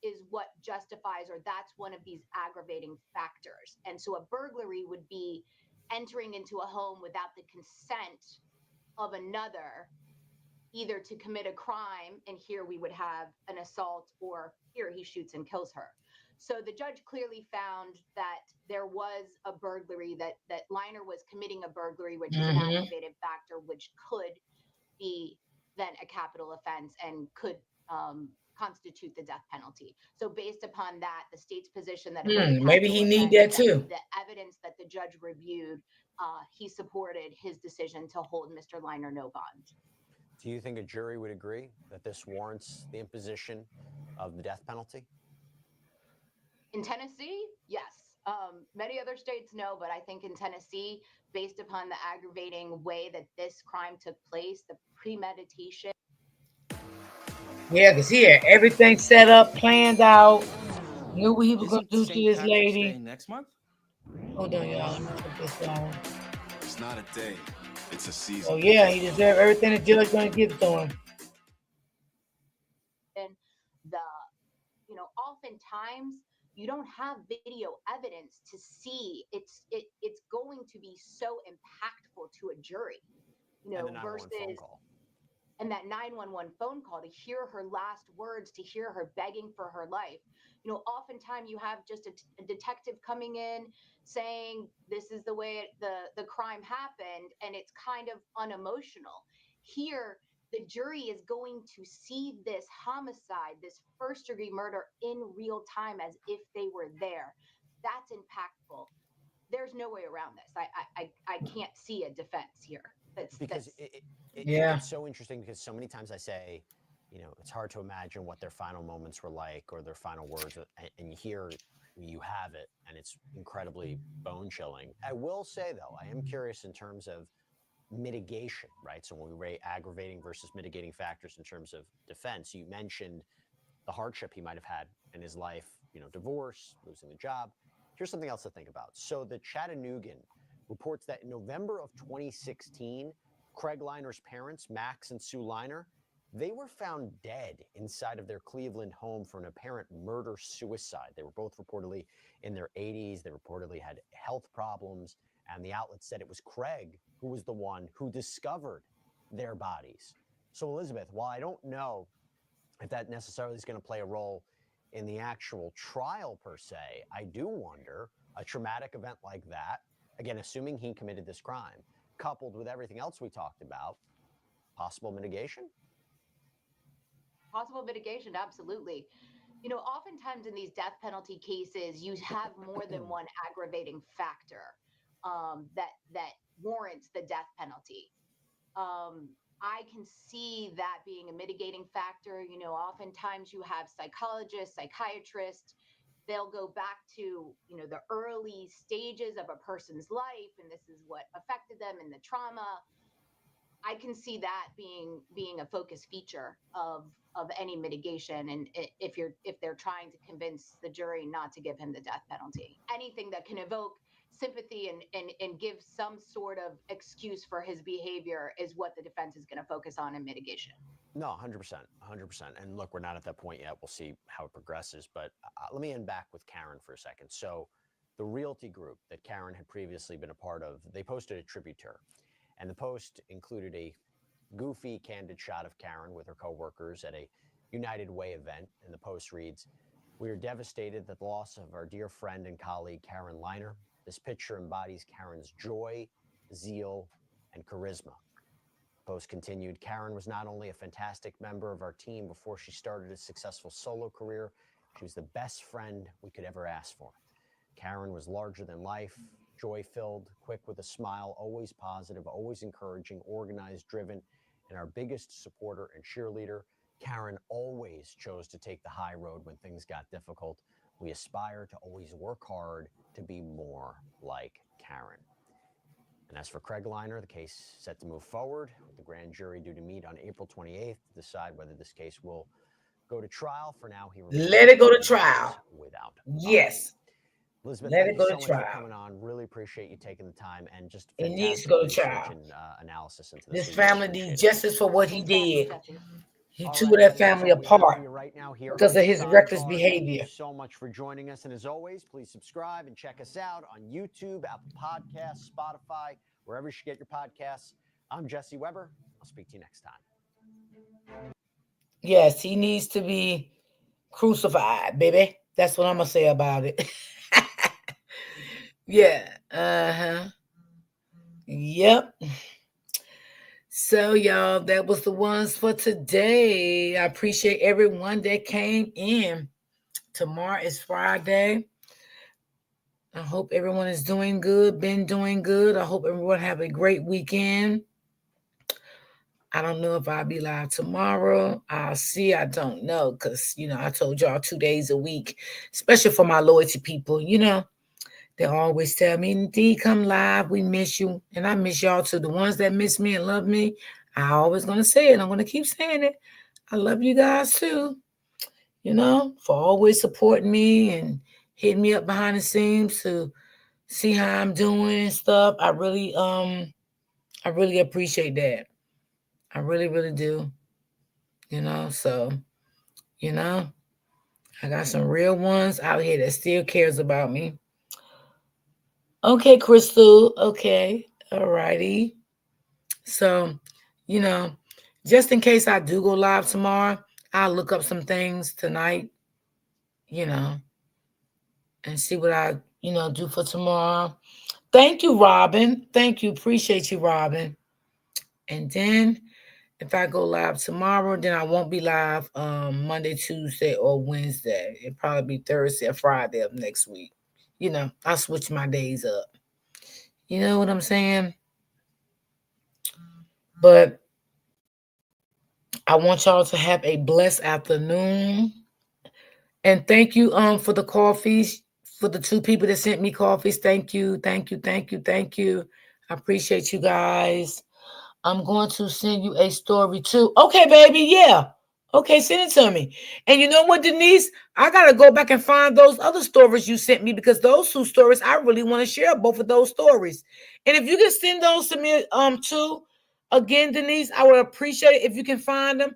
is what justifies, or that's one of these aggravating factors. And so a burglary would be entering into a home without the consent of another, either to commit a crime, and here we would have an assault, or here he shoots and kills her. So the judge clearly found that there was a burglary, that Liner was committing a burglary, which is an Mhm. aggravated factor, which could be then a capital offense and could constitute the death penalty. So based upon that, the state's position that it was a Maybe he capital need that offense, too. the evidence that the judge reviewed, he supported his decision to hold Mr. Liner no bond. Do you think a jury would agree that this warrants the imposition of the death penalty? In Tennessee, yes. Many other states, no, but I think in Tennessee, based upon the aggravating way that this crime took place, the premeditation. Yeah, because he had everything set up, planned out, knew what he was going to do to this lady. Next month? Hold on, y'all. Let me put this down. It's not a day, it's a season. Oh, yeah, he deserves everything the judge going to give to him. And oftentimes you don't have video evidence to see it's going to be so impactful to a jury, And the 911 phone versus call. and that 911 phone call, to hear her last words, to hear her begging for her life. Oftentimes you have just a detective coming in saying this is the way the crime happened, and it's kind of unemotional. Here, the jury is going to see this homicide, this first-degree murder in real time as if they were there. That's impactful. There's no way around this. I can't see a defense here. It's so interesting because so many times I say, it's hard to imagine what their final moments were like or their final words, and here you have it, and it's incredibly bone-chilling. I will say, though, I am curious in terms of mitigation, right? So when we rate aggravating versus mitigating factors in terms of defense, you mentioned the hardship he might have had in his life, divorce, losing the job. Here's something else to think about. So the Chattanoogan reports that in November of 2016, Craig Liner's parents, Max and Sue Liner, they were found dead inside of their Cleveland home for an apparent murder-suicide. They were both reportedly in their 80s. They reportedly had health problems, and the outlet said it was Craig who was the one who discovered their bodies. So, Elizabeth, while I don't know if that necessarily is going to play a role in the actual trial per se, I do wonder, a traumatic event like that, again, assuming he committed this crime, coupled with everything else we talked about, possible mitigation? Possible mitigation, absolutely. Oftentimes in these death penalty cases, you have more than one aggravating factor that warrants the death penalty. I can see that being a mitigating factor. Oftentimes you have psychologists, psychiatrists. They'll go back to, the early stages of a person's life, and this is what affected them and the trauma. I can see that being a focus feature of any mitigation, and if they're trying to convince the jury not to give him the death penalty. Anything that can evoke sympathy and give some sort of excuse for his behavior is what the defense is going to focus on in mitigation. No, 100%. And look, we're not at that point yet. We'll see how it progresses. But let me end back with Karen for a second. So the Realty Group that Karen had previously been a part of, they posted a tribute to her. And the post included a goofy, candid shot of Karen with her coworkers at a United Way event. And the post reads, "We are devastated at the loss of our dear friend and colleague, Karen Liner. This picture embodies Karen's joy, zeal, and charisma." The post continued, "Karen was not only a fantastic member of our team before she started a successful solo career, she was the best friend we could ever ask for. Karen was larger than life, joy-filled, quick with a smile, always positive, always encouraging, organized, driven, and our biggest supporter and cheerleader. Karen always chose to take the high road when things got difficult. We aspire to always work hard to be more like Karen." And as for Craig Liner, the case set to move forward, with the grand jury due to meet on April 28th to decide whether this case will go to trial. For now, he let it go to trial. Without yes. Elizabeth, let thank it go you so to much trial. for coming on. Really appreciate you taking the time and just it needs to go to research trial. and analysis into this. This family needs justice for what he did. He All tore right, that that's family all we have apart for you right now here because on of his Sidebar. reckless Thank behavior. you so much for joining us. And as always, please subscribe and check us out on YouTube, Apple Podcasts, Spotify, wherever you should get your podcasts. I'm Jesse Weber. I'll speak to you next time. Yes, he needs to be crucified, baby. That's what I'm going to say about it. Yeah. Uh-huh. Yep. So, y'all, that was the ones for today. I appreciate everyone that came in. Tomorrow is Friday. I hope everyone is doing good, been doing good. I hope everyone have a great weekend. I don't know if I'll be live tomorrow. I'll see. I don't know because, I told y'all 2 days a week, especially for my loyalty people, they always tell me, D, come live. We miss you. And I miss y'all too. The ones that miss me and love me, I always going to say it. I'm going to keep saying it. I love you guys too, for always supporting me and hitting me up behind the scenes to see how I'm doing and stuff. I really appreciate that. I really, really do. So, I got some real ones out here that still cares about me. Okay, Crystal. Okay. All righty. So, just in case I do go live tomorrow, I'll look up some things tonight, and see what I, do for tomorrow. Thank you, Robin. Thank you. Appreciate you, Robin. And then if I go live tomorrow, then I won't be live Monday, Tuesday, or Wednesday. It'll probably be Thursday or Friday of next week. I'll switch my days up. You know what I'm saying? But I want y'all to have a blessed afternoon. And thank you for the coffees, for the 2 people that sent me coffees. Thank you. Thank you. Thank you. Thank you. I appreciate you guys. I'm going to send you a story too. Okay, baby. Yeah. Okay, send it to me. And you know what, Denise? I got to go back and find those other stories you sent me because those 2 stories, I really want to share both of those stories. And if you can send those to me too, again, Denise, I would appreciate it if you can find them.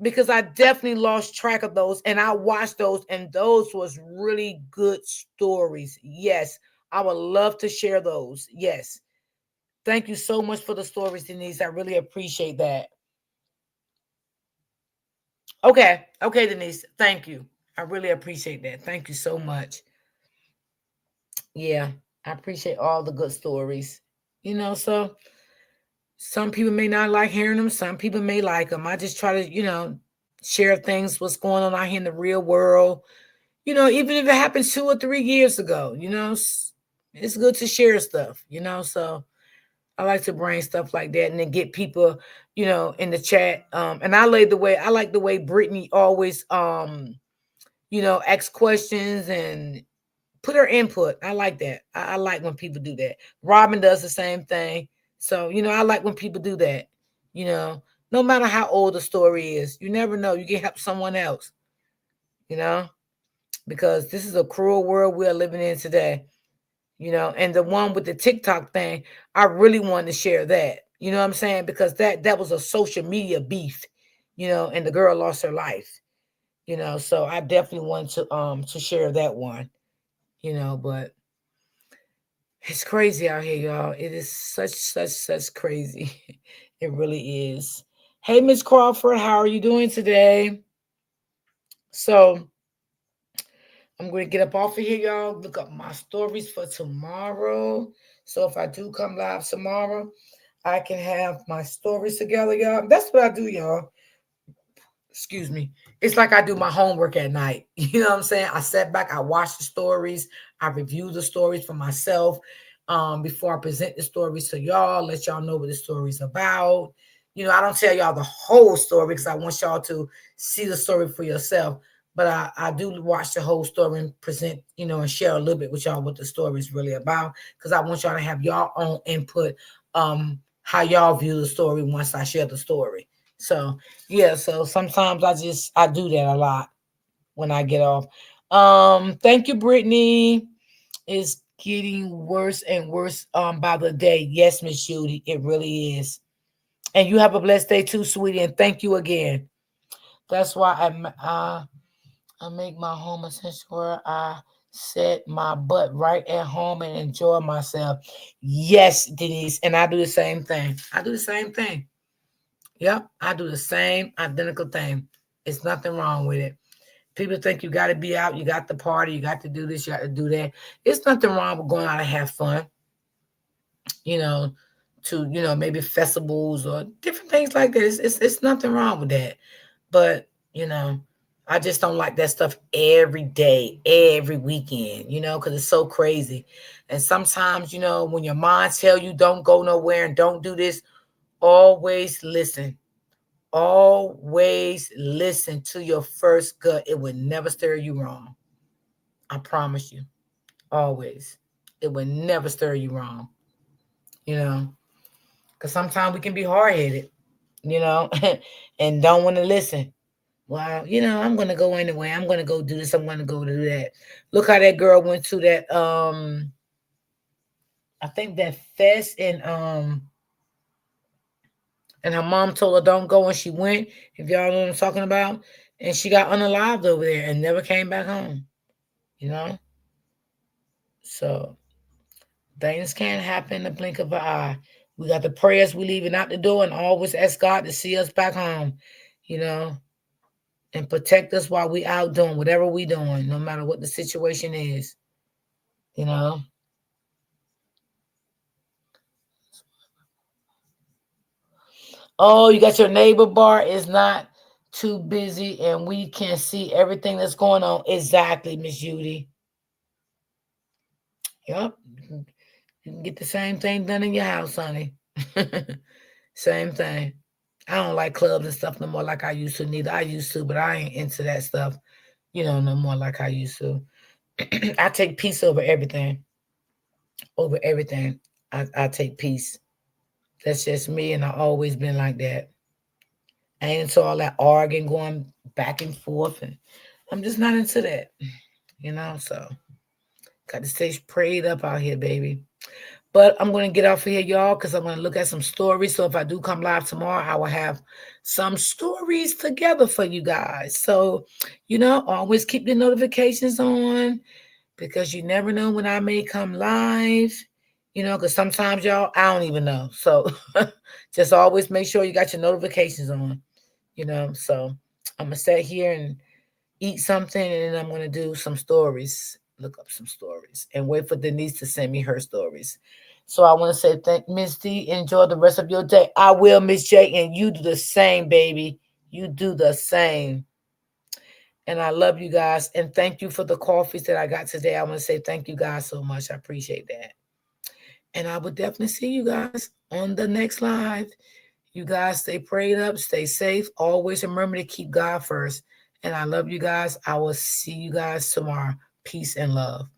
Because I definitely lost track of those and I watched those and those was really good stories. Yes, I would love to share those. Yes. Thank you so much for the stories, Denise. I really appreciate that. Okay, Denise. Thank you. I really appreciate that. Thank you so much. Yeah, I appreciate all the good stories. So some people may not like hearing them. Some people may like them. I just try to, share things, what's going on out here in the real world. Even if it happened 2 or 3 years ago, it's good to share stuff, So I like to bring stuff like that and then get people, in the chat. And I like the way Brittany always, asks questions and put her input. I like that. I like when people do that. Robin does the same thing. So, I like when people do that, no matter how old the story is, you never know. You can help someone else, because this is a cruel world we're living in today, and the one with the TikTok thing, I really wanted to share that, you know what I'm saying? Because that was a social media beef, and the girl lost her life, so I definitely wanted to share that one, but it's crazy out here, y'all. It is such crazy. It really is. Hey, Miss Crawford, how are you doing today? So I'm going to get up off of here, y'all. Look up my stories for tomorrow. So if I do come live tomorrow, I can have my stories together, y'all. That's what I do, y'all. Excuse me. It's like I do my homework at night. You know what I'm saying? I sit back, I watch the stories, I review the stories for myself before I present the stories to y'all, let y'all know what the story's about. I don't tell y'all the whole story because I want y'all to see the story for yourself. But I do watch the whole story and present, and share a little bit with y'all what the story is really about because I want y'all to have your own input, how y'all view the story once I share the story. So, yeah, so sometimes I do that a lot when I get off. Thank you, Brittany. It's getting worse and worse by the day. Yes, Miss Judy, it really is. And you have a blessed day too, sweetie, and thank you again. That's why I make my home a essential where I set my butt right at home and enjoy myself. Yes, Denise, and I do the same thing. Yep, I do the same identical thing. It's nothing wrong with it. People think you got to be out, you got to party, you got to do this, you got to do that. It's nothing wrong with going out and have fun, you know, to, you know, maybe festivals or different things like that. It's nothing wrong with that. But, you know, I just don't like that stuff every day, every weekend, you know, because it's so crazy. And sometimes, you know, when your mind tell you don't go nowhere and don't do this, always listen. Always listen to your first gut. It will never steer you wrong. I promise you. Always. It will never steer you wrong. You know, because sometimes we can be hard-headed, you know, and don't want to listen. Well, you know, I'm going to go anyway. I'm going to go do this. I'm going to go do that. Look how that girl went to that, I think that fest and her mom told her don't go and she went, if y'all know what I'm talking about. And she got unalived over there and never came back home, you know. So things can happen in the blink of an eye. We got the prayers we leaving out the door and always ask God to see us back home, you know, and protect us while we out doing whatever we doing, no matter what the situation is, you know. Oh, you got your neighbor bar is not too busy and we can see everything that's going on. Exactly, Miss Judy. Yep. You can get the same thing done in your house, honey. Same thing. I don't like clubs and stuff no more like I used to. Neither I used to, but I ain't into that stuff, you know, no more like I used to. I take peace over everything. Over everything. I take peace. That's just me, and I've always been like that. I ain't into all that arguing, going back and forth, and I'm just not into that, you know, so got to stay prayed up out here, baby. But I'm going to get off of here, y'all, because I'm going to look at some stories. So if I do come live tomorrow, I will have some stories together for you guys. So, you know, always keep the notifications on because you never know when I may come live, you know, because sometimes, y'all, I don't even know. So just always make sure you got your notifications on, you know. So I'm going to sit here and eat something, and then I'm going to do some stories, look up some stories, and wait for Denise to send me her stories. So I want to say thank Miss D. Enjoy the rest of your day. I will, Miss J, and you do the same, baby. You do the same. And I love you guys. And thank you for the coffees that I got today. I want to say thank you guys so much. I appreciate that. And I would definitely see you guys on the next live. You guys stay prayed up, stay safe. Always remember to keep God first. And I love you guys. I will see you guys tomorrow. Peace and love.